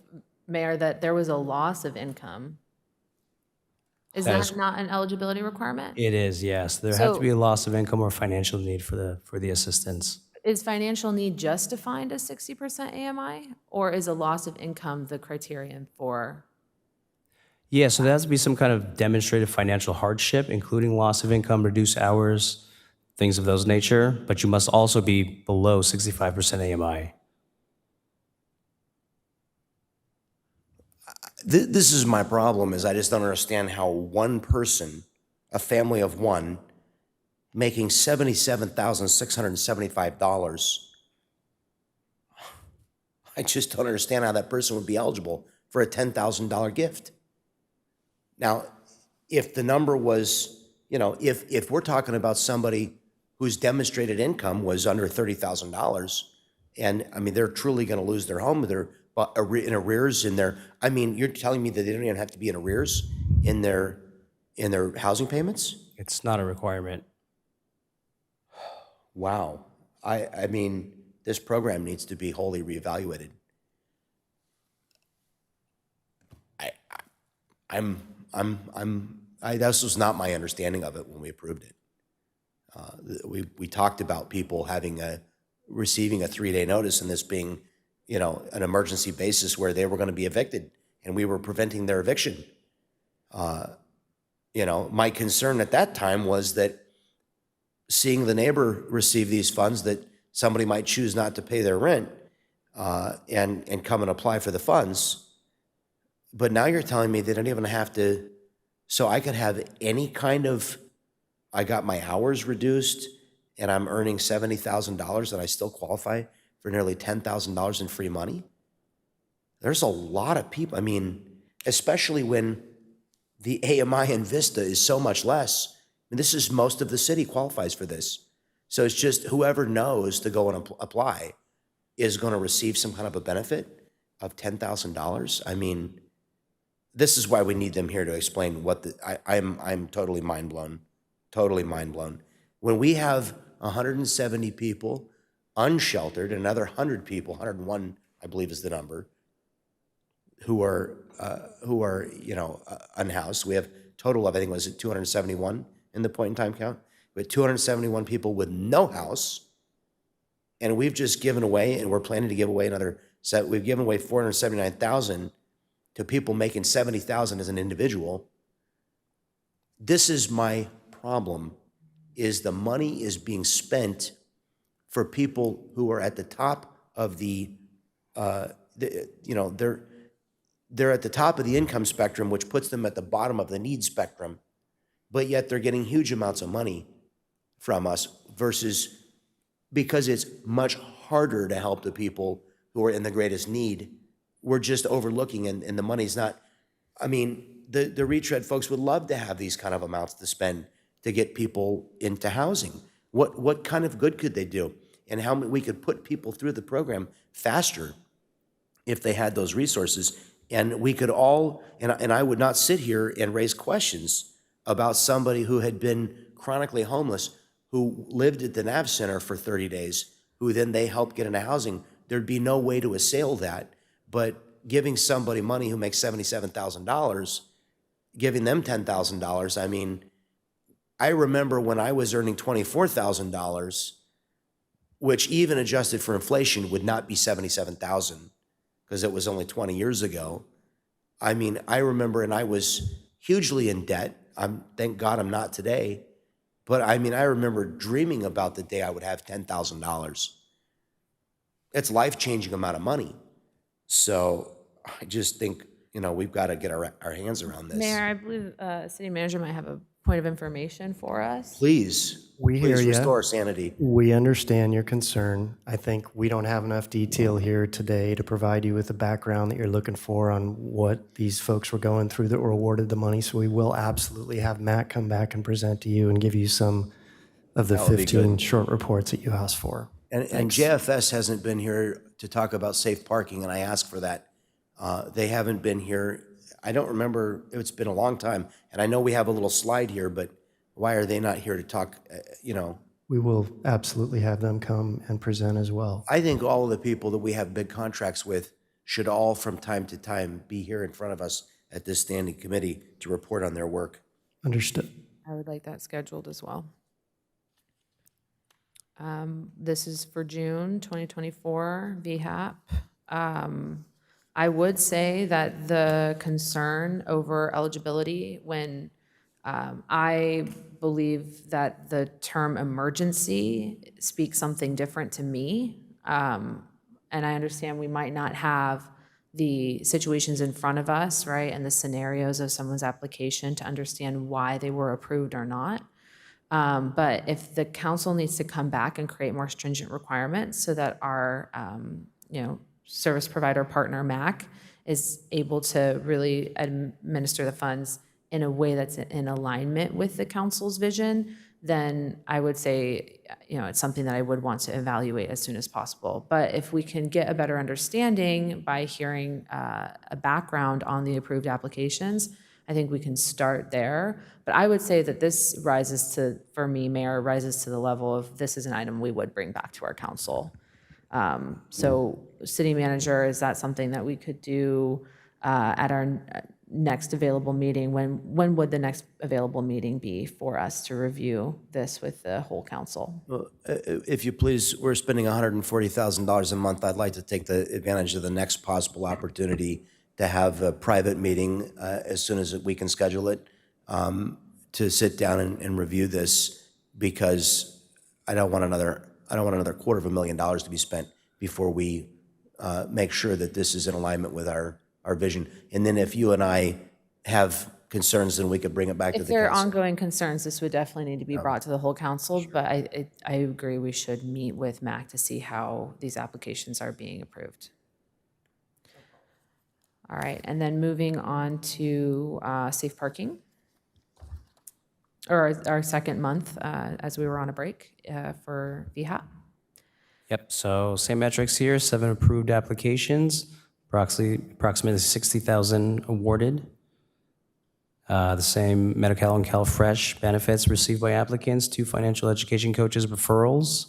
Mayor, that there was a loss of income. Is That is- that not an eligibility requirement? it is, yes. There has So- to be a loss of income or financial need for the assistance. Is financial need just defined as 60% AMI, or is a loss of income the criterion for? Yeah, so there has to be some kind of demonstrated financial hardship, including loss of income, reduced hours, things of those nature, but you must also be below 65% AMI. This is my problem, is I just don't understand how one person, a family of one, making $77,675, I just don't understand how that person would be eligible for a $10,000 gift. Now, if the number was, if we're talking about somebody whose demonstrated income was under $30,000, and I mean, they're truly going to lose their home, they're in arrears in their, I mean, you're telling me that they don't even have to be in arrears in their housing payments? It's not a requirement. Wow. I mean, this program needs to be wholly reevaluated. This was not my understanding of it when we approved it. We talked about people receiving a 3-day notice and this being, an emergency basis where they were going to be evicted and we were preventing their eviction. My concern at that time was that seeing the neighbor receive these funds, that somebody might choose not to pay their rent and come and apply for the funds. But now you're telling me they don't even have to, so I could have any kind of, I got my hours reduced and I'm earning $70,000 and I still qualify for nearly $10,000 in free money? There's a lot of people, I mean, especially when the AMI in Vista is so much less. I mean, this is most of the city qualifies for this. So it's just whoever knows to go and apply is going to receive some kind of a benefit of $10,000. I mean, this is why we need them here to explain what I'm totally mind blown, totally mind blown. When we have 170 people unsheltered, another 100 people, 101, I believe is the number, who are unhoused. We have total of, I think, was it 271 in the point in time count? We had 271 people with no house, and we've just given away, and we're planning to give away we've given away $479,000 to people making $70,000 as an individual. This is my problem, is the money is being spent for people who are at the top of they're at the top of the income spectrum, which puts them at the bottom of the need spectrum, but yet they're getting huge amounts of money from us versus, because it's much harder to help the people who are in the greatest need, we're just overlooking and the money's not, I mean, the retread folks would love to have these kind of amounts to spend to get people into housing. What kind of good could they do? And how we could put people through the program faster if they had those resources. And we could all, and I would not sit here and raise questions about somebody who had been chronically homeless, who lived at the NAV Center for 30 days, who then they helped get into housing. There'd be no way to assail that. But giving somebody money who makes $77,000, giving them $10,000, I mean, I remember when I was earning $24,000, which even adjusted for inflation would not be $77,000 because it was only 20 years ago. I mean, I remember, and I was hugely in debt. Thank God I'm not today. But I mean, I remember dreaming about the day I would have $10,000. It's life-changing amount of money. So I just think, we've got to get our hands around this. Mayor, I believe city manager might have a point of information for us. Please, We hear please ya. restore sanity. We understand your concern. I think we don't have enough detail here today to provide you with the background that you're looking for on what these folks were going through that were awarded the money. So we will absolutely have Matt come back and present to you and give you some of the That would be 15 good. short reports that you asked for. And JFS hasn't been here to talk about safe parking, and I asked for that. They haven't been here. I don't remember, it's been a long time, and I know we have a little slide here, but why are they not here to talk, We will absolutely have them come and present as well. I think all of the people that we have big contracts with should all from time to time be here in front of us at this standing committee to report on their work. Understood. I would like that scheduled as well. This is for June 2024 VHAP. I would say that the concern over eligibility, when I believe that the term emergency speaks something different to me. And I understand we might not have the situations in front of us, right, and the scenarios of someone's application to understand why they were approved or not. But if the council needs to come back and create more stringent requirements so that our, service provider partner, MAC, is able to really administer the funds in a way that's in alignment with the council's vision, then I would say, it's something that I would want to evaluate as soon as possible. But if we can get a better understanding by hearing a background on the approved applications, I think we can start there. But I would say that this rises to, for me, Mayor, rises to the level of this is an item we would bring back to our council. So city manager, is that something that we could do at our next available meeting? When would the next available meeting be for us to review this with the whole council? Well, if you please, we're spending $140,000 a month. I'd like to take the advantage of the next possible opportunity to have a private meeting as soon as we can schedule it, to sit down and review this, because I don't want another $250,000 to be spent before we make sure that this is in alignment with our vision. And then if you and I have concerns, then we could bring it back to If the there are council. ongoing concerns, this would definitely need to be brought to the whole council, but I agree we should meet with MAC to see how these applications are being approved. All right, and then moving on to safe parking, or our second month as we were on a break for VHAP. Yep, so same metrics here, 7 approved applications, approximately 60,000 awarded. The same Medi-Cal and CalFresh benefits received by applicants, 2 financial education coaches referrals,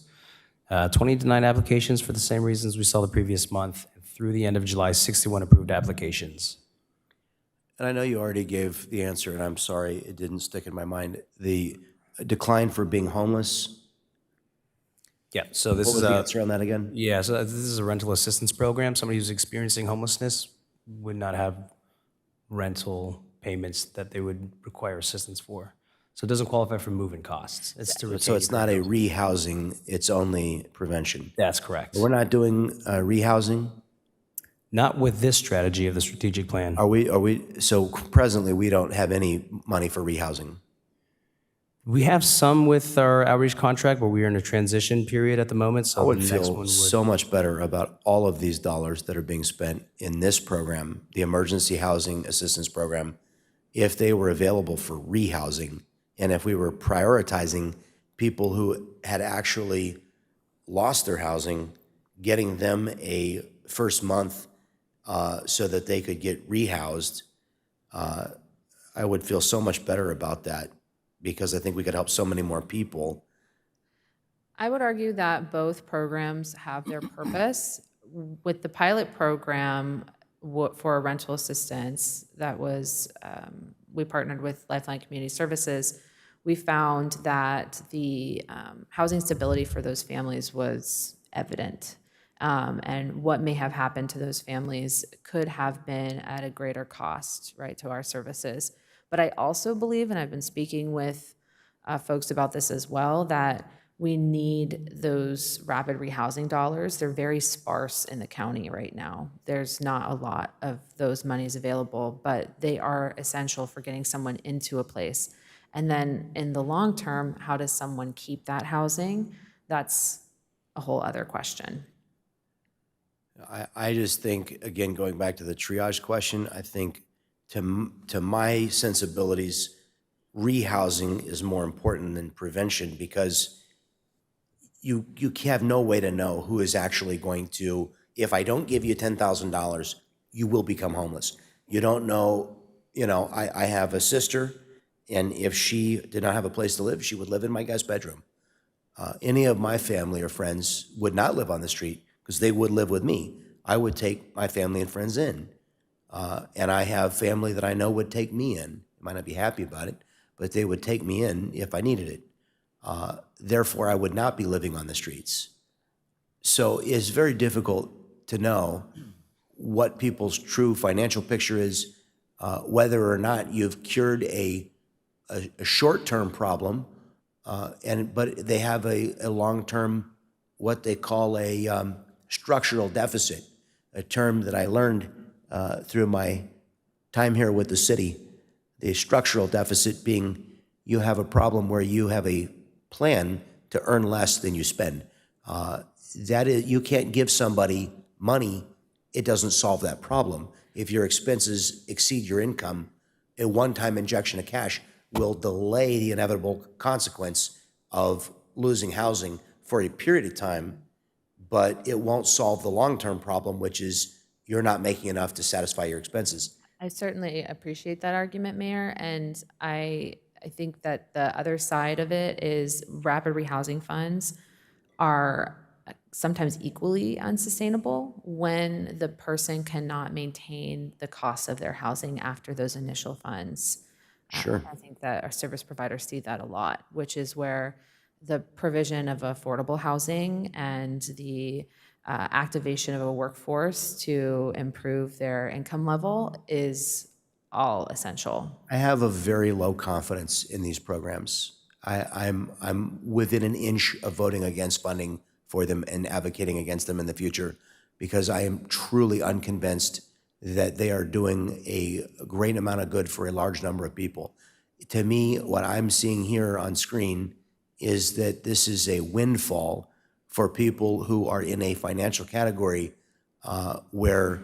20 denied applications for the same reasons we saw the previous month. Through the end of July, 61 approved applications. And I know you already gave the answer, and I'm sorry, it didn't stick in my mind. The decline for being homeless, Yeah, so this what is was the answer on that again? Yeah, so this is a rental assistance program. Somebody who's experiencing homelessness would not have rental payments that they would require assistance for. So it doesn't qualify for moving costs. It's to retain So it's your not a income. rehousing, it's only prevention. That's correct. We're not doing rehousing? Not with this strategy of the strategic plan. So presently, we don't have any money for rehousing? We have some with our outreach contract, but we are in a transition period at the moment, so I would the next feel one would. so much better about all of these dollars that are being spent in this program, the Emergency Housing Assistance Program, if they were available for rehousing, and if we were prioritizing people who had actually lost their housing, getting them a first month so that they could get rehoused, I would feel so much better about that because I think we could help so many more people. I would argue that both programs have their purpose. With the pilot program for rental assistance, that was, we partnered with Lifeline Community Services. We found that the housing stability for those families was evident. And what may have happened to those families could have been at a greater cost, right, to our services. But I also believe, and I've been speaking with folks about this as well, that we need those rapid rehousing dollars. They're very sparse in the county right now. There's not a lot of those monies available, but they are essential for getting someone into a place. And then in the long term, how does someone keep that housing? That's a whole other question. I just think, again, going back to the triage question, I think to my sensibilities, rehousing is more important than prevention because you have no way to know who is actually going to, if I don't give you $10,000, you will become homeless. You don't know, I have a sister, and if she did not have a place to live, she would live in my guest bedroom. Any of my family or friends would not live on the street because they would live with me. I would take my family and friends in. And I have family that I know would take me in. Might not be happy about it, but they would take me in if I needed it. Therefore, I would not be living on the streets. So it's very difficult to know what people's true financial picture is, whether or not you've cured a short-term problem, but they have a long-term, what they call a structural deficit, a term that I learned through my time here with the city. The structural deficit being you have a problem where you have a plan to earn less than you spend. That is, you can't give somebody money, it doesn't solve that problem. If your expenses exceed your income, a one-time injection of cash will delay the inevitable consequence of losing housing for a period of time, but it won't solve the long-term problem, which is you're not making enough to satisfy your expenses. I certainly appreciate that argument, Mayor, and I think that the other side of it is rapid rehousing funds are sometimes equally unsustainable when the person cannot maintain the cost of their housing after those initial funds. Sure. I think that our service providers see that a lot, which is where the provision of affordable housing and the activation of a workforce to improve their income level is all essential. I have a very low confidence in these programs. I'm within an inch of voting against funding for them and advocating against them in the future because I am truly unconvinced that they are doing a great amount of good for a large number of people. To me, what I'm seeing here on screen is that this is a windfall for people who are in a financial category where,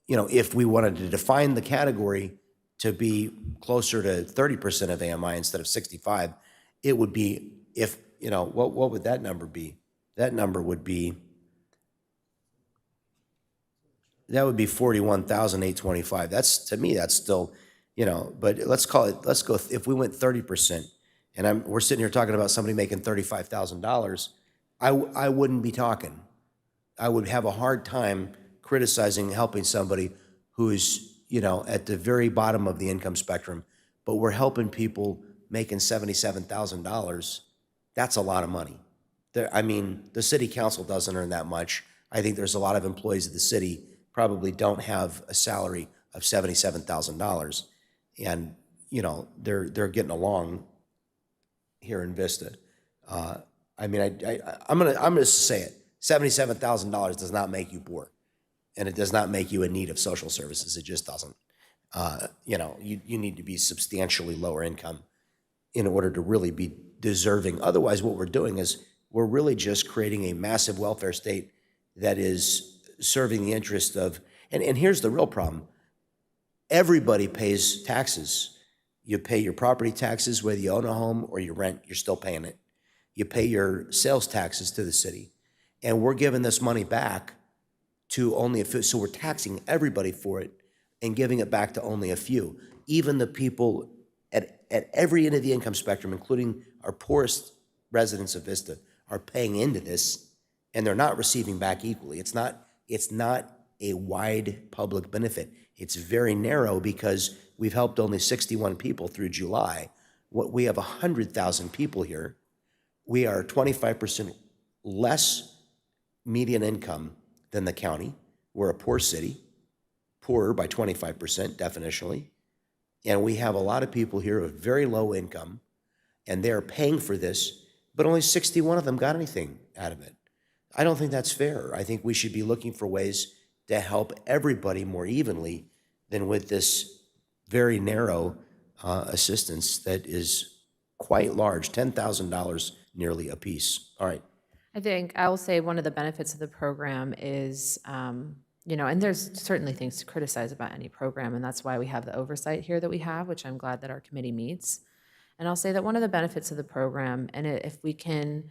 if we wanted to define the category to be closer to 30% of AMI instead of 65, it would be what would that number be? That number would be, that would be 41,825. To me, that's still, but let's go, if we went 30%, and we're sitting here talking about somebody making $35,000, I wouldn't be talking. I would have a hard time criticizing helping somebody who's, at the very bottom of the income spectrum, but we're helping people making $77,000. That's a lot of money. The city council doesn't earn that much. I think there's a lot of employees of the city probably don't have a salary of $77,000, and they're getting along here in Vista. I'm gonna say it. $77,000 does not make you poor, and it does not make you in need of social services. It just doesn't. You need to be substantially lower income in order to really be deserving. Otherwise, what we're doing is we're really just creating a massive welfare state that is serving the interest of, and here's the real problem. Everybody pays taxes. You pay your property taxes, whether you own a home or you rent, you're still paying it. You pay your sales taxes to the city. And we're giving this money back to only a few. So we're taxing everybody for it and giving it back to only a few. Even the people at every end of the income spectrum, including our poorest residents of Vista, are paying into this, and they're not receiving back equally. It's not a wide public benefit. It's very narrow because we've helped only 61 people through July. We have 100,000 people here. We are 25% less median income than the county. We're a poor city, poorer by 25% definitionally. And we have a lot of people here with very low income, and they're paying for this, but only 61 of them got anything out of it. I don't think that's fair. I think we should be looking for ways to help everybody more evenly than with this very narrow assistance that is quite large, $10,000 nearly a piece. All right. I think I will say one of the benefits of the program is, and there's certainly things to criticize about any program, and that's why we have the oversight here that we have, which I'm glad that our committee meets. And I'll say that one of the benefits of the program, and if we can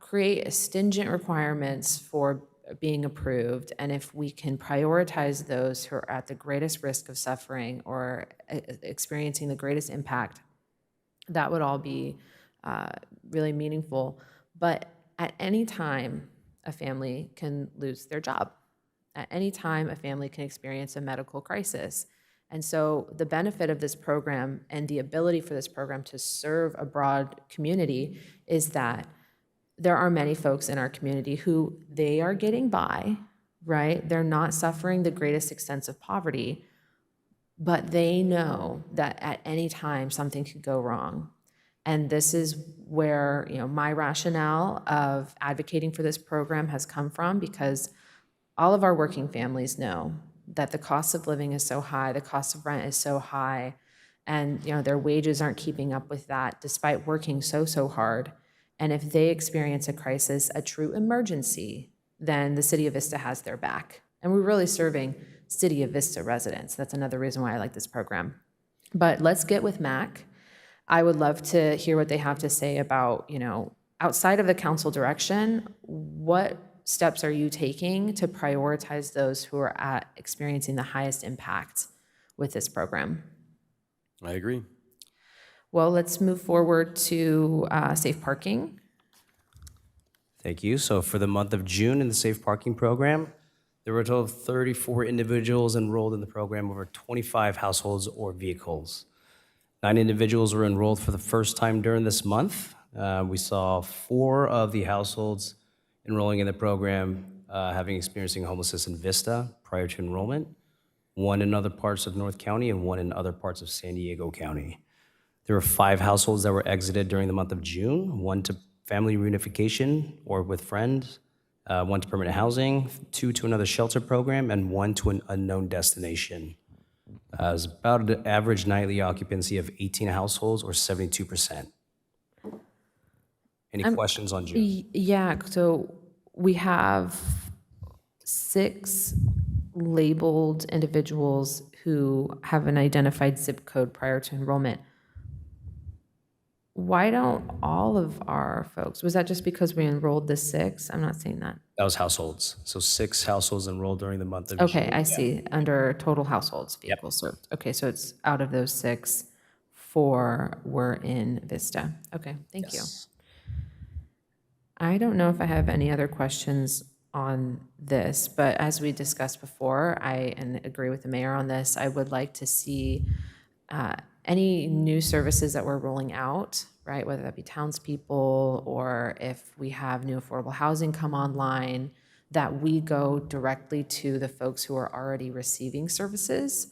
create stringent requirements for being approved, and if we can prioritize those who are at the greatest risk of suffering or experiencing the greatest impact, that would all be really meaningful. But at any time, a family can lose their job. At any time, a family can experience a medical crisis. And so the benefit of this program and the ability for this program to serve a broad community is that there are many folks in our community who they are getting by, right? They're not suffering the greatest extent of poverty, but they know that at any time something could go wrong. And this is where, my rationale of advocating for this program has come from, because all of our working families know that the cost of living is so high, the cost of rent is so high, and their wages aren't keeping up with that despite working so hard. And if they experience a crisis, a true emergency, then the City of Vista has their back. And we're really serving City of Vista residents. That's another reason why I like this program. But let's get with MAC. I would love to hear what they have to say about, outside of the council direction, what steps are you taking to prioritize those who are experiencing the highest impact with this program? I agree. Well, let's move forward to safe parking. Thank you. So for the month of June in the Safe Parking Program, there were a total of 34 individuals enrolled in the program, over 25 households or vehicles. 9 individuals were enrolled for the first time during this month. We saw 4 of the households enrolling in the program having experiencing homelessness in Vista prior to enrollment, 1 in other parts of North County and 1 in other parts of San Diego County. There were 5 households that were exited during the month of June, 1 to family reunification or with friends, 1 to permanent housing, 2 to another shelter program, and 1 to an unknown destination. It was about an average nightly occupancy of 18 households or 72%. Any questions on June? Yeah, so we have 6 labeled individuals who have an identified zip code prior to enrollment. Why don't all of our folks, was that just because we enrolled the 6? I'm not seeing that. That was households. So 6 households enrolled during the month of June. Okay, I see, under total households, vehicles served. Okay, so it's out of those 6, 4 were in Vista. Okay, thank you. I don't know if I have any other questions on this, but as we discussed before, and agree with the mayor on this, I would like to see any new services that we're rolling out, right, whether that be townspeople or if we have new affordable housing come online, that we go directly to the folks who are already receiving services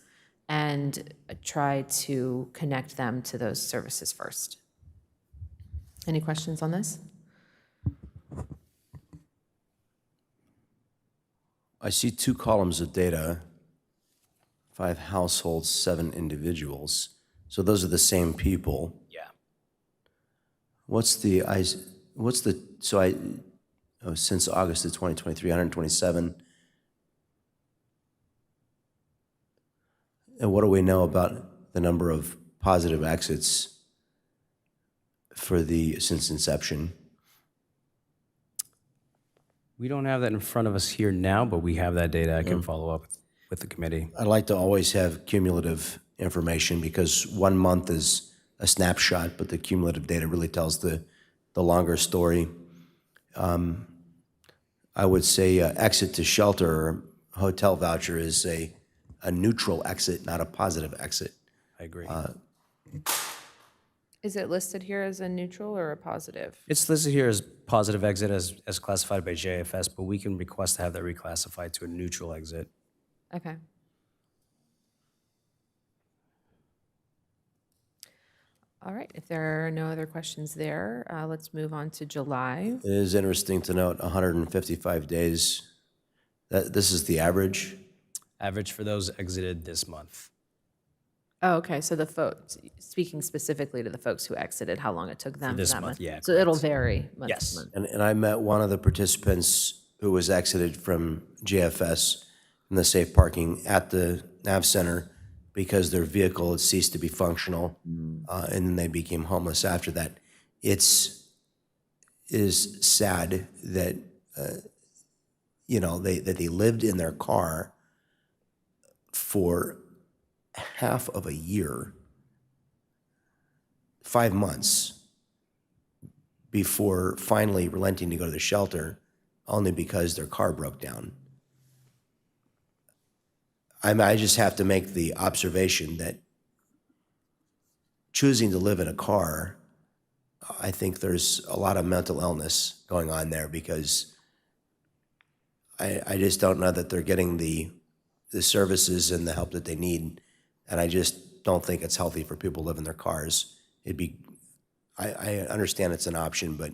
and try to connect them to those services first. Any questions on this? I see 2 columns of data, 5 households, 7 individuals. So those are the same people. Yeah. Since August of 2023, 127. And what do we know about the number of positive exits since inception? We don't have that in front of us here now, but we have that data. I can follow up with the committee. I'd like to always have cumulative information because 1 month is a snapshot, but the cumulative data really tells the longer story. I would say exit to shelter or hotel voucher is a neutral exit, not a positive exit. I agree. Is it listed here as a neutral or a positive? It's listed here as positive exit as classified by JFS, but we can request to have that reclassified to a neutral exit. Okay. All right, if there are no other questions there, let's move on to July. It is interesting to note 155 days. This is the average. Average for those exited this month. Oh, okay, so the folks, speaking specifically to the folks who exited, how long it took them for this that month, month? yeah, So it'll correct. vary month Yes. to month. And I met one of the participants who was exited from JFS in the safe parking at the Nav Center because their vehicle had ceased to be functional, and then they became homeless after that. It is sad that that they lived in their car for half of a year, 5 months, before finally relenting to go to the shelter, only because their car broke down. I just have to make the observation that choosing to live in a car, I think there's a lot of mental illness going on there because I just don't know that they're getting the services and the help that they need. And I just don't think it's healthy for people to live in their cars. I understand it's an option, but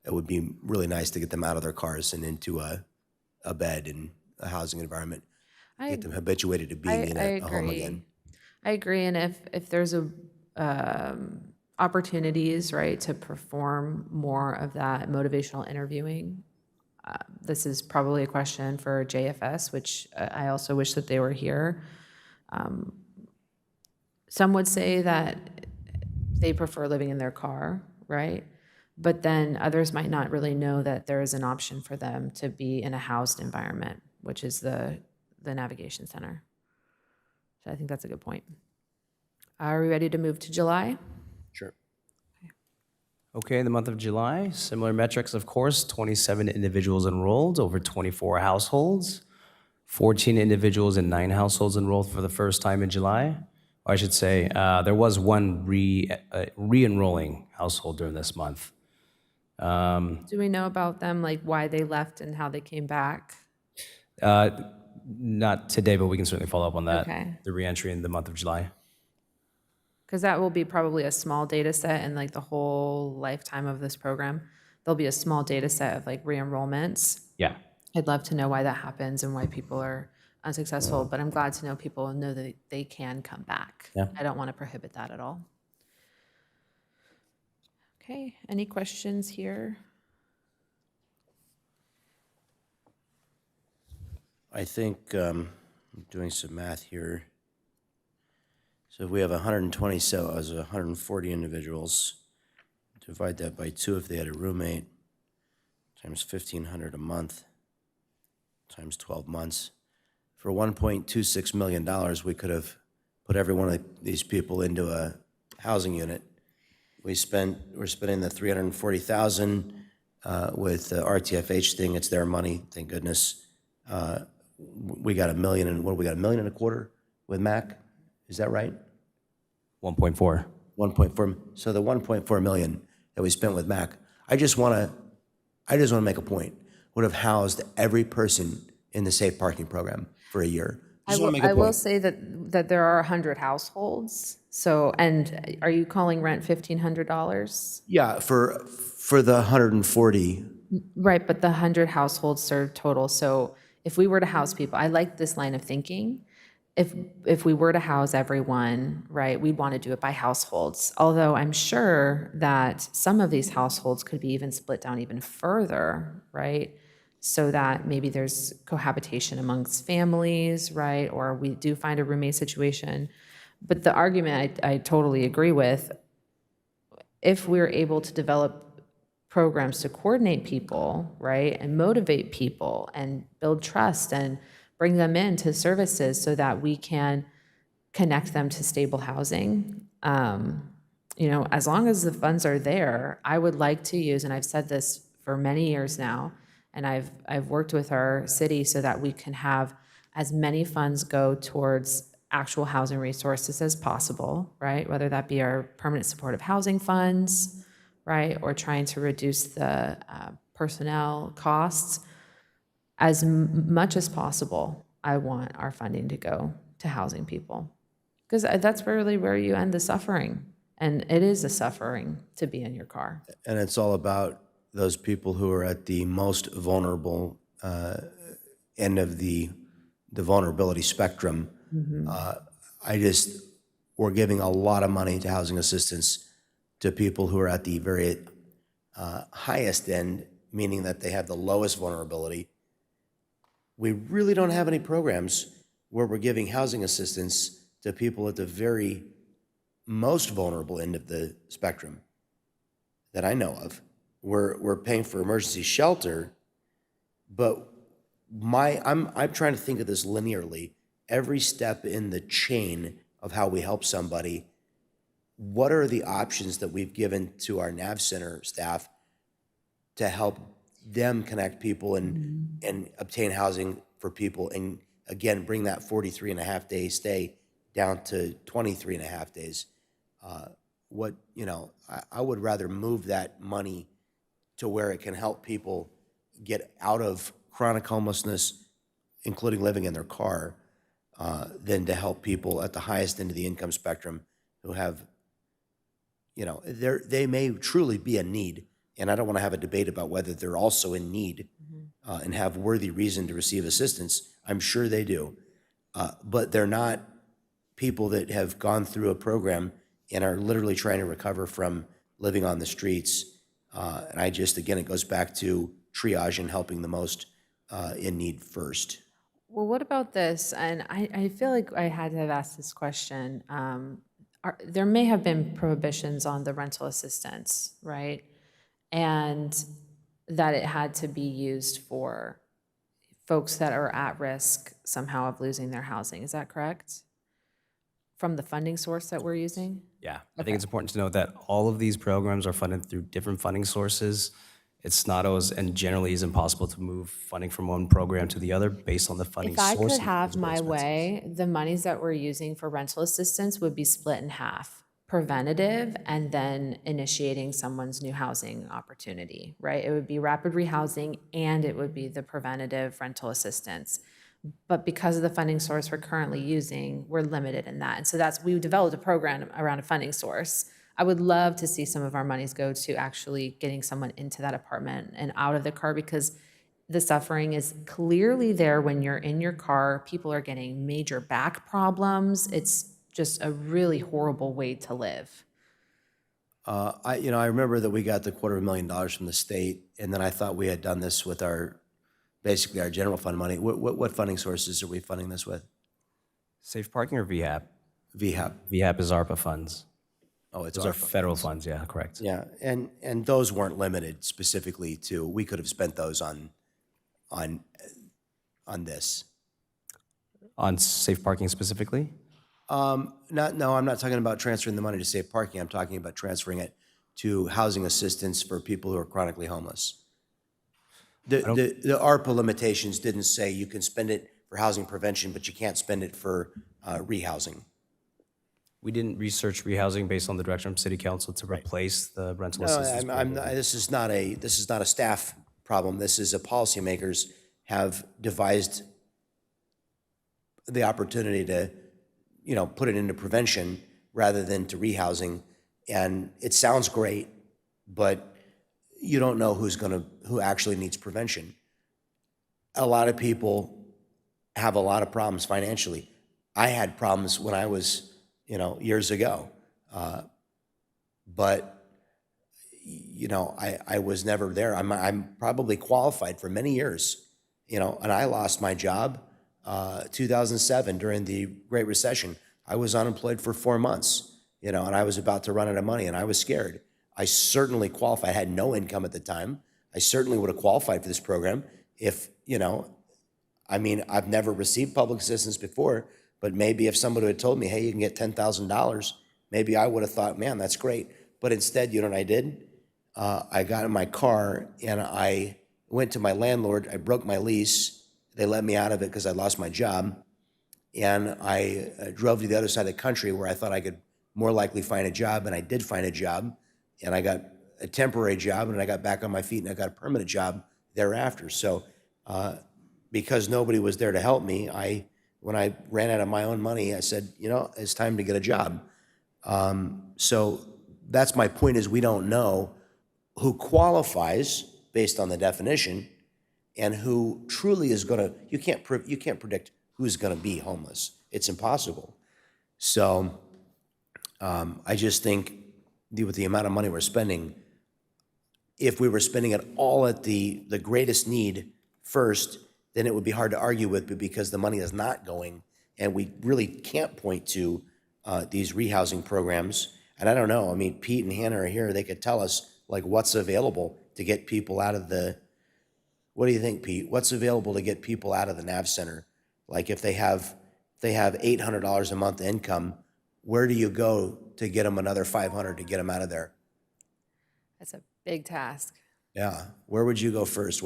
it would be really nice to get them out of their cars and into a bed and a housing environment. Get them habituated to being in a home again. I agree, and if there's opportunities, right, to perform more of that motivational interviewing, this is probably a question for JFS, which I also wish that they were here. Some would say that they prefer living in their car, right? But then others might not really know that there is an option for them to be in a housed environment, which is the navigation center. So I think that's a good point. Are we ready to move to July? Sure. Okay, in the month of July, similar metrics, of course, 27 individuals enrolled, over 24 households, 14 individuals and 9 households enrolled for the first time in July. Or I should say, there was one re-enrolling household during this month. Do we know about them, like why they left and how they came back? Not today, but we can certainly follow up on that. Okay. The reentry in the month of July. Because that will be probably a small data set in like the whole lifetime of this program. There'll be a small data set of like re-enrollments. Yeah. I'd love to know why that happens and why people are unsuccessful, but I'm glad to know people know that they can come back. Yeah. I don't want to prohibit that at all. Okay, any questions here? I think, I'm doing some math here. So if we have 120 cells, 140 individuals, divide that by 2 if they had a roommate, times 1,500 a month, times 12 months. For $1.26 million, we could have put every one of these people into a housing unit. We're spending the $340,000 with the RTFH thing. It's their money, thank goodness. We got $1 million, and what do we got, $1.25 million with MAC? Is that right? 1.4. 1.4. So the 1.4 million that we spent with MAC, I just want to make a point. Would have housed every person in the safe parking program for a year. I Just want to make a will point. say that there are 100 households. So, and are you calling rent $1,500? Yeah, for the 140. Right, but the 100 households served total. So if we were to house people, I like this line of thinking. If we were to house everyone, right, we'd want to do it by households. Although I'm sure that some of these households could be even split down even further, right? So that maybe there's cohabitation amongst families, right? Or we do find a roommate situation. But the argument I totally agree with, if we're able to develop programs to coordinate people, right, and motivate people and build trust and bring them into services so that we can connect them to stable housing. As long as the funds are there, I would like to use, and I've said this for many years now, and I've worked with our city so that we can have as many funds go towards actual housing resources as possible, right? Whether that be our permanent supportive housing funds, right, or trying to reduce the personnel costs. As much as possible, I want our funding to go to housing people. Because that's really where you end the suffering. And it is a suffering to be in your car. And it's all about those people who are at the most vulnerable end of the vulnerability spectrum. We're giving a lot of money to housing assistance to people who are at the very highest end, meaning that they have the lowest vulnerability. We really don't have any programs where we're giving housing assistance to people at the very most vulnerable end of the spectrum that I know of. We're paying for emergency shelter, but I'm trying to think of this linearly. Every step in the chain of how we help somebody, what are the options that we've given to our NAV Center staff to help them connect people and obtain housing for people, and again, bring that 43.5-day stay down to 23.5 days. I would rather move that money to where it can help people get out of chronic homelessness, including living in their car, than to help people at the highest end of the income spectrum who have, they may truly be in need. And I don't want to have a debate about whether they're also in need and have worthy reason to receive assistance. I'm sure they do. But they're not people that have gone through a program and are literally trying to recover from living on the streets. And again, it goes back to triage and helping the most in need first. Well, what about this? And I feel like I had to have asked this question. There may have been prohibitions on the rental assistance, right? And that it had to be used for folks that are at risk somehow of losing their housing. Is that correct? From the funding source that we're using? Yeah, I think it's important to note that all of these programs are funded through different funding sources. It's not always, and generally is impossible to move funding from one program to the other based on the funding If I source. could have my way, the monies that we're using for rental assistance would be split in half. Preventative and then initiating someone's new housing opportunity, right? It would be rapid rehousing and it would be the preventative rental assistance. But because of the funding source we're currently using, we're limited in that. And so we developed a program around a funding source. I would love to see some of our monies go to actually getting someone into that apartment and out of the car, because the suffering is clearly there when you're in your car. People are getting major back problems. It's just a really horrible way to live. I remember that we got the $250,000 from the state, and then I thought we had done this with basically our general fund money. What funding sources are we funding this with? Safe parking or VHAP? VHAP. VHAP is ARPA funds. Oh, it's Those are ARPA federal funds, yeah, correct. Yeah, and those weren't limited specifically to, we could have spent those on this. On safe parking specifically? I'm not talking about transferring the money to safe parking. I'm talking about transferring it to housing assistance for people who are chronically homeless. The ARPA limitations didn't say you can spend it for housing prevention, but you can't spend it for rehousing. We didn't research rehousing based on the direction from City Council to replace the rental assistance program. This is not a staff problem. This is a policymakers have devised the opportunity to, put it into prevention rather than to rehousing. And it sounds great, but you don't know who actually needs prevention. A lot of people have a lot of problems financially. I had problems when I was, years ago. But I was never there. I'm probably qualified for many years, and I lost my job 2007 during the Great Recession. I was unemployed for 4 months, and I was about to run out of money, and I was scared. I certainly qualified. I had no income at the time. I certainly would have qualified for this program if, I mean, I've never received public assistance before, but maybe if somebody had told me, hey, you can get $10,000, maybe I would have thought, man, that's great. But instead, you know what I did? I got in my car and I went to my landlord. I broke my lease. They let me out of it because I lost my job. And I drove to the other side of the country where I thought I could more likely find a job, and I did find a job. And I got a temporary job, and I got back on my feet, and I got a permanent job thereafter. So because nobody was there to help me, when I ran out of my own money, I said, it's time to get a job. So that's my point, is we don't know who qualifies based on the definition and who truly is going to, you can't predict who's going to be homeless. It's impossible. So I just think with the amount of money we're spending, if we were spending it all at the greatest need first, then it would be hard to argue with, but because the money is not going, and we really can't point to these rehousing programs. And I don't know, I mean, Pete and Hannah are here, they could tell us like what's available to get people out of the, what do you think, Pete? What's available to get people out of the NAV center? Like if they have $800 a month income, where do you go to get them another $500 to get them out of there? That's a big task. Yeah, where would you go first?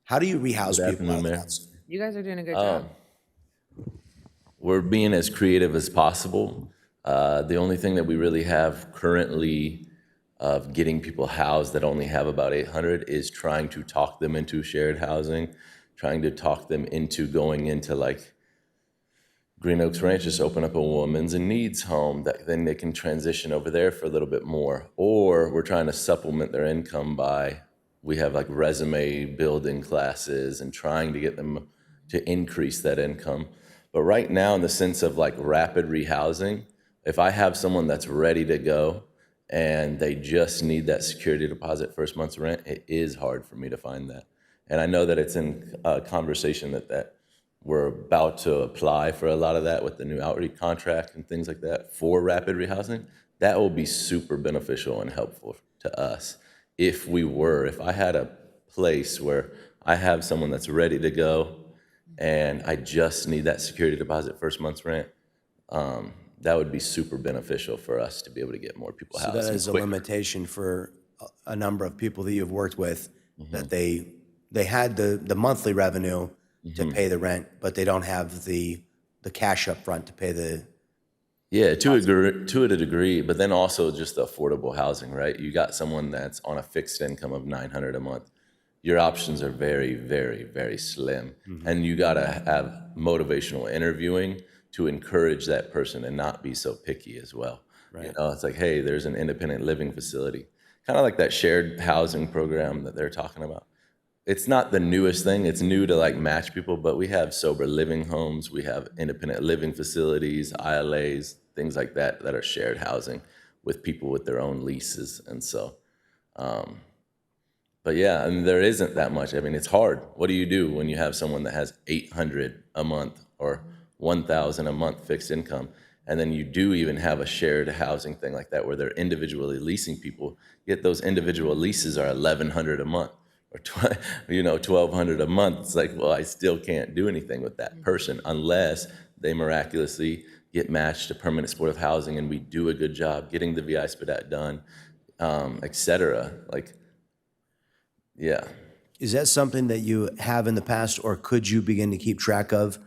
How do you rehouse Good people out of the afternoon, Mayor. NAV center? You guys are doing a good job. We're being as creative as possible. The only thing that we really have currently of getting people housed that only have about 800 is trying to talk them into shared housing, trying to talk them into going into like Green Oaks Ranch, just open up a women's and needs home that then they can transition over there for a little bit more. Or we're trying to supplement their income by, we have like resume building classes and trying to get them to increase that income. But right now, in the sense of like rapid rehousing, if I have someone that's ready to go and they just need that security deposit first month's rent, it is hard for me to find that. And I know that it's in a conversation that we're about to apply for a lot of that with the new outreach contract and things like that for rapid rehousing. That will be super beneficial and helpful to us. If I had a place where I have someone that's ready to go and I just need that security deposit first month's rent, that would be super beneficial for us to be able to get more people So housed. that is a limitation for a number of people that you've worked with, that they had the monthly revenue to pay the rent, but they don't have the cash up front to pay the. Yeah, to a degree, but then also just the affordable housing, right? You got someone that's on a fixed income of $900 a month. Your options are very, very, very slim. And you gotta have motivational interviewing to encourage that person and not be so picky as well. Right. It's like, hey, there's an independent living facility. Kind of like that shared housing program that they're talking about. It's not the newest thing. It's new to like match people, but we have sober living homes. We have independent living facilities, ILAs, things like that are shared housing with people with their own leases. And so, but yeah, I mean, there isn't that much. I mean, it's hard. What do you do when you have someone that has $800 a month or $1,000 a month fixed income? And then you do even have a shared housing thing like that where they're individually leasing people, yet those individual leases are $1,100 a month or $1,200 a month. It's like, well, I still can't do anything with that person unless they miraculously get matched to permanent supportive housing and we do a good job getting the VI SPDAT done, et cetera. Like, yeah. Is that something that you have in the past, or could you begin to keep track of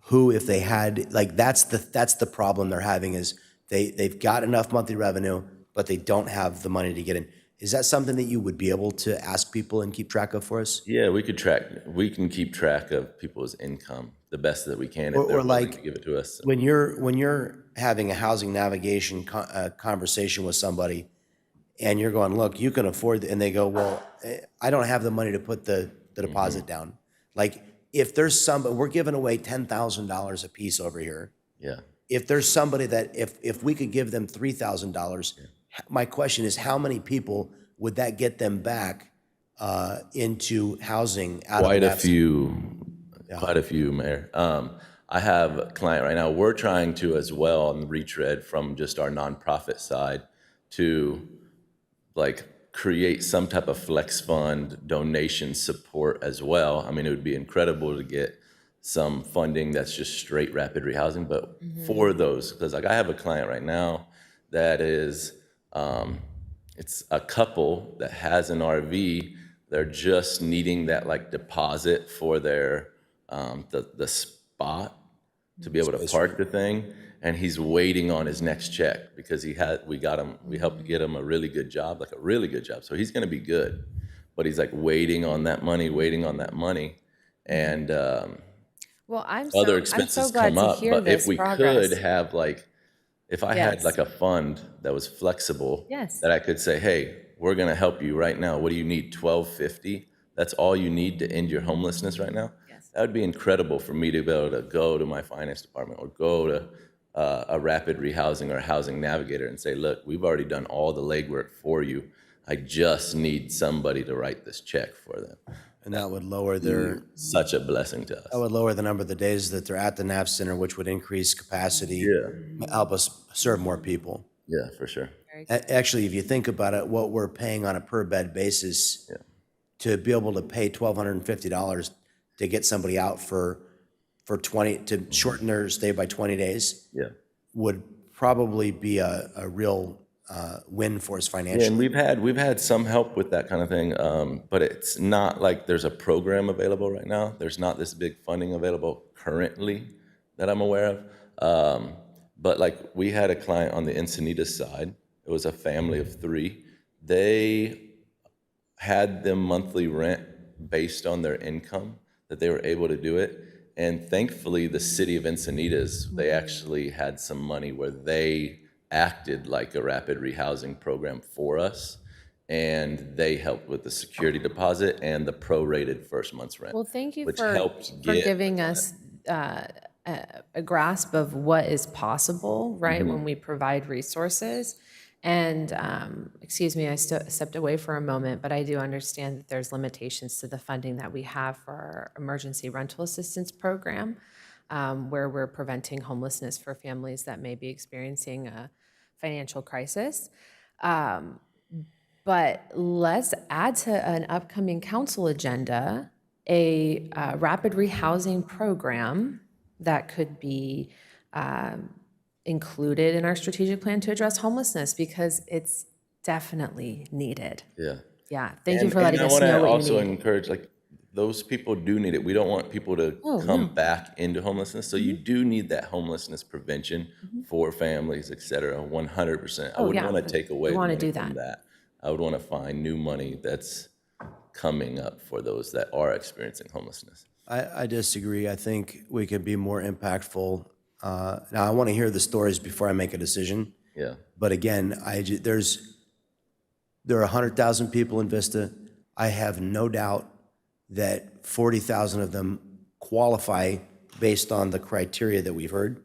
who, if they had, like, that's the problem they're having, is they've got enough monthly revenue, but they don't have the money to get in. Is that something that you would be able to ask people and keep track of for us? Yeah, we can keep track of people's income the best that we can if they're Or willing like, to give it to us. when you're having a housing navigation conversation with somebody, and you're going, look, you can afford, and they go, well, I don't have the money to put the deposit down. Like, if there's we're giving away $10,000 a piece over here. Yeah. If there's somebody that, if we could give them $3,000, my question is, how many people would that get them back into housing? Quite a few, Mayor. I have a client right now. We're trying to as well retread from just our nonprofit side to like create some type of flex fund donation support as well. I mean, it would be incredible to get some funding that's just straight rapid rehousing, but for those, because like I have a client right now that is, it's a couple that has an RV. They're just needing that like deposit for their, the spot to be able to park the thing. And he's waiting on his next check because we helped get him a really good job, like a really good job. So he's gonna be good, but he's like waiting on that money. And, Well, other I'm expenses so glad come to up, hear but if this we progress. could have like, if I had Yes. like a fund that was flexible, Yes. that I could say, hey, we're gonna help you right now. What do you need? $12.50? That's all you need to end your homelessness right now? Yes. That would be incredible for me to be able to go to my finance department or go to a rapid rehousing or a housing navigator and say, look, we've already done all the legwork for you. I just need somebody to write this check for them. And that would lower their, Such a blessing to that us. would lower the number of the days that they're at the NAP center, which would increase capacity, help us serve more people. Yeah, for sure. Actually, if you think about it, what we're paying on a per bed basis, to be able to pay $1,250 to get somebody out for 20, to shorten their stay by 20 days, Yeah. would probably be a real win for us Yeah, and financially. we've had some help with that kind of thing, but it's not like there's a program available right now. There's not this big funding available currently that I'm aware of. But like we had a client on the Encinitas side. It was a family of 3. They had them monthly rent based on their income that they were able to do it. And thankfully, the city of Encinitas, they actually had some money where they acted like a rapid rehousing program for us. And they helped with the security deposit and the prorated first month's rent. Well, thank you which for helped get giving us a grasp of what is possible, right, when we provide resources. And, excuse me, I stepped away for a moment, but I do understand that there's limitations to the funding that we have for our emergency rental assistance program, where we're preventing homelessness for families that may be experiencing a financial crisis. But let's add to an upcoming council agenda a rapid rehousing program that could be included in our strategic plan to address homelessness, because it's definitely needed. Yeah. Yeah, thank you for letting us And I know want to what also you need. encourage, like, those people do need it. We don't want people to Oh, come no. back into homelessness. So you do need that homelessness prevention for families, et cetera, 100%. I Oh, wouldn't yeah, want to take we away the wanna money do from that. that. I would want to find new money that's coming up for those that are experiencing homelessness. I disagree. I think we could be more impactful. Now, I want to hear the stories before I make a decision. Yeah. But again, there are 100,000 people in Vista. I have no doubt that 40,000 of them qualify based on the criteria that we've heard.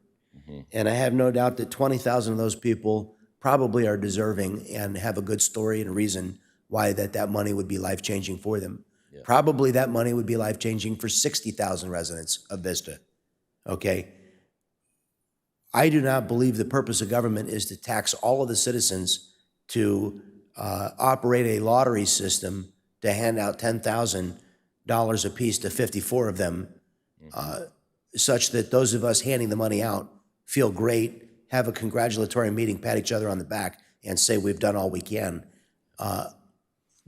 And I have no doubt that 20,000 of those people probably are deserving and have a good story and a reason why that money would be life-changing for them. Probably that money would be life-changing for 60,000 residents of Vista, okay? I do not believe the purpose of government is to tax all of the citizens to operate a lottery system to hand out $10,000 apiece to 54 of them, such that those of us handing the money out feel great, have a congratulatory meeting, pat each other on the back, and say we've done all we can.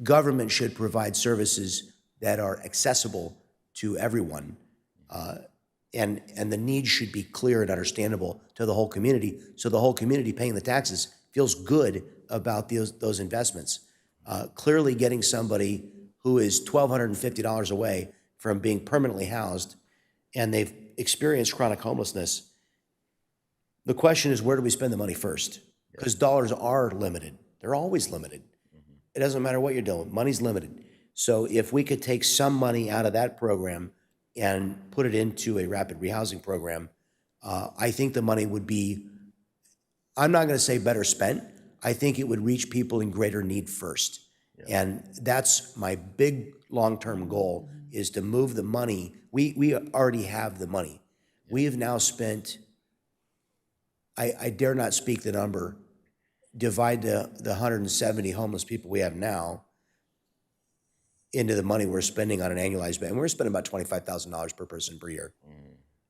Government should provide services that are accessible to everyone. And the needs should be clear and understandable to the whole community, so the whole community paying the taxes feels good about those investments. Clearly getting somebody who is $1,250 away from being permanently housed and they've experienced chronic homelessness, the question is, where do we spend the money first? Because dollars are limited. They're always limited. It doesn't matter what you're doing. Money's limited. So if we could take some money out of that program and put it into a rapid rehousing program, I think the money would be, I'm not going to say better spent. I think it would reach people in greater need first. And that's my big long-term goal, is to move the money. We already have the money. We have now spent, I dare not speak the number, divide the 170 homeless people we have now into the money we're spending on an annualized basis, and we're spending about $25,000 per person per year.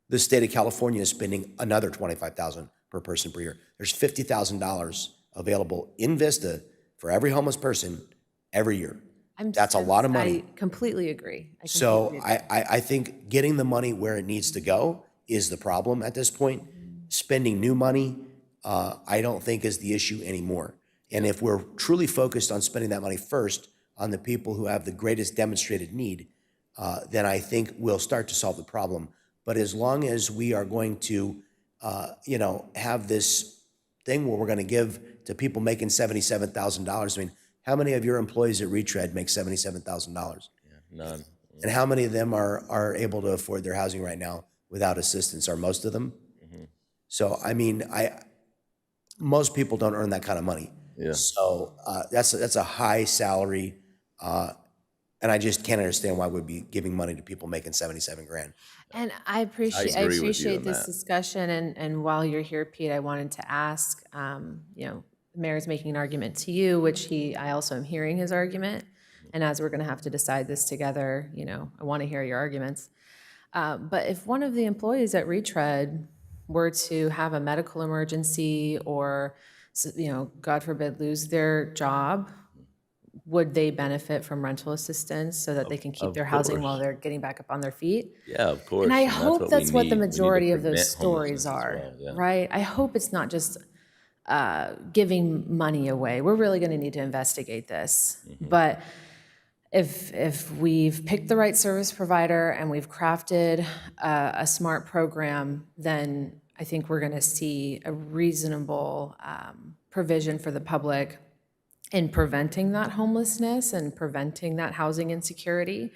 The state of California is spending another $25,000 per person per year. There's $50,000 available in Vista for every homeless person every year. That's a lot of money. I completely agree. So I think getting the money where it needs to go is the problem at this point. Spending new money, I don't think is the issue anymore. And if we're truly focused on spending that money first on the people who have the greatest demonstrated need, then I think we'll start to solve the problem. But as long as we are going to, have this thing where we're going to give to people making $77,000, I mean, how many of your employees at Retread make $77,000? None. And how many of them are able to afford their housing right now without assistance? Are most of them? So, I mean, most people don't earn that kind of money. Yeah. So that's a high salary, and I just can't understand why we'd be giving money to people making 77 grand. And I appreciate agree with you on this that. discussion, and while you're here, Pete, I wanted to ask, the mayor's making an argument to you, which I also am hearing his argument, and as we're gonna have to decide this together, I wanna hear your arguments. But if one of the employees at Retread were to have a medical emergency or, God forbid, lose their job, would they benefit from rental assistance so that they can keep Of their housing course. while they're getting back up on their feet? Yeah, of course. And I that's hope what that's we what the need. We need to majority of those prevent stories homelessness as are, well, yeah. right? I hope it's not just giving money away. We're really going to need to investigate this. But if we've picked the right service provider and we've crafted a smart program, then I think we're going to see a reasonable provision for the public in preventing that homelessness and preventing that housing insecurity.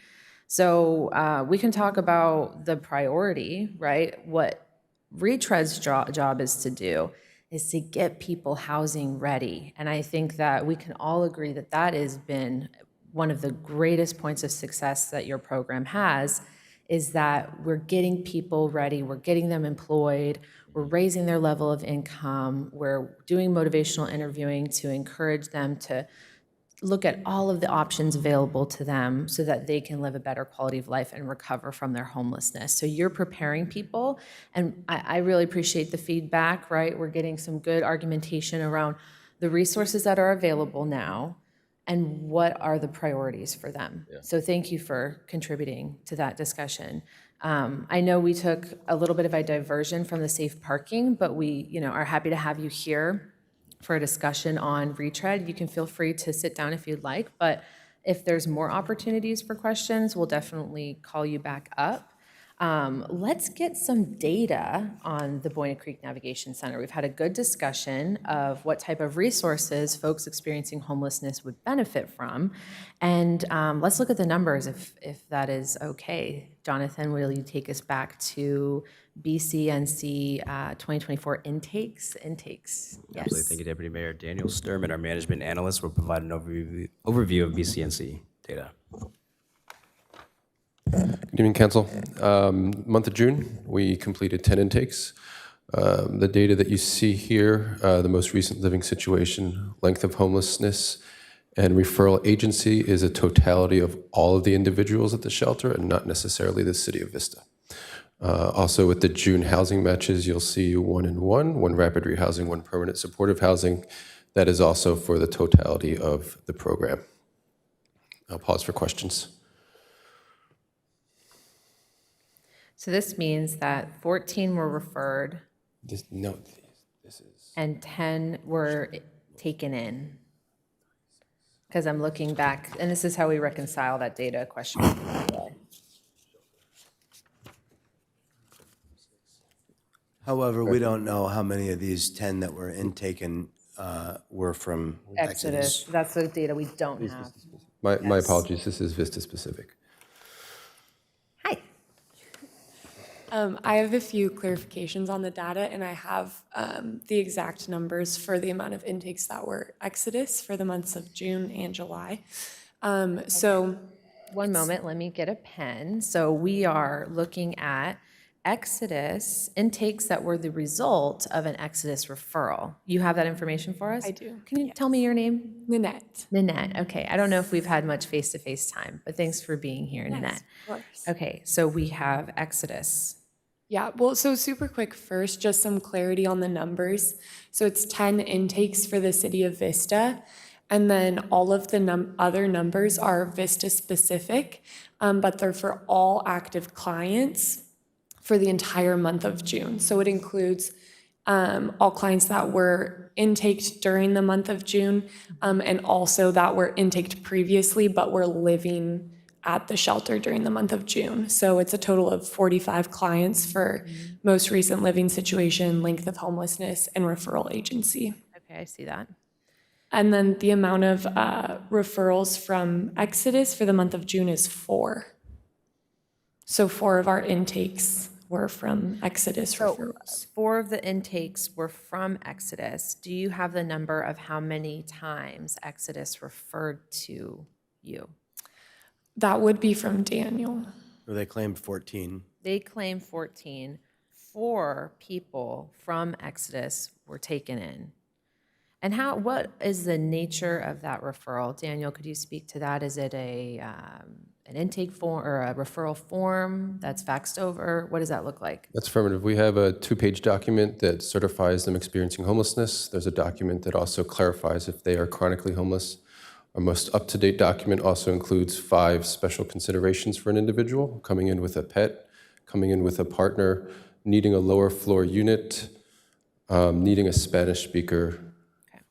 So we can talk about the priority, right? What Retread's job is to do is to get people housing ready. And I think that we can all agree that that has been one of the greatest points of success that your program has, is that we're getting people ready, we're getting them employed, we're raising their level of income, we're doing motivational interviewing to encourage them to look at all of the options available to them so that they can live a better quality of life and recover from their homelessness. So you're preparing people, and I really appreciate the feedback, right? We're getting some good argumentation around the resources that are available now and what are the priorities for them. So thank you for contributing to that discussion. I know we took a little bit of a diversion from the safe parking, but we are happy to have you here for a discussion on Retread. You can feel free to sit down if you'd like, but if there's more opportunities for questions, we'll definitely call you back up. Let's get some data on the Boyne Creek Navigation Center. We've had a good discussion of what type of resources folks experiencing homelessness would benefit from. And let's look at the numbers if that is okay. Jonathan, will you take us back to BCNC 2024 intakes? Yes. Absolutely. Thank you, Deputy Mayor. Daniel Sturman, our management analyst, will provide an overview of BCNC data. Good evening, Council. Month of June, we completed 10 intakes. The data that you see here, the most recent living situation, length of homelessness, and referral agency is a totality of all of the individuals at the shelter and not necessarily the City of Vista. Also with the June housing matches, you'll see 1 and 1, 1 rapid rehousing, 1 permanent supportive housing. That is also for the totality of the program. I'll pause for questions. So this means that 14 were referred This is and 10 were taken in. Because I'm looking back, and this is how we reconcile that data question. However, we don't know how many of these 10 that were intaken were from Exodus, that's the data we don't have. my apologies, this is Vista specific. Hi. I have a few clarifications on the data, and I have the exact numbers for the amount of intakes that were Exodus for the months of June and July. So one moment, let me get a pen. So we are looking at Exodus intakes that were the result of an Exodus referral. You have that information for us? I do, Can you tell me your name? Nanette. Nanette. Okay. I don't know if we've had much face-to-face time, but thanks for being here, Nanette. Of course. Okay. So we have Exodus. Yeah, well, so super quick first, just some clarity on the numbers. So it's 10 intakes for the city of Vista, and then all of the other numbers are Vista specific, but they're for all active clients for the entire month of June. So it includes all clients that were intaked during the month of June, and also that were intaked previously but were living at the shelter during the month of June. So it's a total of 45 clients for most recent living situation, length of homelessness, and referral agency. Okay. I see that. And then the amount of referrals from Exodus for the month of June is 4. So 4 of our intakes were from Exodus referrals. 4 of the intakes were from Exodus. Do you have the number of how many times Exodus referred to you? That would be from Daniel. Or they claimed 14. They claim 14. 4 people from Exodus were taken in. And what is the nature of that referral? Daniel, could you speak to that? Is it an intake form or a referral form that's faxed over? What does that look like? That's affirmative. We have a 2-page document that certifies them experiencing homelessness. There's a document that also clarifies if they are chronically homeless. Our most up-to-date document also includes 5 special considerations for an individual: coming in with a pet, coming in with a partner, needing a lower floor unit, needing a Spanish speaker,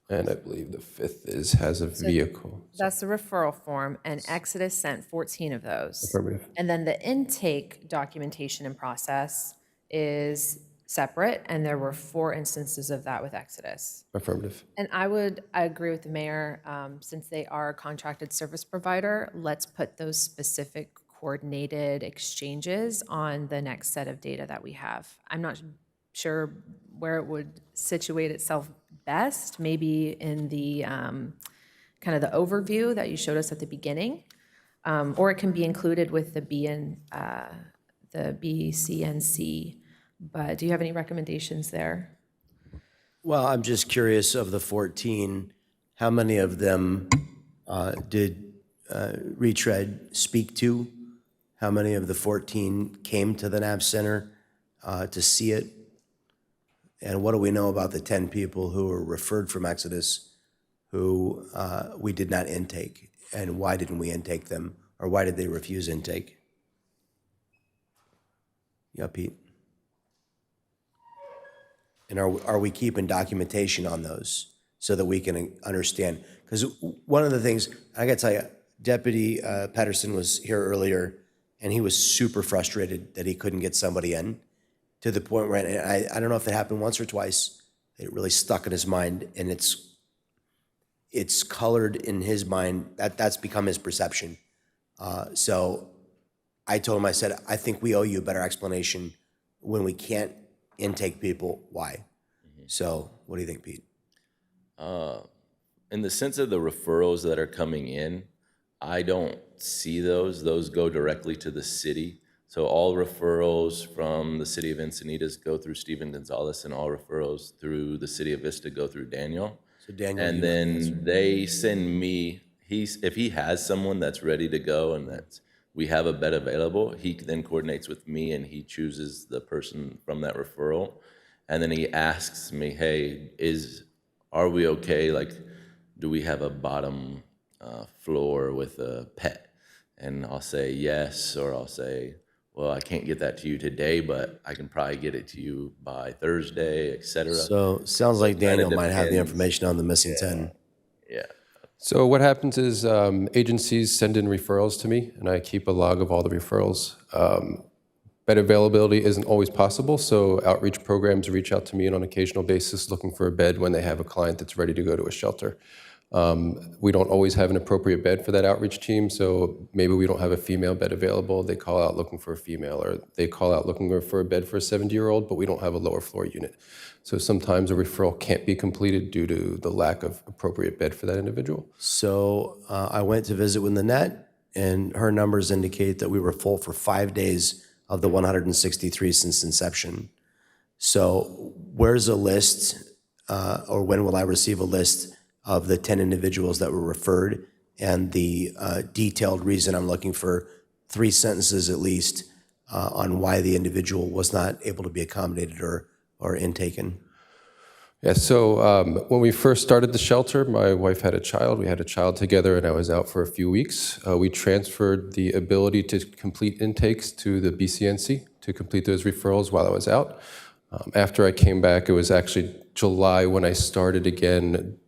and I believe the 5th has a vehicle. That's the referral form, and Exodus sent 14 of those. Affirmative. And then the intake documentation and process is separate, and there were 4 instances of that with Exodus. Affirmative. And I agree with the mayor, since they are a contracted service provider, let's put those specific coordinated exchanges on the next set of data that we have. I'm not sure where it would situate itself best, maybe in the kind of the overview that you showed us at the beginning, or it can be included with the the B, C, and C. But do you have any recommendations there? Well, I'm just curious, of the 14, how many of them did Retread speak to? How many of the 14 came to the NAB Center to see it? And what do we know about the 10 people who were referred from Exodus who we did not intake? And why didn't we intake them? Or why did they refuse intake? Yeah, Pete? And are we keeping documentation on those so that we can understand? Because one of the things, I got to tell you, Deputy Patterson was here earlier, and he was super frustrated that he couldn't get somebody in, to the point where, and I don't know if it happened once or twice, it really stuck in his mind, and it's colored in his mind. That's become his perception. So I told him, I said, I think we owe you a better explanation when we can't intake people, why? So what do you think, Pete? In the sense of the referrals that are coming in, I don't see those. Those go directly to the city. So all referrals from the city of Encinitas go through Stephen Gonzalez, and all referrals through the city of Vista go through Daniel. So Daniel, and then they send me, if he has someone that's ready to go and that we have a bed available, he then coordinates with me and he chooses the person from that referral. And then he asks me, hey, are we okay? Like, do we have a bottom floor with a pet? And I'll say yes, or I'll say, well, I can't get that to you today, but I can probably get it to you by Thursday, et cetera. So sounds like Daniel might have the information on the missing 10. Yeah. So what happens is agencies send in referrals to me, and I keep a log of all the referrals. Bed availability isn't always possible, so outreach programs reach out to me on an occasional basis looking for a bed when they have a client that's ready to go to a shelter. We don't always have an appropriate bed for that outreach team, so maybe we don't have a female bed available. They call out looking for a female, or they call out looking for a bed for a 70-year-old, but we don't have a lower floor unit. So sometimes a referral can't be completed due to the lack of appropriate bed for that individual. So I went to visit with Nanette, and her numbers indicate that we were full for 5 days of the 163 since inception. So where's a list, or when will I receive a list of the 10 individuals that were referred and the detailed reason? I'm looking for 3 sentences at least on why the individual was not able to be accommodated or intaken. Yeah, so when we first started the shelter, my wife had a child. We had a child together, and I was out for a few weeks. We transferred the ability to complete intakes to the BCNC to complete those referrals while I was out. After I came back, it was actually July when I started again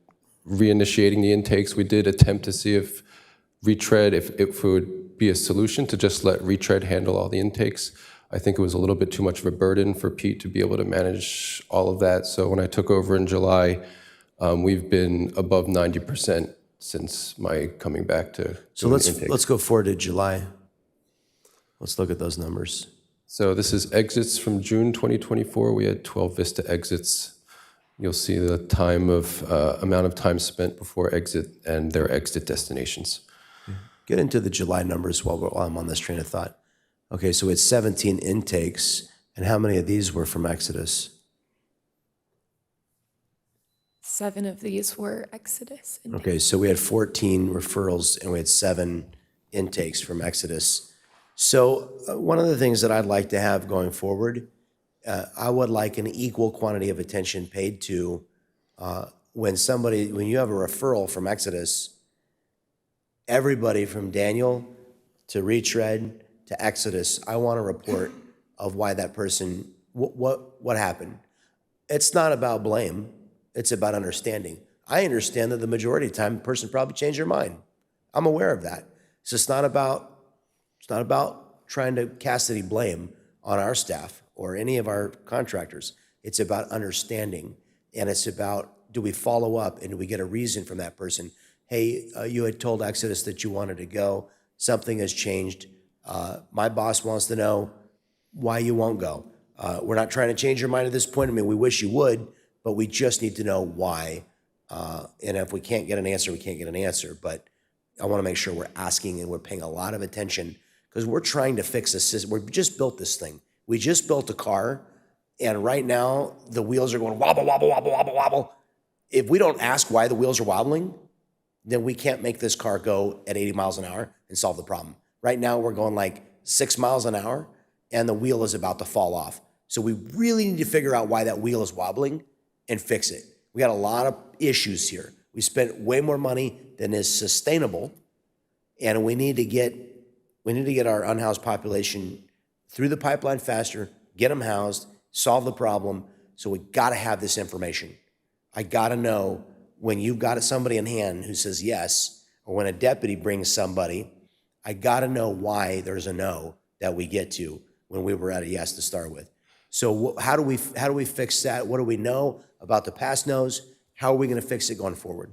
reinitiating the intakes. We did attempt to see if retread, if it would be a solution to just let retread handle all the intakes. I think it was a little bit too much of a burden for Pete to be able to manage all of that. So when I took over in July, we've been above 90% since my coming back to So let's go forward to July. Let's look at those numbers. So this is exits from June 2024. We had 12 Vista exits. You'll see the time of amount of time spent before exit and their exit destinations. Get into the July numbers while I'm on this train of thought. Okay, so it's 17 intakes, and how many of these were from Exodus? 7 of these were Exodus. Okay, so we had 14 referrals, and we had 7 intakes from Exodus. So one of the things that I'd like to have going forward, I would like an equal quantity of attention paid to when you have a referral from Exodus, everybody from Daniel to Retread to Exodus, I want a report of why that person, what happened. It's not about blame, it's about understanding. I understand that the majority of the time, the person probably changed their mind. I'm aware of that. So it's not about trying to cast any blame on our staff or any of our contractors. It's about understanding, and it's about, do we follow up and do we get a reason from that person? Hey, you had told Exodus that you wanted to go. Something has changed. My boss wants to know why you won't go. We're not trying to change your mind at this point. I mean, we wish you would, but we just need to know why. And if we can't get an answer, we can't get an answer. But I want to make sure we're asking and we're paying a lot of attention, because we're trying to fix a system. We just built this thing. We just built a car, and right now the wheels are going wobble, wobble, wobble, wobble, wobble. If we don't ask why the wheels are wobbling, then we can't make this car go at 80 miles an hour and solve the problem. Right now we're going like 6 miles an hour, and the wheel is about to fall off. So we really need to figure out why that wheel is wobbling and fix it. We got a lot of issues here. We spent way more money than is sustainable, and we need to get our unhoused population through the pipeline faster, get them housed, solve the problem. So we got to have this information. I got to know when you've got somebody in hand who says yes, or when a deputy brings somebody, I got to know why there's a no that we get to when we were at a yes to start with. So how do we fix that? What do we know about the past no's? How are we going to fix it going forward?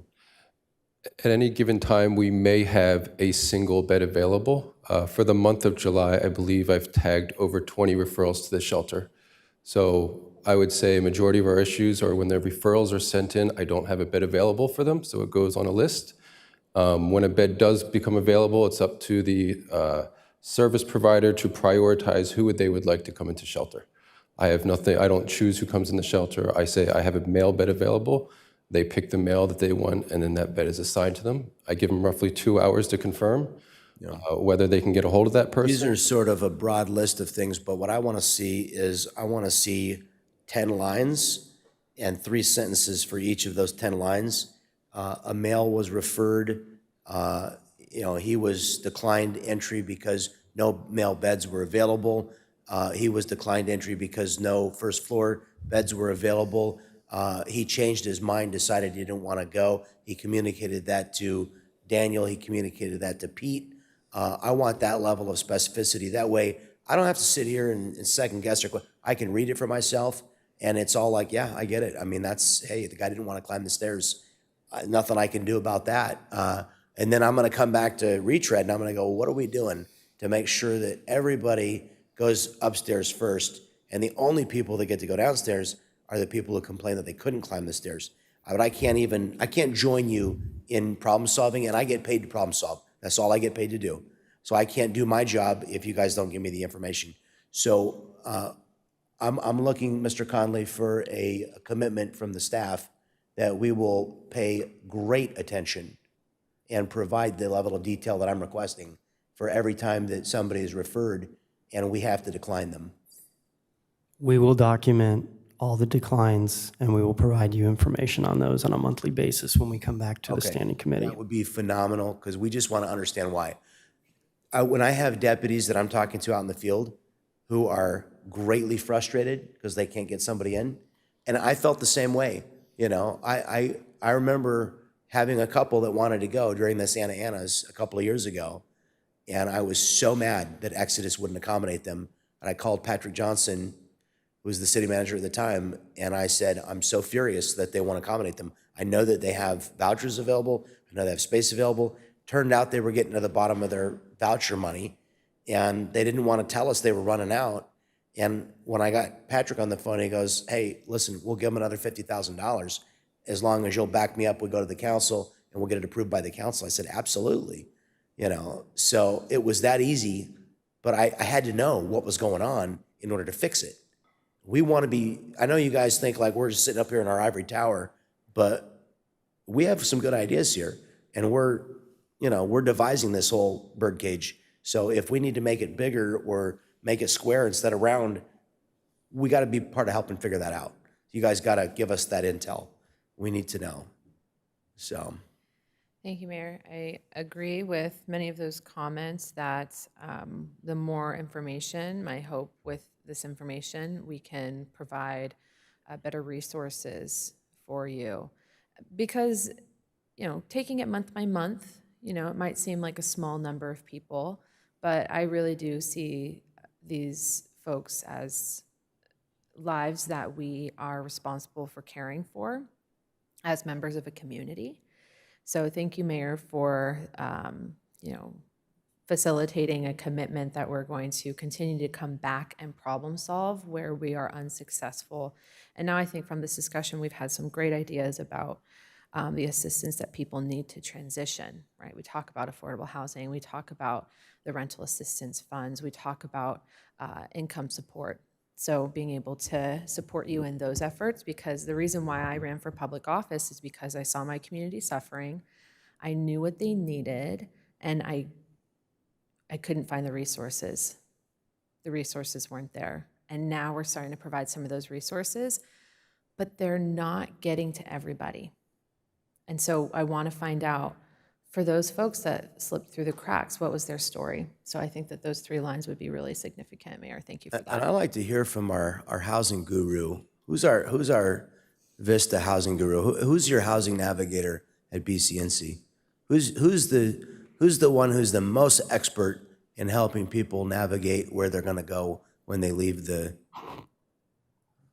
At any given time, we may have a single bed available. For the month of July, I believe I've tagged over 20 referrals to the shelter. So I would say a majority of our issues are when the referrals are sent in, I don't have a bed available for them, so it goes on a list. When a bed does become available, it's up to the service provider to prioritize who they would like to come into shelter. I don't choose who comes in the shelter. I say I have a male bed available. They pick the male that they want, and then that bed is assigned to them. I give them roughly 2 hours to confirm whether they can get a hold of that person. These are sort of a broad list of things, but what I want to see is 10 lines and 3 sentences for each of those 10 lines. A male was referred, he was declined entry because no male beds were available. He was declined entry because no first floor beds were available. He changed his mind, decided he didn't want to go. He communicated that to Daniel. He communicated that to Pete. I want that level of specificity. That way, I don't have to sit here and second guess or I can read it for myself, and it's all like, yeah, I get it. I mean, hey, the guy didn't want to climb the stairs. Nothing I can do about that. And then I'm going to come back to retread, and I'm going to go, what are we doing to make sure that everybody goes upstairs first, and the only people that get to go downstairs are the people who complain that they couldn't climb the stairs. But I can't join you in problem solving, and I get paid to problem solve. That's all I get paid to do. So I can't do my job if you guys don't give me the information. So I'm looking, Mr. Conley, for a commitment from the staff that we will pay great attention and provide the level of detail that I'm requesting for every time that somebody is referred and we have to decline them. We will document all the declines, and we will provide you information on those on a monthly basis when we come back to the standing committee. That would be phenomenal, because we just want to understand why. When I have deputies that I'm talking to out in the field who are greatly frustrated because they can't get somebody in, and I felt the same way. You know, I remember having a couple that wanted to go during the Santa Anas a couple of years ago, and I was so mad that Exodus wouldn't accommodate them. And I called Patrick Johnson, who was the city manager at the time, and I said, I'm so furious that they won't accommodate them. I know that they have vouchers available. I know they have space available. Turned out they were getting to the bottom of their voucher money, and they didn't want to tell us they were running out. And when I got Patrick on the phone, he goes, hey, listen, we'll give them another $50,000 as long as you'll back me up. We go to the council and we'll get it approved by the council. I said, absolutely. You know, so it was that easy, but I had to know what was going on in order to fix it. We want to be, I know you guys think like we're just sitting up here in our ivory tower, but we have some good ideas here, and we're devising this whole birdcage. So if we need to make it bigger or make it square instead of round, we got to be part of helping figure that out. You guys got to give us that intel. We need to know. So. Thank you, Mayor. I agree with many of those comments that the more information, my hope with this information, we can provide better resources for you. Because, you know, taking it month by month, you know, it might seem like a small number of people, but I really do see these folks as lives that we are responsible for caring for as members of a community. So thank you, Mayor, for facilitating a commitment that we're going to continue to come back and problem solve where we are unsuccessful. And now I think from this discussion, we've had some great ideas about the assistance that people need to transition, right? We talk about affordable housing, we talk about the rental assistance funds, we talk about income support. So being able to support you in those efforts, because the reason why I ran for public office is because I saw my community suffering, I knew what they needed, and I couldn't find the resources. The resources weren't there. And now we're starting to provide some of those resources, but they're not getting to everybody. And so I want to find out, for those folks that slipped through the cracks, what was their story? So I think that those 3 lines would be really significant, Mayor. Thank you for that. And I'd like to hear from our housing guru. Who's our Vista housing guru? Who's your housing navigator at BCNC? Who's the one who's the most expert in helping people navigate where they're going to go when they leave the?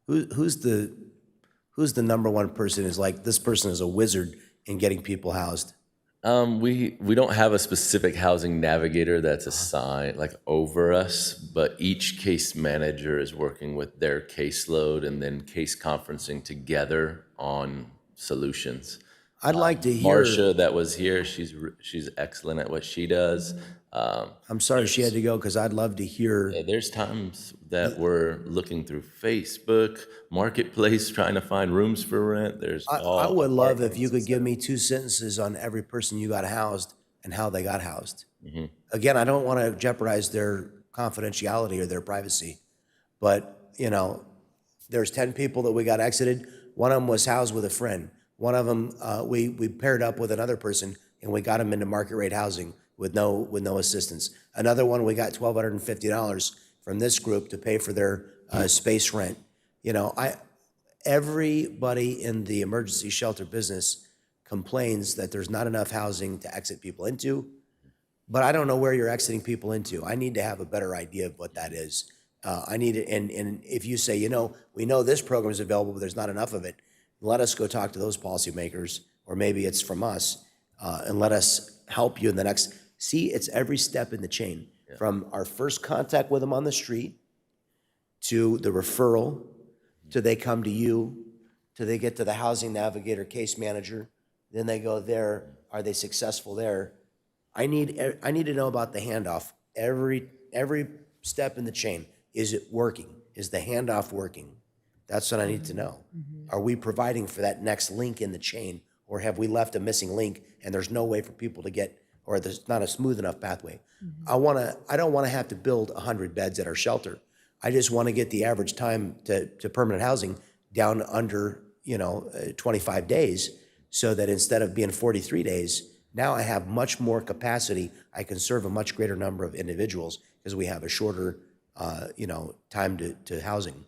Who's the number one person who's like, this person is a wizard in getting people housed? We don't have a specific housing navigator that's assigned like over us, but each case manager is working with their caseload and then case conferencing together on solutions. I'd like to hear. Marcia, that was here, she's excellent at what she does. I'm sorry she had to go, because I'd love to hear. Yeah, there's times that we're looking through Facebook, Marketplace, trying to find rooms for rent. I would love if you could give me 2 sentences on every person you got housed and how they got housed. Mm-hmm. Again, I don't want to jeopardize their confidentiality or their privacy, but you know, there's 10 people that we got exited. One of them was housed with a friend. One of them we paired up with another person and we got them into market rate housing with no assistance. Another one, we got $1,250 from this group to pay for their space rent. You know, everybody in the emergency shelter business complains that there's not enough housing to exit people into, but I don't know where you're exiting people into. I need to have a better idea of what that is. I need it, and if you say, you know, we know this program is available, but there's not enough of it, let us go talk to those policymakers, or maybe it's from us, and let us help you in the next. See, it's every step in the chain, from our first contact with them on the street, to the referral, to they come to you, to they get to the housing navigator, case manager, then they go there. Are they successful there? I need to know about the handoff, every step in the chain. is it working? Is the handoff working? That's what I need to know. Are we providing for that next link in the chain, or have we left a missing link and there's no way for people to get, or there's not a smooth enough pathway? I don't want to have to build 100 beds at our shelter. I just want to get the average time to permanent housing down under, 25 days, so that instead of being 43 days, now I have much more capacity. I can serve a much greater number of individuals because we have a shorter, time to housing.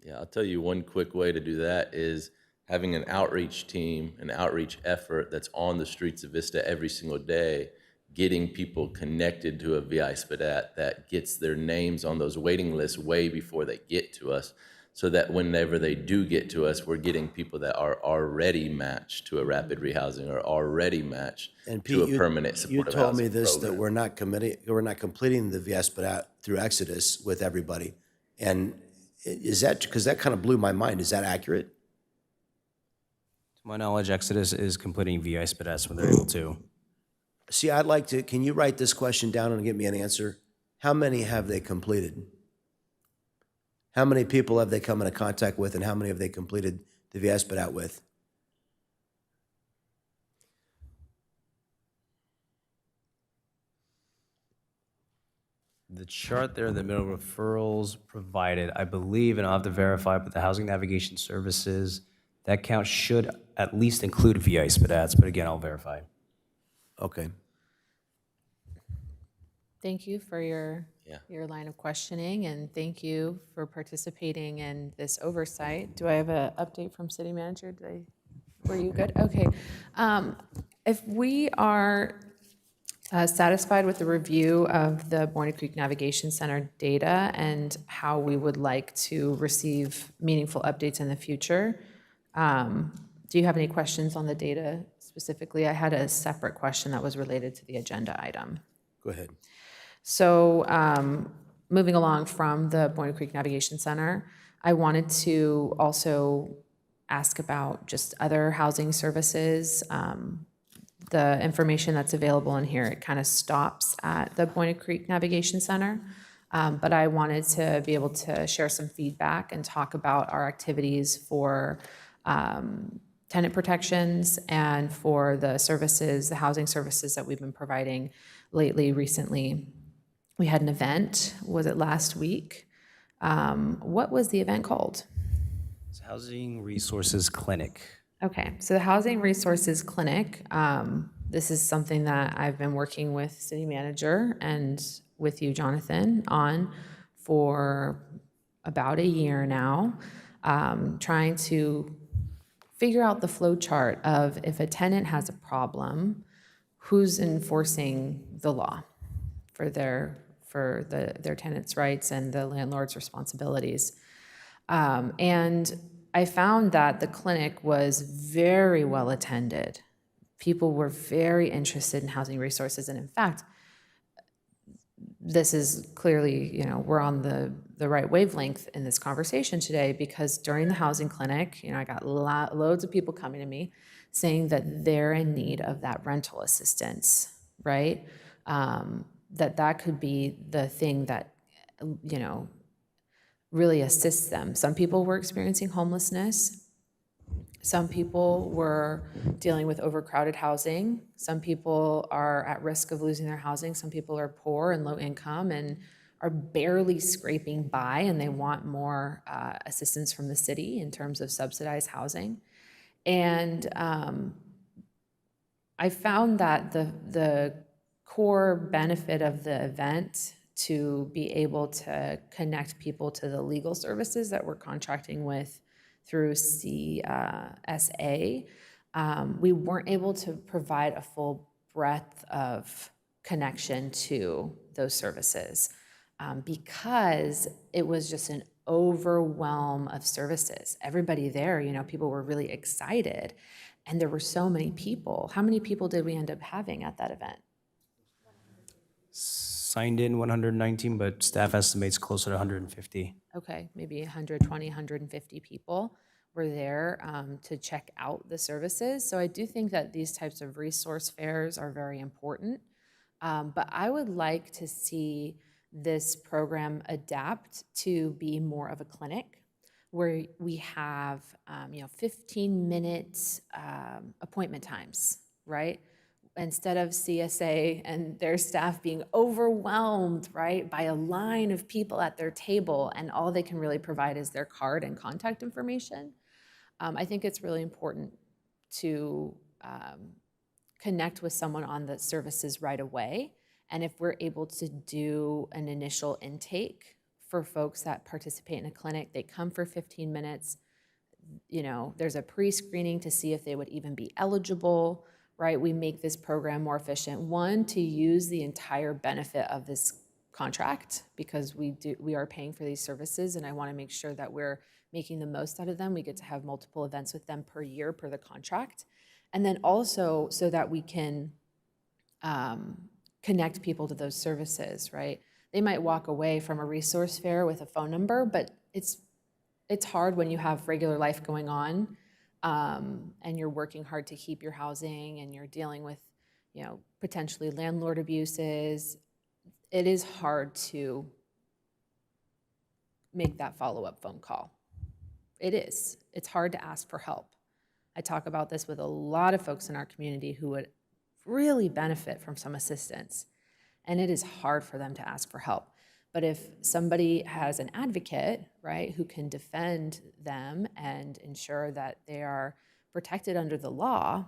Yeah, I'll tell you one quick way to do that is having an outreach team, an outreach effort that's on the streets of Vista every single day, getting people connected to a VI SPDAT that gets their names on those waiting lists way before they get to us, so that whenever they do get to us, we're getting people that are already matched to a rapid rehousing or already matched And to Pete, a permanent you supportive told me housing this, program. that we're not completing the VS through Exodus with everybody. And is that, because that kind of blew my mind, is that accurate? To my knowledge, Exodus is completing VI SPDS when they're able to. See, I'd like to, can you write this question down and give me an answer? How many have they completed? How many people have they come into contact with, and how many have they completed the VS with? The chart there in the middle, referrals provided, I believe, and I'll have to verify, but the Housing Navigation Services, that count should at least include VI SPDATs, but again, I'll verify. Okay. Thank you for your line of questioning, and thank you for participating in this oversight. Do I have an update from City Manager? Were you good? Okay. If we are satisfied with the review of the Boyne Creek Navigation Center data and how we would like to receive meaningful updates in the future, do you have any questions on the data specifically? I had a separate question that was related to the agenda item. Go ahead. So moving along from the Boyne Creek Navigation Center, I wanted to also ask about just other housing services. The information that's available in here, it kind of stops at the Boyne Creek Navigation Center. But I wanted to be able to share some feedback and talk about our activities for tenant protections and for the services, the housing services that we've been providing recently. We had an event, was it last week? What was the event called? It's Housing Resources Clinic. Okay, so the Housing Resources Clinic, this is something that I've been working with City Manager and with you, Jonathan, on for about a year now, trying to figure out the flow chart of if a tenant has a problem, who's enforcing the law for their tenants' rights and the landlord's responsibilities. And I found that the clinic was very well attended. People were very interested in housing resources, and in fact, this is clearly, we're on the right wavelength in this conversation today, because during the housing clinic, I got loads of people coming to me saying that they're in need of that rental assistance, right? That could be the thing that, really assists them. Some people were experiencing homelessness. Some people were dealing with overcrowded housing. Some people are at risk of losing their housing. Some people are poor and low income and are barely scraping by, and they want more assistance from the city in terms of subsidized housing. And I found that the core benefit of the event to be able to connect people to the legal services that we're contracting with through CSA, we weren't able to provide a full breadth of connection to those services because it was just an overwhelm of services. Everybody there, people were really excited, and there were so many people. How many people did we end up having at that event? Signed in 119, but staff estimates closer to 150. Okay, maybe 120, 150 people were there to check out the services. So I do think that these types of resource fairs are very important. But I would like to see this program adapt to be more of a clinic where we have, 15-minute appointment times, right? Instead of CSA and their staff being overwhelmed, right, by a line of people at their table, and all they can really provide is their card and contact information. I think it's really important to connect with someone on the services right away. And if we're able to do an initial intake for folks that participate in a clinic, they come for 15 minutes, there's a pre-screening to see if they would even be eligible, right? We make this program more efficient. One, to use the entire benefit of this contract, because we are paying for these services, and I want to make sure that we're making the most out of them. We get to have multiple events with them per year per the contract. And then also so that we can connect people to those services, right? They might walk away from a resource fair with a phone number, but it's hard when you have regular life going on, and you're working hard to keep your housing, and you're dealing with, potentially landlord abuses. It is hard to make that follow-up phone call. It is. It's hard to ask for help. I talk about this with a lot of folks in our community who would really benefit from some assistance, and it is hard for them to ask for help. But if somebody has an advocate, right, who can defend them and ensure that they are protected under the law,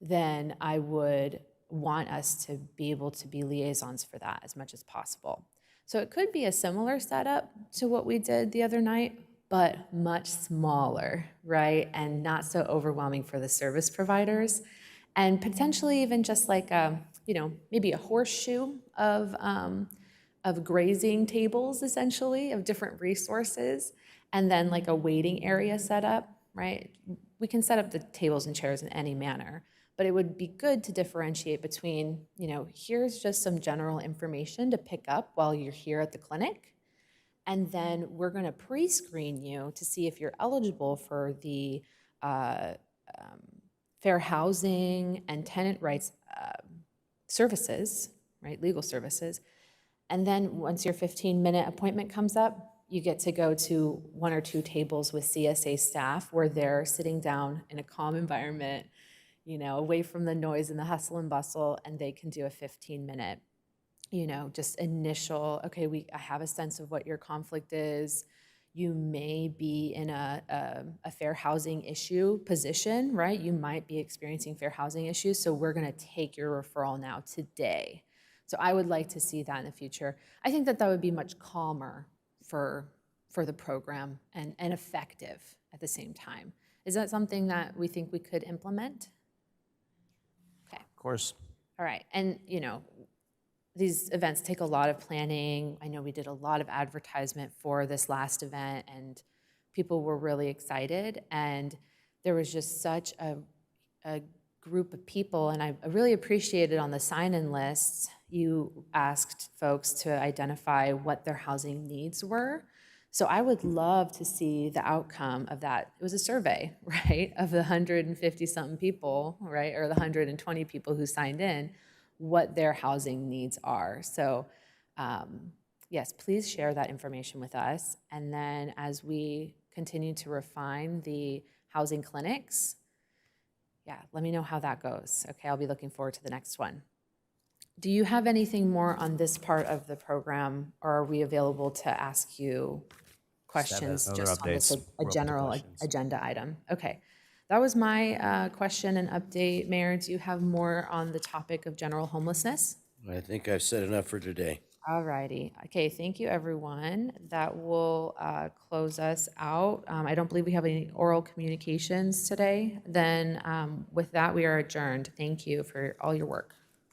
then I would want us to be able to be liaisons for that as much as possible. So it could be a similar setup to what we did the other night, but much smaller, right? And not so overwhelming for the service providers. And potentially even just like, maybe a horseshoe of grazing tables, essentially, of different resources, and then like a waiting area set up, right? We can set up the tables and chairs in any manner, but it would be good to differentiate between, here's just some general information to pick up while you're here at the clinic, and then we're going to pre-screen you to see if you're eligible for the fair housing and tenant rights services, right, legal services. And then once your 15-minute appointment comes up, you get to go to one or two tables with CSA staff where they're sitting down in a calm environment, away from the noise and the hustle and bustle, and they can do a 15-minute, just initial, okay, I have a sense of what your conflict is. You may be in a fair housing issue position, right? You might be experiencing fair housing issues, so we're gonna take your referral now today. So I would like to see that in the future. I think that would be much calmer for the program and effective at the same time. Is that something that we think we could implement? Okay. Of course. All right, and these events take a lot of planning. I know we did a lot of advertisement for this last event, and people were really excited, and there was just such a group of people, and I really appreciated on the sign-in lists, you asked folks to identify what their housing needs were. So I would love to see the outcome of that. It was a survey, right, of the 150-something people, right, or the 120 people who signed in, what their housing needs are. So yes, please share that information with us. And then as we continue to refine the housing clinics, let me know how that goes. Okay, I'll be looking forward to the next one. Do you have anything more on this part of the program, or are we available to ask you questions other just on this, updates. We're a open to general questions. agenda item? Okay, that was my question and update. Mayor, do you have more on the topic of general homelessness? I think I've said enough for today. All righty. Okay, thank you, everyone. That will close us out. I don't believe we have any oral communications today. Then with that, we are adjourned. Thank you for all your work.